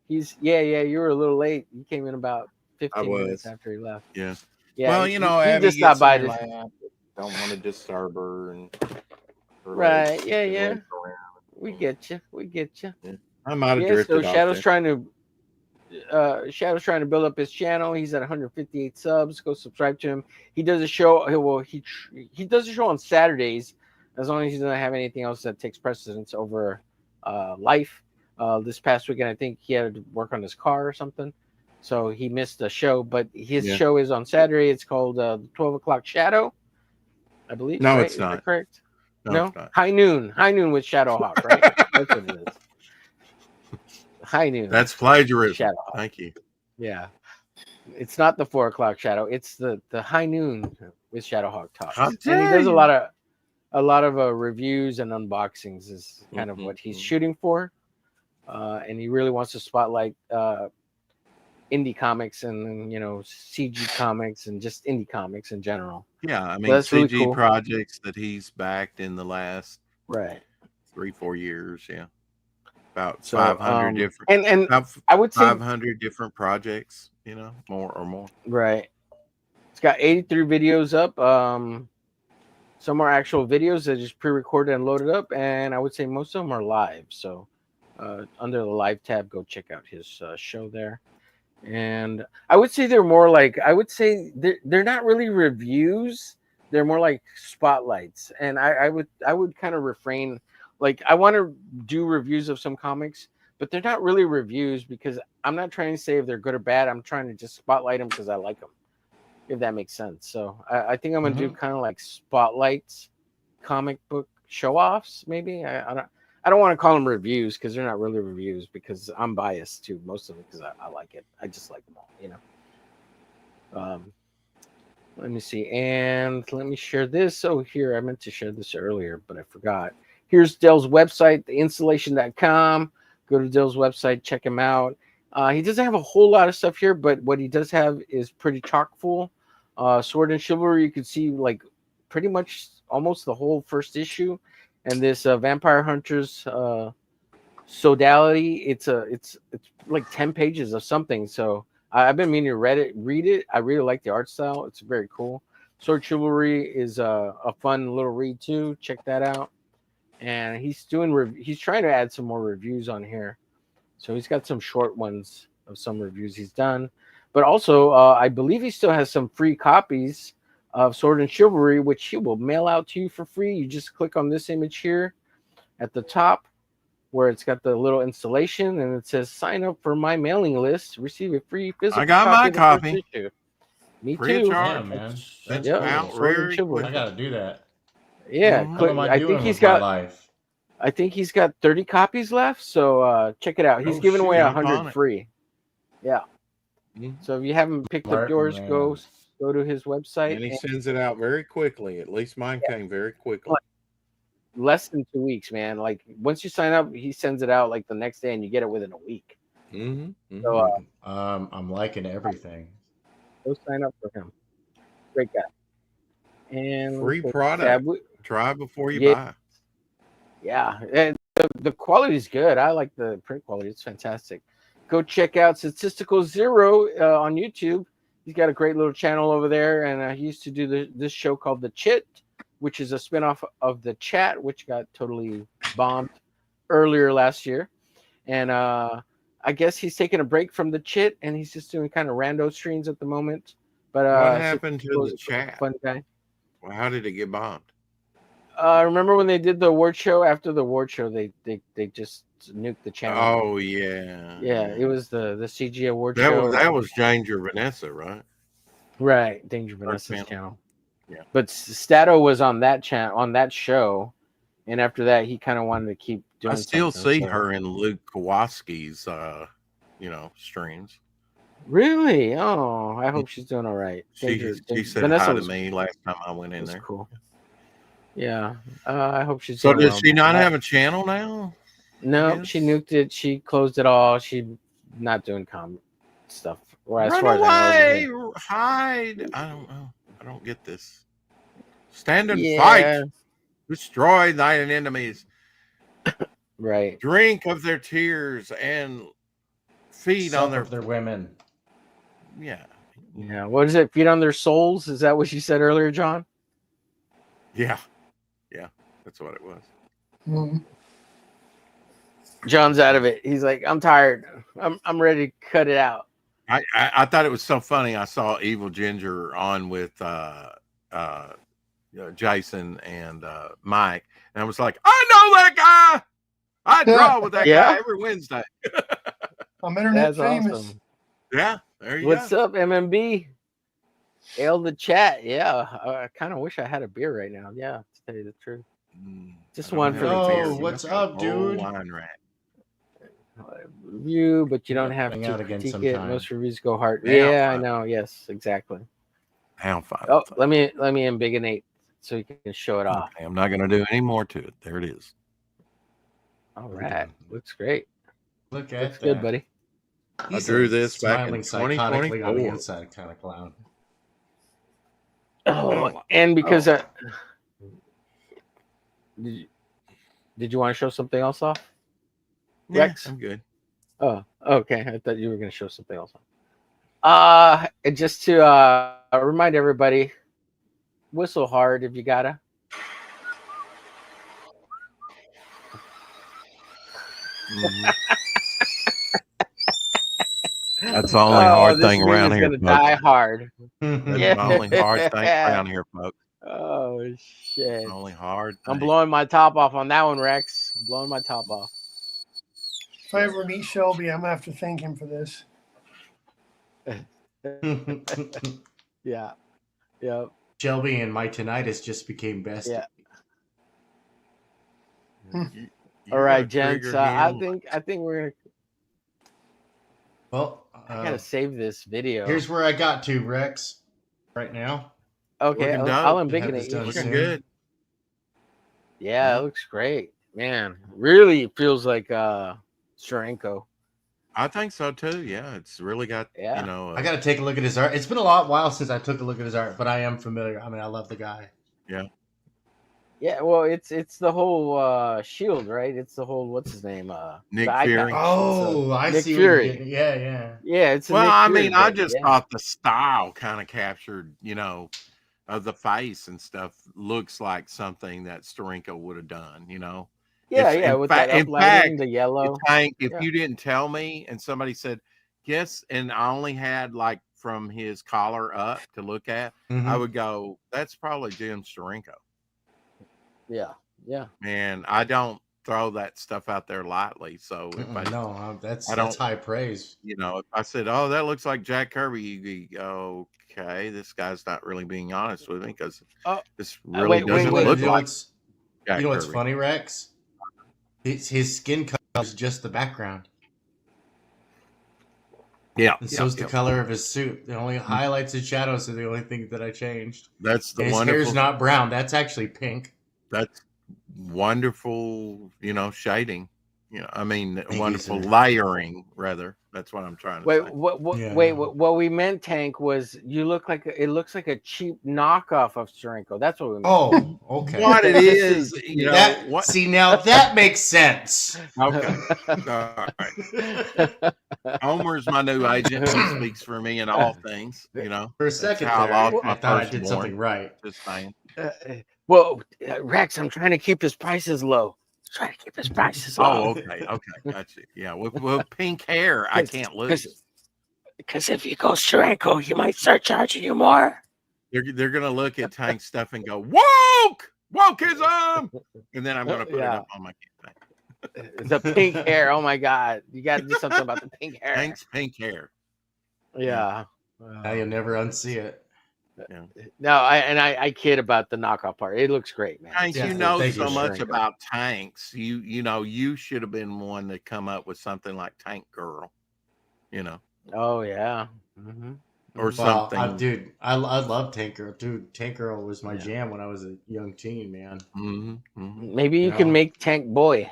He's you were a little late. You came in about 15 minutes after he left. Yeah. Yeah. Well, he Abby just stopped by gets to in my lap. Don't want to disturb her and right. Yeah. We get you. Yeah. I might have drifted so off Shadow's there. trying to build up his channel. He's at 158 subs. Go subscribe to him. He does a show. He does a show on Saturdays, as long as he doesn't have anything else that takes precedence over life. This past weekend, I think he had to work on his car or something, so he missed a show. But his show is on Saturday. It's called the 12 o'clock Shadow, I believe. No, right? it's not. Is that correct? No, it's not. High noon with Shadowhawk, right? That's what it is. High noon. That's plagiarism. Shadowhawk. Thank you. Yeah, it's not the 4 o'clock Shadow. It's the high noon with Shadowhawk Talks, and he does a lot of reviews and unboxings. Is kind of what he's shooting for, and he really wants to spotlight indie comics and CG comics and just indie comics in general. Yeah, I mean, So that's CG really cool. projects that he's backed in the last 3-4 years. Yeah, about 500 different and about I would say 500 different projects. More. Right. It's got 83 videos up. Some are actual videos that just pre-recorded and loaded up, and I would say most of them are live. So under the live tab, go check out his show there. And I would say they're more like, they're not really reviews. They're more like spotlights. And I would kind of refrain. Like, I want to do reviews of some comics, but they're not really reviews because I'm not trying to say if they're good or bad. I'm trying to just spotlight them because I like them, if that makes sense. So I think I'm going to do kind of like spotlights, comic book show-offs, maybe. I don't want to call them reviews because they're not really reviews because I'm biased to most of them because I like it. I just like them all, Let me see. And let me share this. Oh, here. I meant to share this earlier, but I forgot. Here's Dell's website, theinstallation.com. Go to Dell's website. Check him out. He doesn't have a whole lot of stuff here, but what he does have is pretty chock full. Sword and Chivalry, you can see like pretty much almost the whole first issue. And this Vampire Hunters Sodality. It's like 10 pages of something. So I've been meaning to read it. I really like the art style. It's very cool. Sword Chivalry is a fun little read too. Check that out. And he's trying to add some more reviews on here. So he's got some short ones of some reviews he's done. But also, I believe he still has some free copies of Sword and Chivalry, which he will mail out to you for free. You just click on this image here at the top, where it's got the little installation, and it says "Sign up for my mailing list, receive a free physical." I got my of the copy. first issue." Me Free of too. charge. Yeah, man. That's Yeah, out Sword and very Chivalry. I gotta do that. Yeah, What am I doing with my life? I think he's got 30 copies left. So check it out. He's giving away jump 100 on it. free. Yeah. So if you haven't picked up yours, go to his website. And he sends it out very quickly. At least mine came very quickly. Less than 2 weeks, man. Like once you sign up, he sends it out like the next day, and you get it within a week. So I'm liking everything. go sign up for him. Great guy. And Free we'll product. tab- Try before you Yeah. buy. Yeah, and the quality is good. I like the print quality; it's fantastic. Go check out Statistical Zero on YouTube. He's got a great little channel over there, and he used to do this show called The Chit, which is a spinoff of The Chat, which got totally bombed earlier last year. And I guess he's taking a break from The Chit, and he's just doing kind of rando streams at the moment. But What happened to the chat? Fun guy. Well, how did it get bombed? Remember when they did the award show? After the award show, they just nuked the channel. Oh yeah. Yeah, it was the CG award show. That was Danger Vanessa, right? Right, Danger Vanessa's channel. Yeah. But Stato was on that on that show, and after that, he kind of wanted to keep doing. I still something, see so- her in Luke Kowalski's streams. Really? Oh, I hope she's doing all right. She said Vanessa hi to was- me last time I went in was there. cool. Yeah, I hope she's. So doing does well. she not have a channel now? No, she nuked it. She closed it all. She's not doing comedy stuff. Or as Run far away, as I know. hide. I don't know. I don't get this. Stand and Yeah. fight. Destroy thine enemies. Right. Drink of their tears and feed Suck on their of their women. Yeah. Yeah. What is it? Feed on their souls? Is that what you said earlier, John? Yeah. Yeah. That's what it was. John's out of it. He's like, I'm tired. I'm ready to cut it out. I thought it was so funny. I saw Evil Ginger on with Jason and Mike, and I was like, I know that guy. I draw with that Yeah? guy every Wednesday. I'm internet That's famous. awesome. Yeah, there you What's go. up, MMB? Hail the chat. Yeah, I kind of wish I had a beer right now. Yeah, to tell you the truth. Just one for the Oh, beer. what's up, dude? Wine rat. Review, but you don't have hang to out again critique it. sometime. Most reviews go hard. Yeah, Yeah, I fine. know. Yes, exactly. How fine. Oh, let me embiggenate so you can show it off. Okay, I'm not going to do any more to it. There it is. All right, looks great. Look at Looks that. good, buddy. I drew this back in smiling psychotically on the 2024. inside, kind of clown. Oh, and because did you want to show something else off? Yeah, Rex? I'm good. Oh, okay. I thought you were going to show something else off. And just to remind everybody, whistle hard if you gotta. That's the only hard this thing around is here, gonna folks. die hard. That's the only hard thing around here, folks. Oh shit! The only hard thing. I'm blowing my top off on that one, Rex. I'm blowing my top off. If I ever meet Shelby, I'm gonna have to thank him for this. Yeah. Yep. Shelby and my tinnitus just became best. Yeah. You All right, gotta gents. trigger I him. think we're gonna. Well, I gotta save this video. here's where I got to, Rex. Right now. Okay, Looking I'll dope. embiggenate Have this you. done Looking soon. good. Yeah, it looks great, man. Really feels like Steranko. I think so too. Yeah, it's really got Yeah. you know. I got to take a look at his art. It's been a while since I took a look at his art, but I am familiar. I mean, I love the guy. Yeah. Yeah, well, it's the whole Shield, right? It's the whole what's his name? Nick the eye Fury. patch. Oh, I Nick see what you're Fury. getting. Yeah, yeah. Yeah, it's a Well, Nick I Fury mean, I bit. just Yeah. thought the style kind of captured, of the face and stuff. Looks like something that Steranko would have done. Yeah, If yeah, in with fact, that uplighting, the yellow. Tank, if Yeah. you didn't tell me, and somebody said, "Yes," and I only had like from his collar up to look at, I would go, "That's probably Jim Steranko." Yeah, yeah. And I don't throw that stuff out there lightly. So if that's high praise. If I said, "Oh, that looks like Jack Kirby," you go, "Okay, this guy's not really being honest with me because this really doesn't look like Jack You know what's Kirby." funny, Rex? His skin color is just the background. Yeah, And so's the color of his suit. The only highlights and shadows are the only thing that I changed. That's the and his wonderful. hair's not brown. That's actually pink. That's wonderful, shading. I mean, Thank you, wonderful sir. layering, rather. That's what I'm trying to say. What we meant, Tank, was it looks like a cheap knockoff of Steranko. That's what we meant. Oh, okay. What it is, See, now that makes sense. Okay. All right. Homer's my new agent. He speaks for me in all things, For a second That's how there, I lost I my thought I did firstborn. something right. Just saying. Well, Rex, I'm trying to keep his prices low. Trying to keep his prices low. Oh, okay. Gotcha. Yeah, with pink hair, I can't lose. Because if you go Steranko, you might start charging you more. They're gonna look at Tank stuff and go, wokeism, and then I'm gonna put it up on my campaign. The pink hair. Oh my God, you got to do something about the pink hair. Tank's pink hair. Yeah. Now you'll never unsee it. Yeah. No, I kid about the knockoff part. It looks great, man. Tank, Yeah, you know thank so you, much Steranko. about tanks. You should have been one to come up with something like Tank Girl. Oh yeah. Mm-hmm. Or something. Dude, I love Tank Girl. Dude, Tank Girl was my jam when I was a young teen, man. Maybe you can make Tank Boy.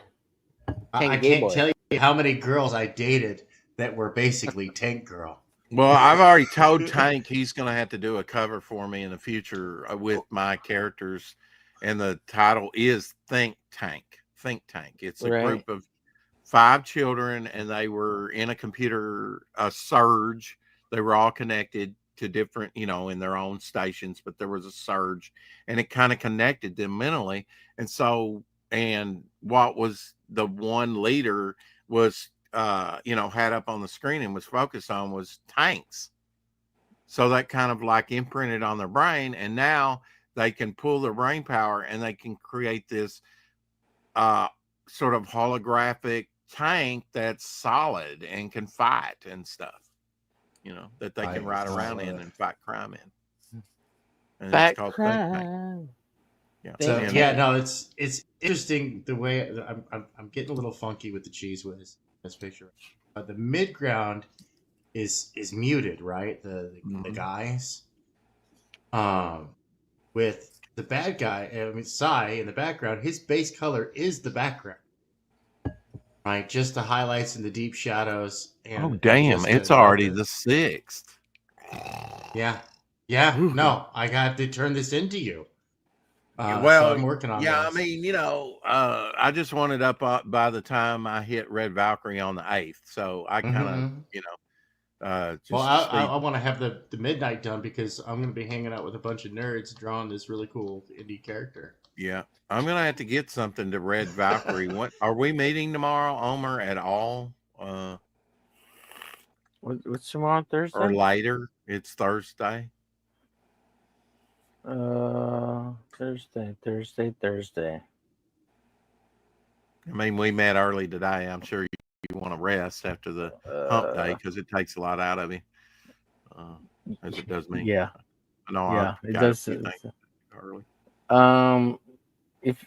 I can't tell you how many girls I dated that were basically Tank Girl. Well, I've already told Tank he's going to have to do a cover for me in the future with my characters, and the title is Think Tank. Think Tank. It's a group of 5 children, and they were in a surge. They were all connected to different, in their own stations, but there was a surge, and it kind of connected them mentally. And what was the one leader was had up on the screen and was focused on was tanks. So that kind of like imprinted on their brain, and now they can pull their brain power and they can create this sort of holographic tank that's solid and can fight and stuff, that they can ride around in and fight crime in. And Fight it's crime. Yeah. So it's interesting the way I'm getting a little funky with the cheese whiz. This picture, the mid ground is muted, right? The guys, with the bad guy, Sai in the background, his base color is the background, right? Just the highlights and the deep shadows. And oh damn! It's already the 6th. Yeah. No, I got to turn this into you. Well, so I'm working on. Yeah, this. I mean, I just wanted up by the time I hit Red Valkyrie on the 8th, so I kind of, well, I want to have the midnight done because I'm going to be hanging out with a bunch of nerds drawing this really cool indie character. Yeah, I'm gonna have to get something to Red Valkyrie. What are we meeting tomorrow, Omer, at all? What's tomorrow, Thursday? Or later? It's Thursday. Thursday. I mean, we met early today. I'm sure you want to rest after the hump day because it takes a lot out of you, as it does me. Yeah. I know. It does. Early. If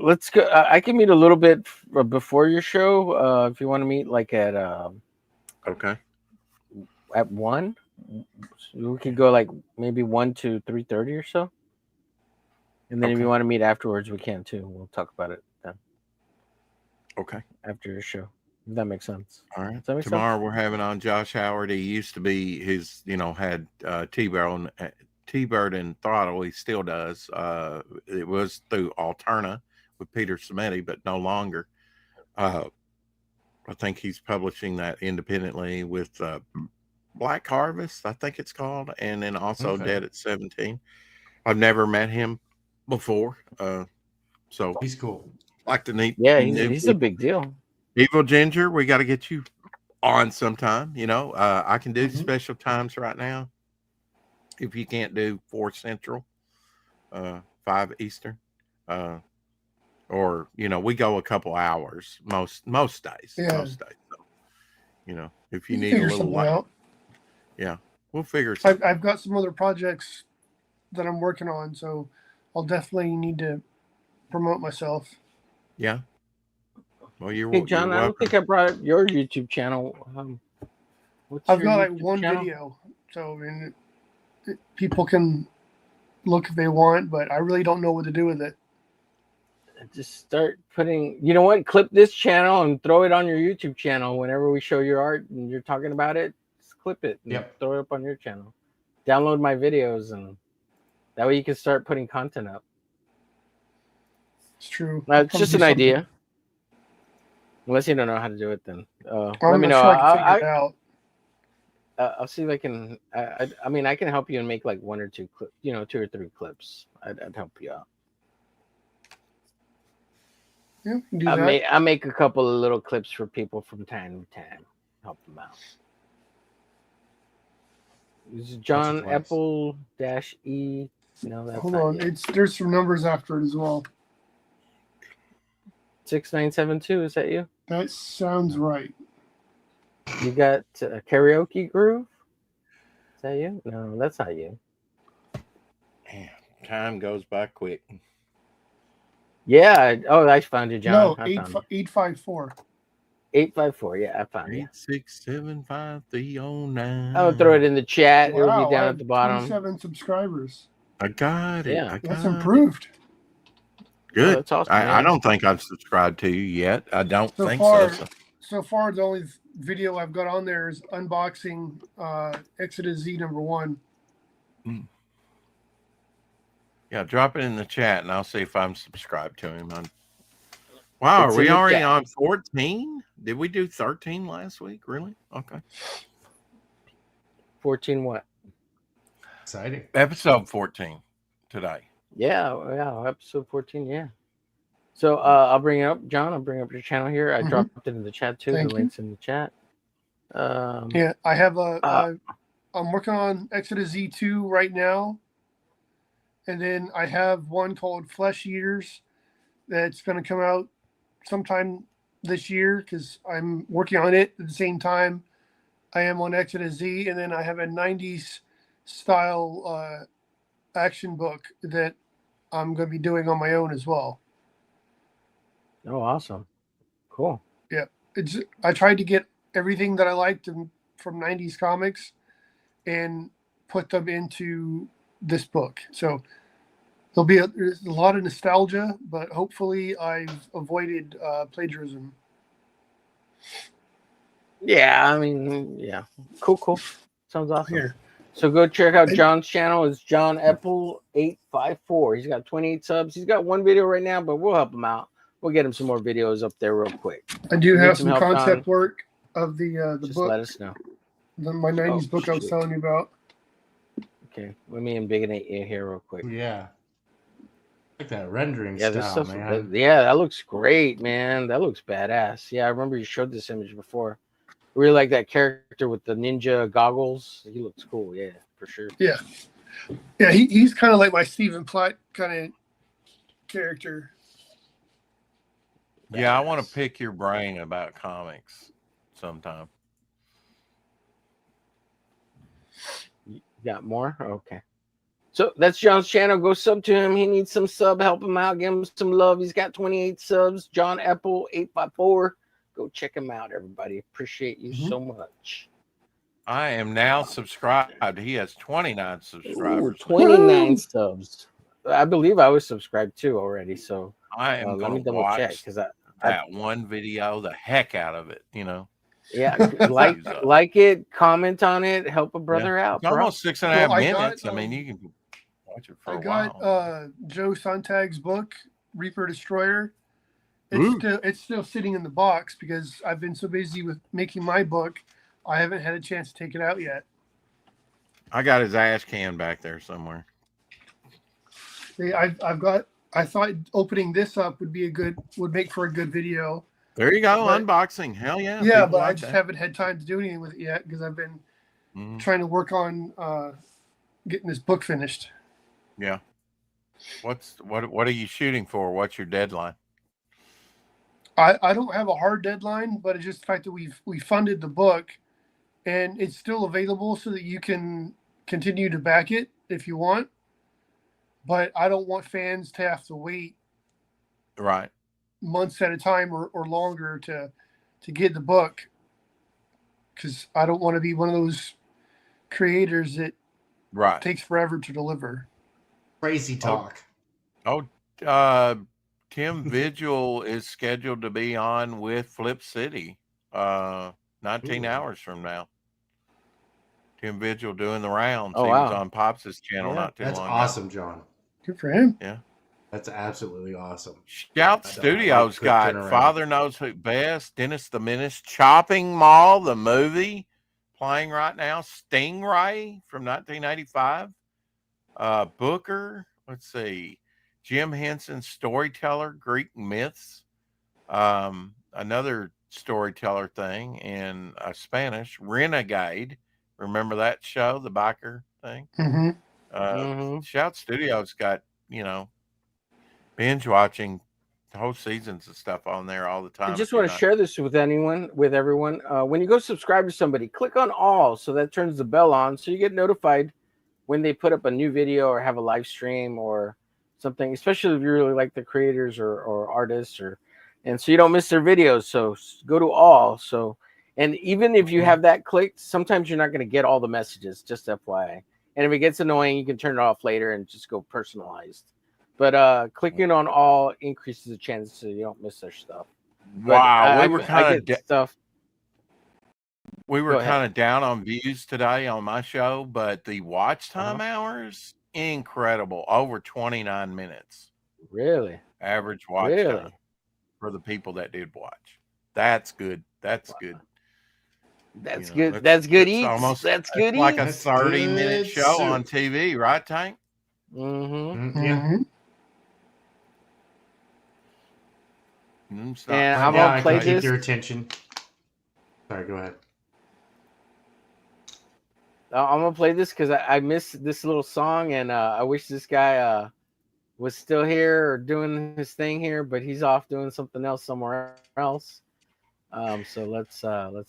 let's go. I can meet a little bit before your show. If you want to meet, like at okay, at 1. We could go like maybe 1 to 3:30 or so, and then if you want to meet afterwards, we can too. We'll talk about it then. Okay. After your show, if that makes sense. All right. Does that make Tomorrow sense? we're having on Josh Howard. He used to be his, had T-Bird and Throttle. He still does. It was through Alterna with Peter Samedi, but no longer. I think he's publishing that independently with Black Harvest, I think it's called, and then also Dead at 17. I've never met him before, so he's cool. Like to meet. Yeah, he's a big deal. Evil Ginger, we got to get you on sometime. You know, I can do special times right now. If you can't do 4 Central, 5 Eastern, or you know, we go a couple hours most days. Yeah. Most days. So, you know, if you need a little something while, out. yeah, we'll figure something. I've got some other projects that I'm working on, so I'll definitely need to promote myself. Yeah. Well, Hey, John, I don't think I brought up your YouTube channel. I've got like one video, so people can look if they want, but I really don't know what to do with it. Just start putting, you know what? Clip this channel and throw it on your YouTube channel whenever we show your art and you're talking about it. Just clip it and throw it up on your channel. Download my videos, and that way you can start putting content up. It's true. It's just an idea. Unless you don't know how to do it, then let me know. Sure I can figure it out. I'll see if I can. I mean, I can help you and make like 1 or 2 clips. You know, 2 or 3 clips. I'd help you out. Yeah, you can do that. I make a couple of little clips for people from time to time. Help them out. This is John Apple -E. No, that's Hold not on. it. There's some numbers after it as well. 6972. Is that you? That sounds right. You got Karaoke Groove? Is that you? No, that's not you. Man, time goes by quick. Yeah. I found you, John. No, I found you. 854. 854. Yeah, I found you. 8675309. I'll throw it in the chat. It'll Wow, be I down have at the bottom. 27 subscribers. I got it. Yeah. That's improved. Good. that's awesome, I man. don't think I've subscribed to you yet. I don't So think far, so. so far, the only video I've got on there is unboxing Exodus Z #1. Yeah, drop it in the chat and I'll see if I'm subscribed to him. Wow, It's are we in the already chat. on 14? Did we do 13 last week? Really? Okay. 14 what? Exciting. Episode 14 today. Yeah, episode 14, yeah. So I'll bring it up, John. I'll bring up your channel here. I dropped it in the chat too. Thank The you. link's in the chat. Yeah, I have I'm working on Exodus Z2 right now. And then I have one called Flesh Eaters that's going to come out sometime this year because I'm working on it at the same time I am on Exodus Z. And then I have a 90s style action book that I'm going to be doing on my own as well. Oh, awesome. Cool. Yeah. I tried to get everything that I liked from 90s comics and put them into this book. So there's a lot of nostalgia, but hopefully I've avoided plagiarism. Yeah, I mean, yeah. Cool. Sounds awesome. Here. So go check out John's channel. It's John Apple 854. He's got 28 subs. He's got one video right now, but we'll help him out. We'll get him some more videos up there real quick. I do Need have some help, concept Don? work of the Just book. let us know. My 90s book I was shoot. telling you about. Okay, let me embiggenate you here real quick. Yeah. Like that rendering Yeah, this style, stuff. man. Yeah, that looks great, man. That looks badass. Yeah, I remember you showed this image before. Really like that character with the ninja goggles. He looks cool. Yeah, for sure. Yeah. Yeah, he's kind of like my Stephen Platt kind of character. Yeah, I want to pick your brain about comics sometime. You got more? Okay. So that's John's channel. Go sub to him. He needs some sub. Help him out. Give him some love. He's got 28 subs. John Apple 854. Go check him out, everybody. Appreciate you so much. I am now subscribed. He has 29 subscribers. 29 subs. I believe I was subscribed too already. So I am let going me to double check watch because that one video, the heck out of it, you know. Yeah, like it, comment on it, help a brother out. It's bro. almost 6.5 Well, minutes. I mean, you can watch it for I a got while. Joe Sontag's book, Reaper Destroyer. Ooh. It's still sitting in the box because I've been so busy with making my book, I haven't had a chance to take it out yet. I got his ash can back there somewhere. I thought opening this up would make for a good video. There you go, But- unboxing. Hell yeah. Yeah, people but I like just that. haven't had time to do anything with it yet because I've been trying to work on getting this book finished. Yeah. What are you shooting for? What's your deadline? I don't have a hard deadline, but it's just the fact that we funded the book and it's still available so that you can continue to back it if you want. But I don't want fans to have to wait Right. months at a time or longer to get the book, because I don't want to be one of those creators that takes forever to deliver. Crazy talk. Tim Vigil is scheduled to be on with Flip City 19 hours from now. Tim Vigil doing the rounds. Oh, he wow. was on Pops' channel not too That's long awesome, ago. John. Good for him. Yeah. That's absolutely awesome. Shout I Studios like got turnaround. Father Knows Who Best, Dennis the Menace, Chopping Mall, the movie playing right now, Stingray from 1985, Booker, let's see, Jim Henson's Storyteller, Greek Myths, another storyteller thing in Spanish, Renegade. Remember that show, the biker thing? Shout Studios got, binge watching whole seasons of stuff on there all the time. I just want to share this with everyone. When you go subscribe to somebody, click on all, so that turns the bell on, so you get notified when they put up a new video or have a live stream or something, especially if you really like the creators or artists, and so you don't miss their videos. So go to all. So, and even if you have that clicked, sometimes you're not going to get all the messages, just FYI. And if it gets annoying, you can turn it off later and just go personalized. But clicking on all increases the chance so you don't miss their stuff. Wow, we were kind of stuff. We were Go ahead. kind of down on views today on my show, but the watch time hours, incredible. Over 29 minutes. Really? Average watch time for the people that did watch. That's good. That's good. That's good. That's good eats. That's good like eats. a 30-minute show on TV, right, Tank? Mm-hmm. Yeah. And I'm gonna play this. Your attention. Sorry, go ahead. I'm gonna play this because I miss this little song, and I wish this guy was still here or doing his thing here, but he's off doing something else somewhere else. So let's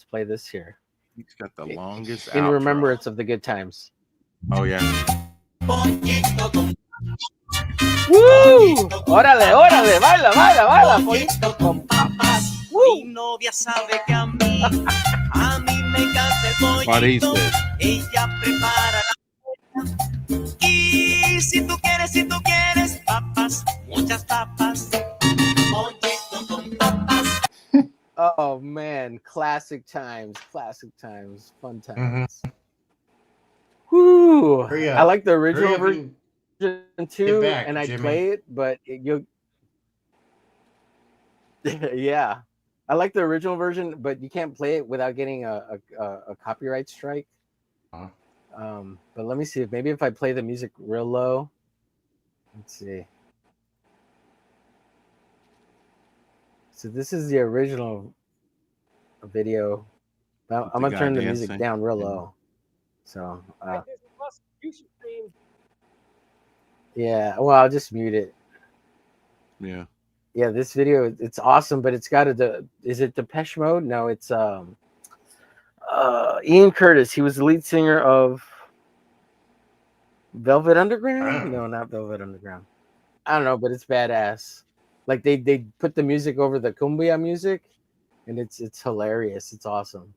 play this here. He's got the longest in outro. remembrance of the good times. Oh yeah. Woo! Órale, órale, baila, baila, baila, pollito con papas. Mi novia sabe que a mí me encanta el pollito. What is this? Ella prepara la y si tú quieres papas, muchas papas. Pollito con papas. Oh man, classic times, fun times. Woo! I like the original version too, and I play it, but yeah, I like the original version, but you can't play it without getting a copyright strike. But let me see if I play the music real low. Let's see. So this is the original video. I'm gonna turn the music down real low. So yeah, well, I'll just mute it. Yeah. Yeah, this video, it's awesome, but it's got is it Depeche Mode? No, it's Ian Curtis. He was the lead singer of Velvet Underground? No, not Velvet Underground. I don't know, but it's badass. Like they put the music over the cumbia music, and it's hilarious. It's awesome.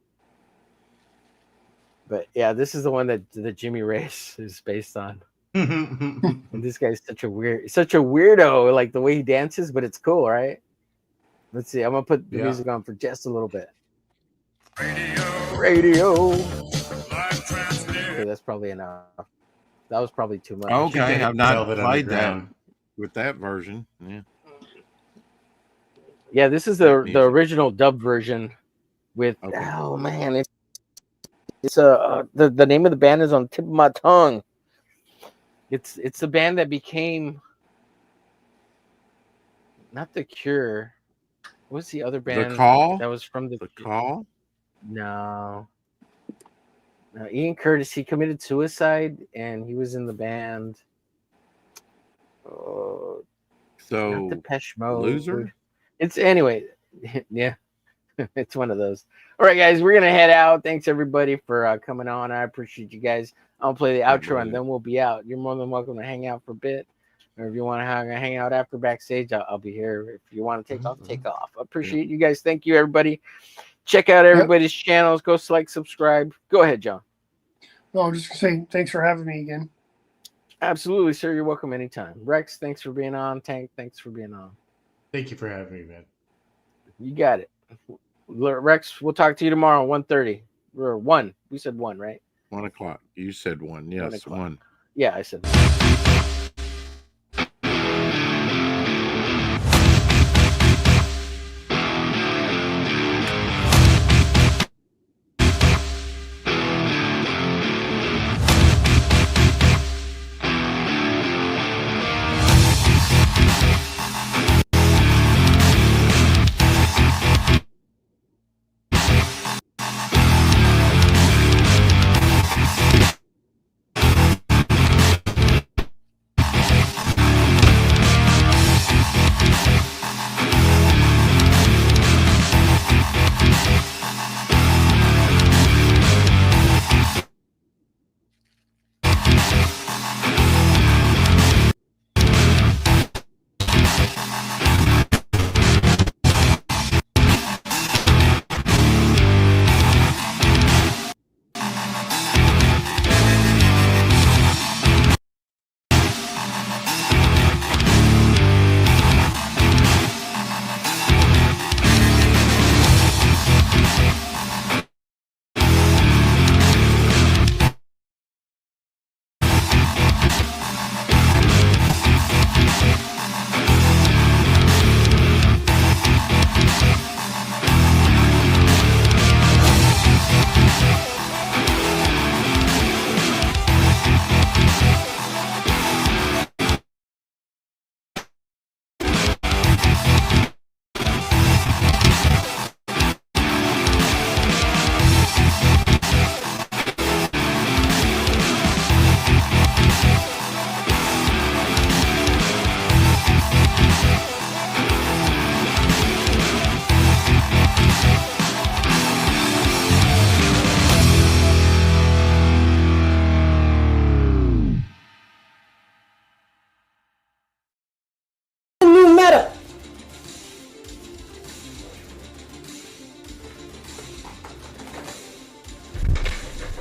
But yeah, this is the one that the Jimmy Race is based on. And this guy's such a weirdo, like the way he dances, but it's cool, right? Let's see. I'm gonna put the music on for just a little bit. Radio. Okay, that's probably enough. That was probably too much. Okay, I've not Velvet played that Underground. with that version. Yeah. Yeah, this is the original dub version with. Okay. Oh man, it's the name of the band is on the tip of my tongue. It's the band that became not The Cure. What's the other band? The Call? That was from The Call? No, Ian Curtis. He committed suicide, and he was in the band. So Not Depeche Mode. Loser? It's anyway. Yeah, it's one of those. All right, guys, we're gonna head out. Thanks everybody for coming on. I appreciate you guys. I'll play the outro and then we'll be out. You're more than welcome to hang out for a bit, or if you want to hang out after backstage, I'll be here. If you want to take off, take off. I appreciate you guys. Thank you, everybody. Check out everybody's channels. Go like, subscribe. Go ahead, John. No, I'm just saying thanks for having me again. Absolutely, sir. You're welcome anytime. Rex, thanks for being on. Tank, thanks for being on. Thank you for having me, man. You got it. Rex, we'll talk to you tomorrow, 1:30. Or 1. We said 1, right? 1 o'clock. You said 1. Yes, 1. Yeah, I said 1.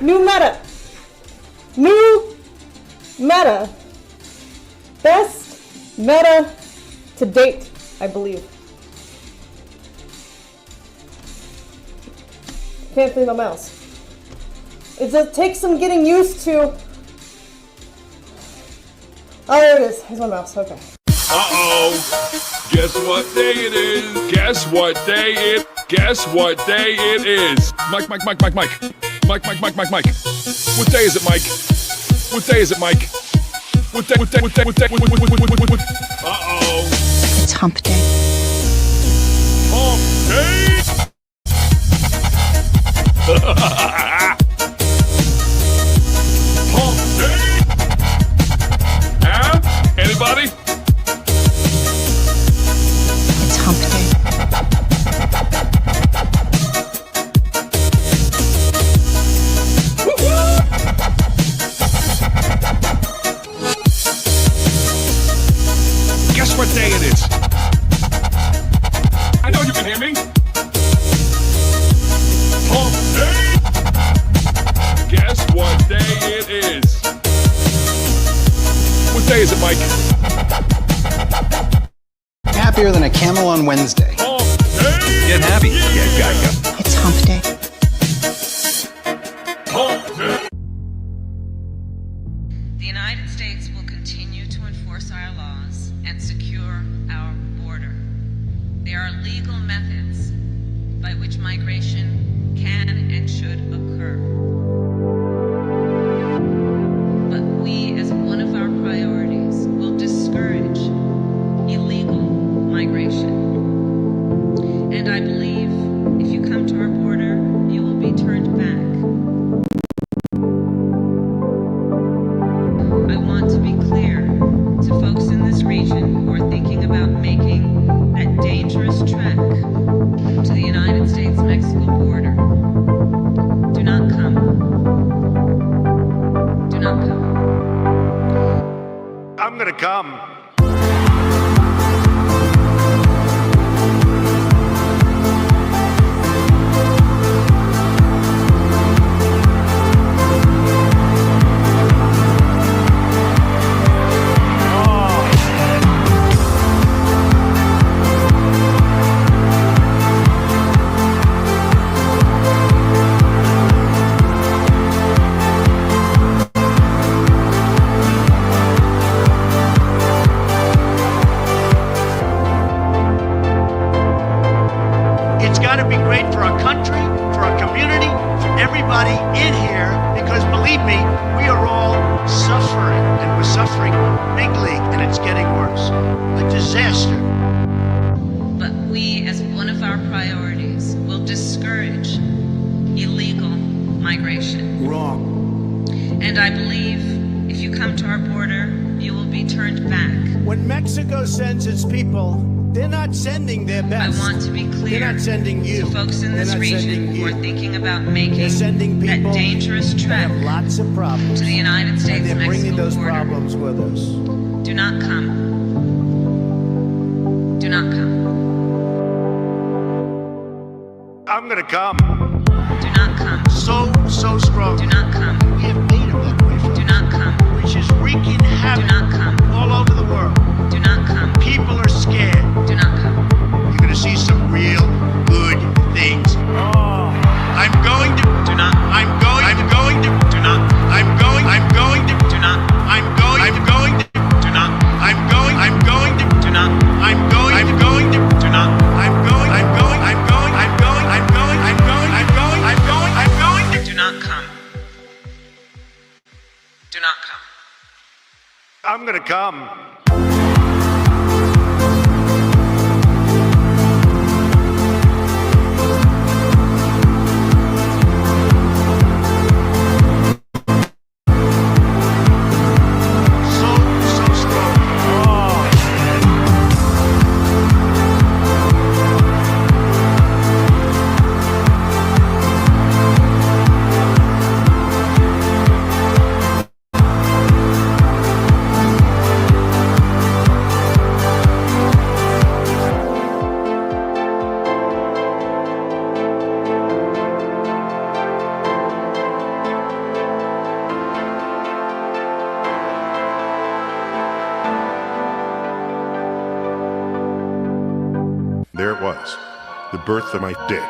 New meta. New meta. Best meta to date, I believe. Can't feel my mouse. It takes some getting used to. Oh, there it is. Here's my mouse. Okay. Uh-oh. Guess what day it is? Guess what day it? Guess what day it is? Mike. Mike. What day is it, Mike? What day is it, Mike? What day? Uh-oh. It's hump day. Hump day? Hump day? Huh? Anybody? It's hump day. Guess what day it is? I know you can hear me. Hump day? Guess what day it is? What day is it, Mike? Happier than a camel on Wednesday. Hump day? Get happy. Get gaga. It's hump day. Hump day. which migration can and should occur. But we, as one of our priorities, will discourage illegal migration. And I believe if you come to our border, you will be turned back. I want to be clear to folks in this region who are thinking about making that dangerous trek to the United States-Mexico border. Do not come. Do not come. I'm gonna come. It's got to be great for our country, for our community, for everybody in here, because believe me, we are all suffering, and we're suffering big league, and it's getting worse. A disaster. But we, as one of our priorities, will discourage illegal migration. Wrong. And I believe if you come to our border, you will be turned back. When Mexico sends its people, they're not sending their best. I want to be clear They're not sending you. to folks in this They're not region sending who you. are thinking about making They're sending that people dangerous that trek have lots of problems. to the United States and they're bringing Mexico those border. problems with us. Do not come. Do not come. I'm gonna come. Do not come. So strong. Do not come. We have made them that way, folks. Do not come. Which is wreaking havoc Do not come. all over the world. Do not come. People are scared. Do not come. You're gonna see some real good things. I'm going to. Do not. I'm going to. Do not. I'm going to. Do not. I'm going to. Do not. I'm going to. Do not. I'm going to. Do not. I'm going to. Do not come. Do not come. I'm gonna come. So strong. There it was, the birth of my dick.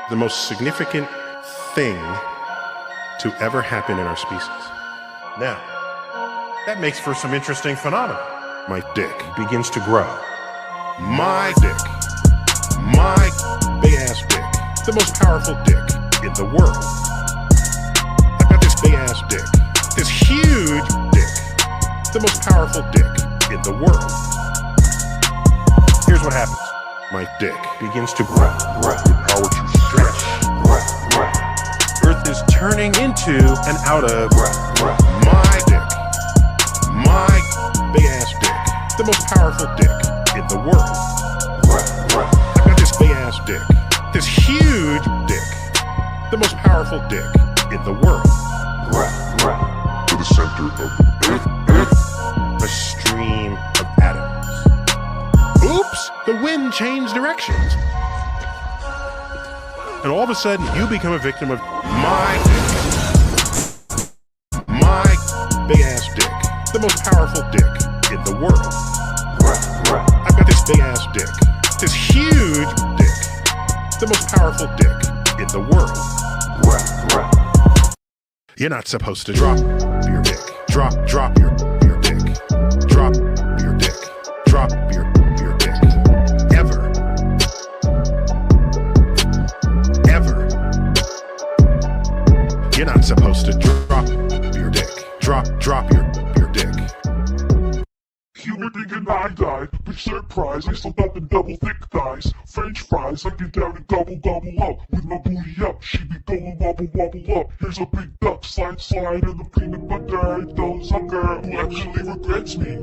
The most significant thing to ever happen in our species. Now, that makes for some interesting phenomena. My dick begins to grow. My dick. My big-ass dick. The most powerful dick in the world. I've got this big-ass dick. This huge dick. The most powerful dick in the world. Here's what happens. My dick begins to grow. The power to stretch. Earth is turning into and out of my dick. My big-ass dick. The most powerful dick in the world. I've got this big-ass dick. This huge dick. The most powerful dick in the world. To the center of the earth. A stream of atoms. Oops! The wind changed directions. And all of a sudden, you become a victim of my dick. My big-ass dick. The most powerful dick in the world. I've got this big-ass dick. This huge dick. The most powerful dick in the world. You're not supposed to drop your dick. Drop your dick. Drop your dick. Drop your dick. Ever. surprise. I still got the double thick thighs. French fries, I get down and gobble gobble up. With my booty up, she be going wobble wobble up. Here's a big duck, slide slide in the peanut butter. Don't sucker who actually regrets me.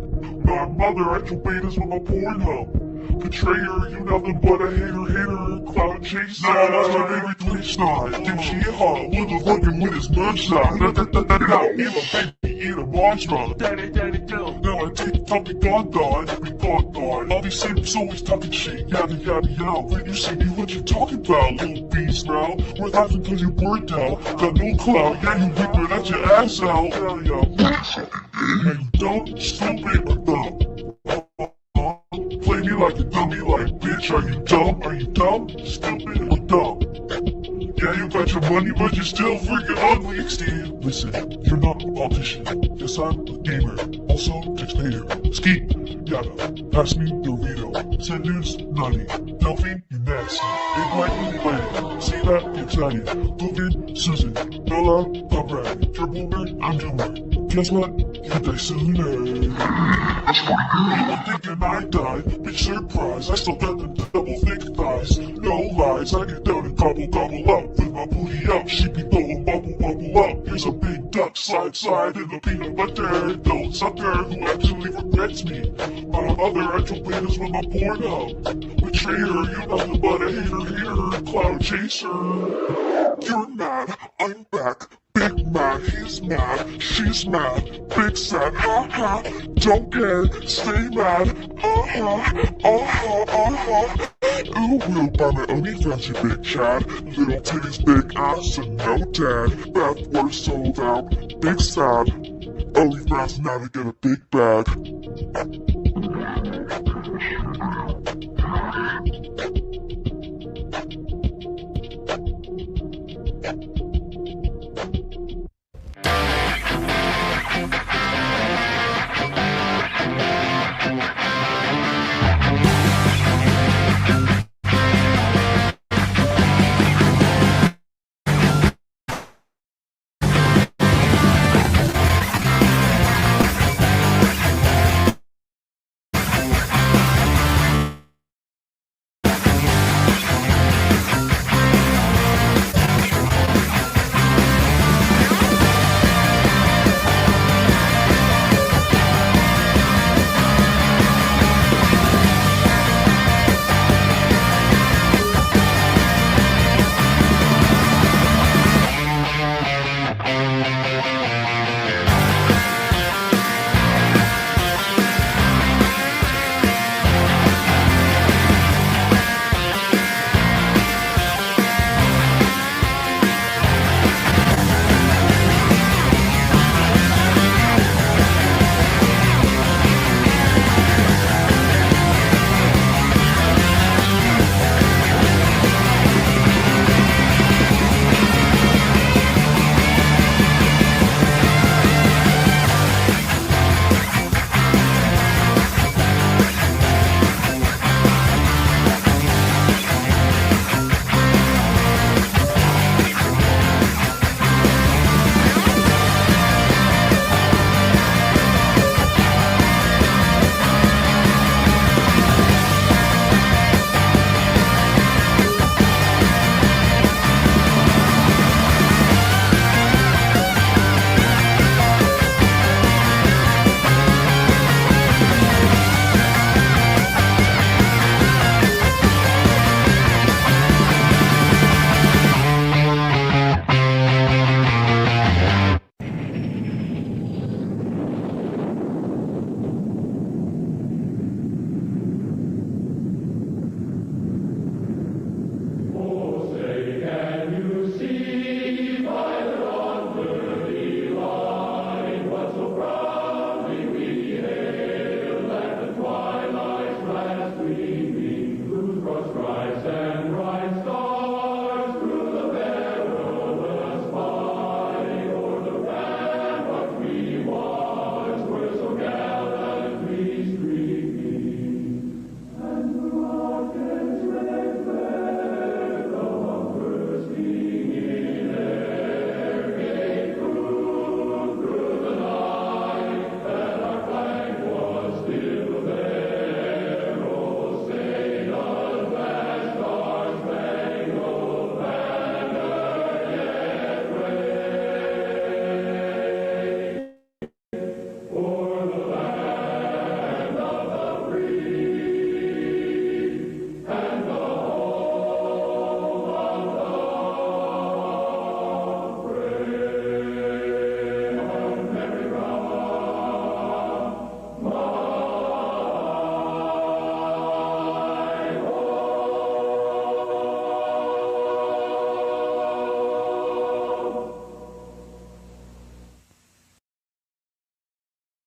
My mother at your betas with my porn hump. Betrayer, you nothing but a hater, cloud chaser. Nah, that's my baby twitch snot. Think she a hot, motherfucking with his moonshot. Eat a baby, eat a monster. Daddy, do. Now I take talking gone, be gone. All these simps always talking shit, yada yada yada. When you see me, what you talking about, little beast now? We're laughing cause you burnt out. Got no clout, yeah, you whipping at your ass out. Yeah, you don't, stupid or dumb. Play me like a dummy, like bitch. Are you dumb? Are you dumb? Stupid or dumb? Yeah, you got your money, but you're still freaking ugly, Steve. Listen, you're not a politician. Yes, I'm a gamer. Also, taxpayer. Ski, yada. Pass me Dorito. Sanders, nutty. Delphine, you nasty. Big white, lady. See that? Get excited. Cookin, Susan. Bella, Conrad. Triple I'm doing. Guess what? You die sooner. I'm thinking I died. Bitch, surprise. I still got the double thick thighs. No lies. I get down and gobble up. With my booty up, she be going bubble up. Here's a big duck, slide in the peanut butter. Don't sucker who actually regrets me. My mother at your penis with my porn up. Betrayer, you nothing but a hater, cloud chaser. You're mad, I'm back. Big mad, he's mad, she's mad, big sad, ha ha, don't care, stay mad, Ooh, will buy my OnlyFans, you big Chad, little titties, big ass, and no dad, bath water sold out, big sad, OnlyFans now to get a big bag.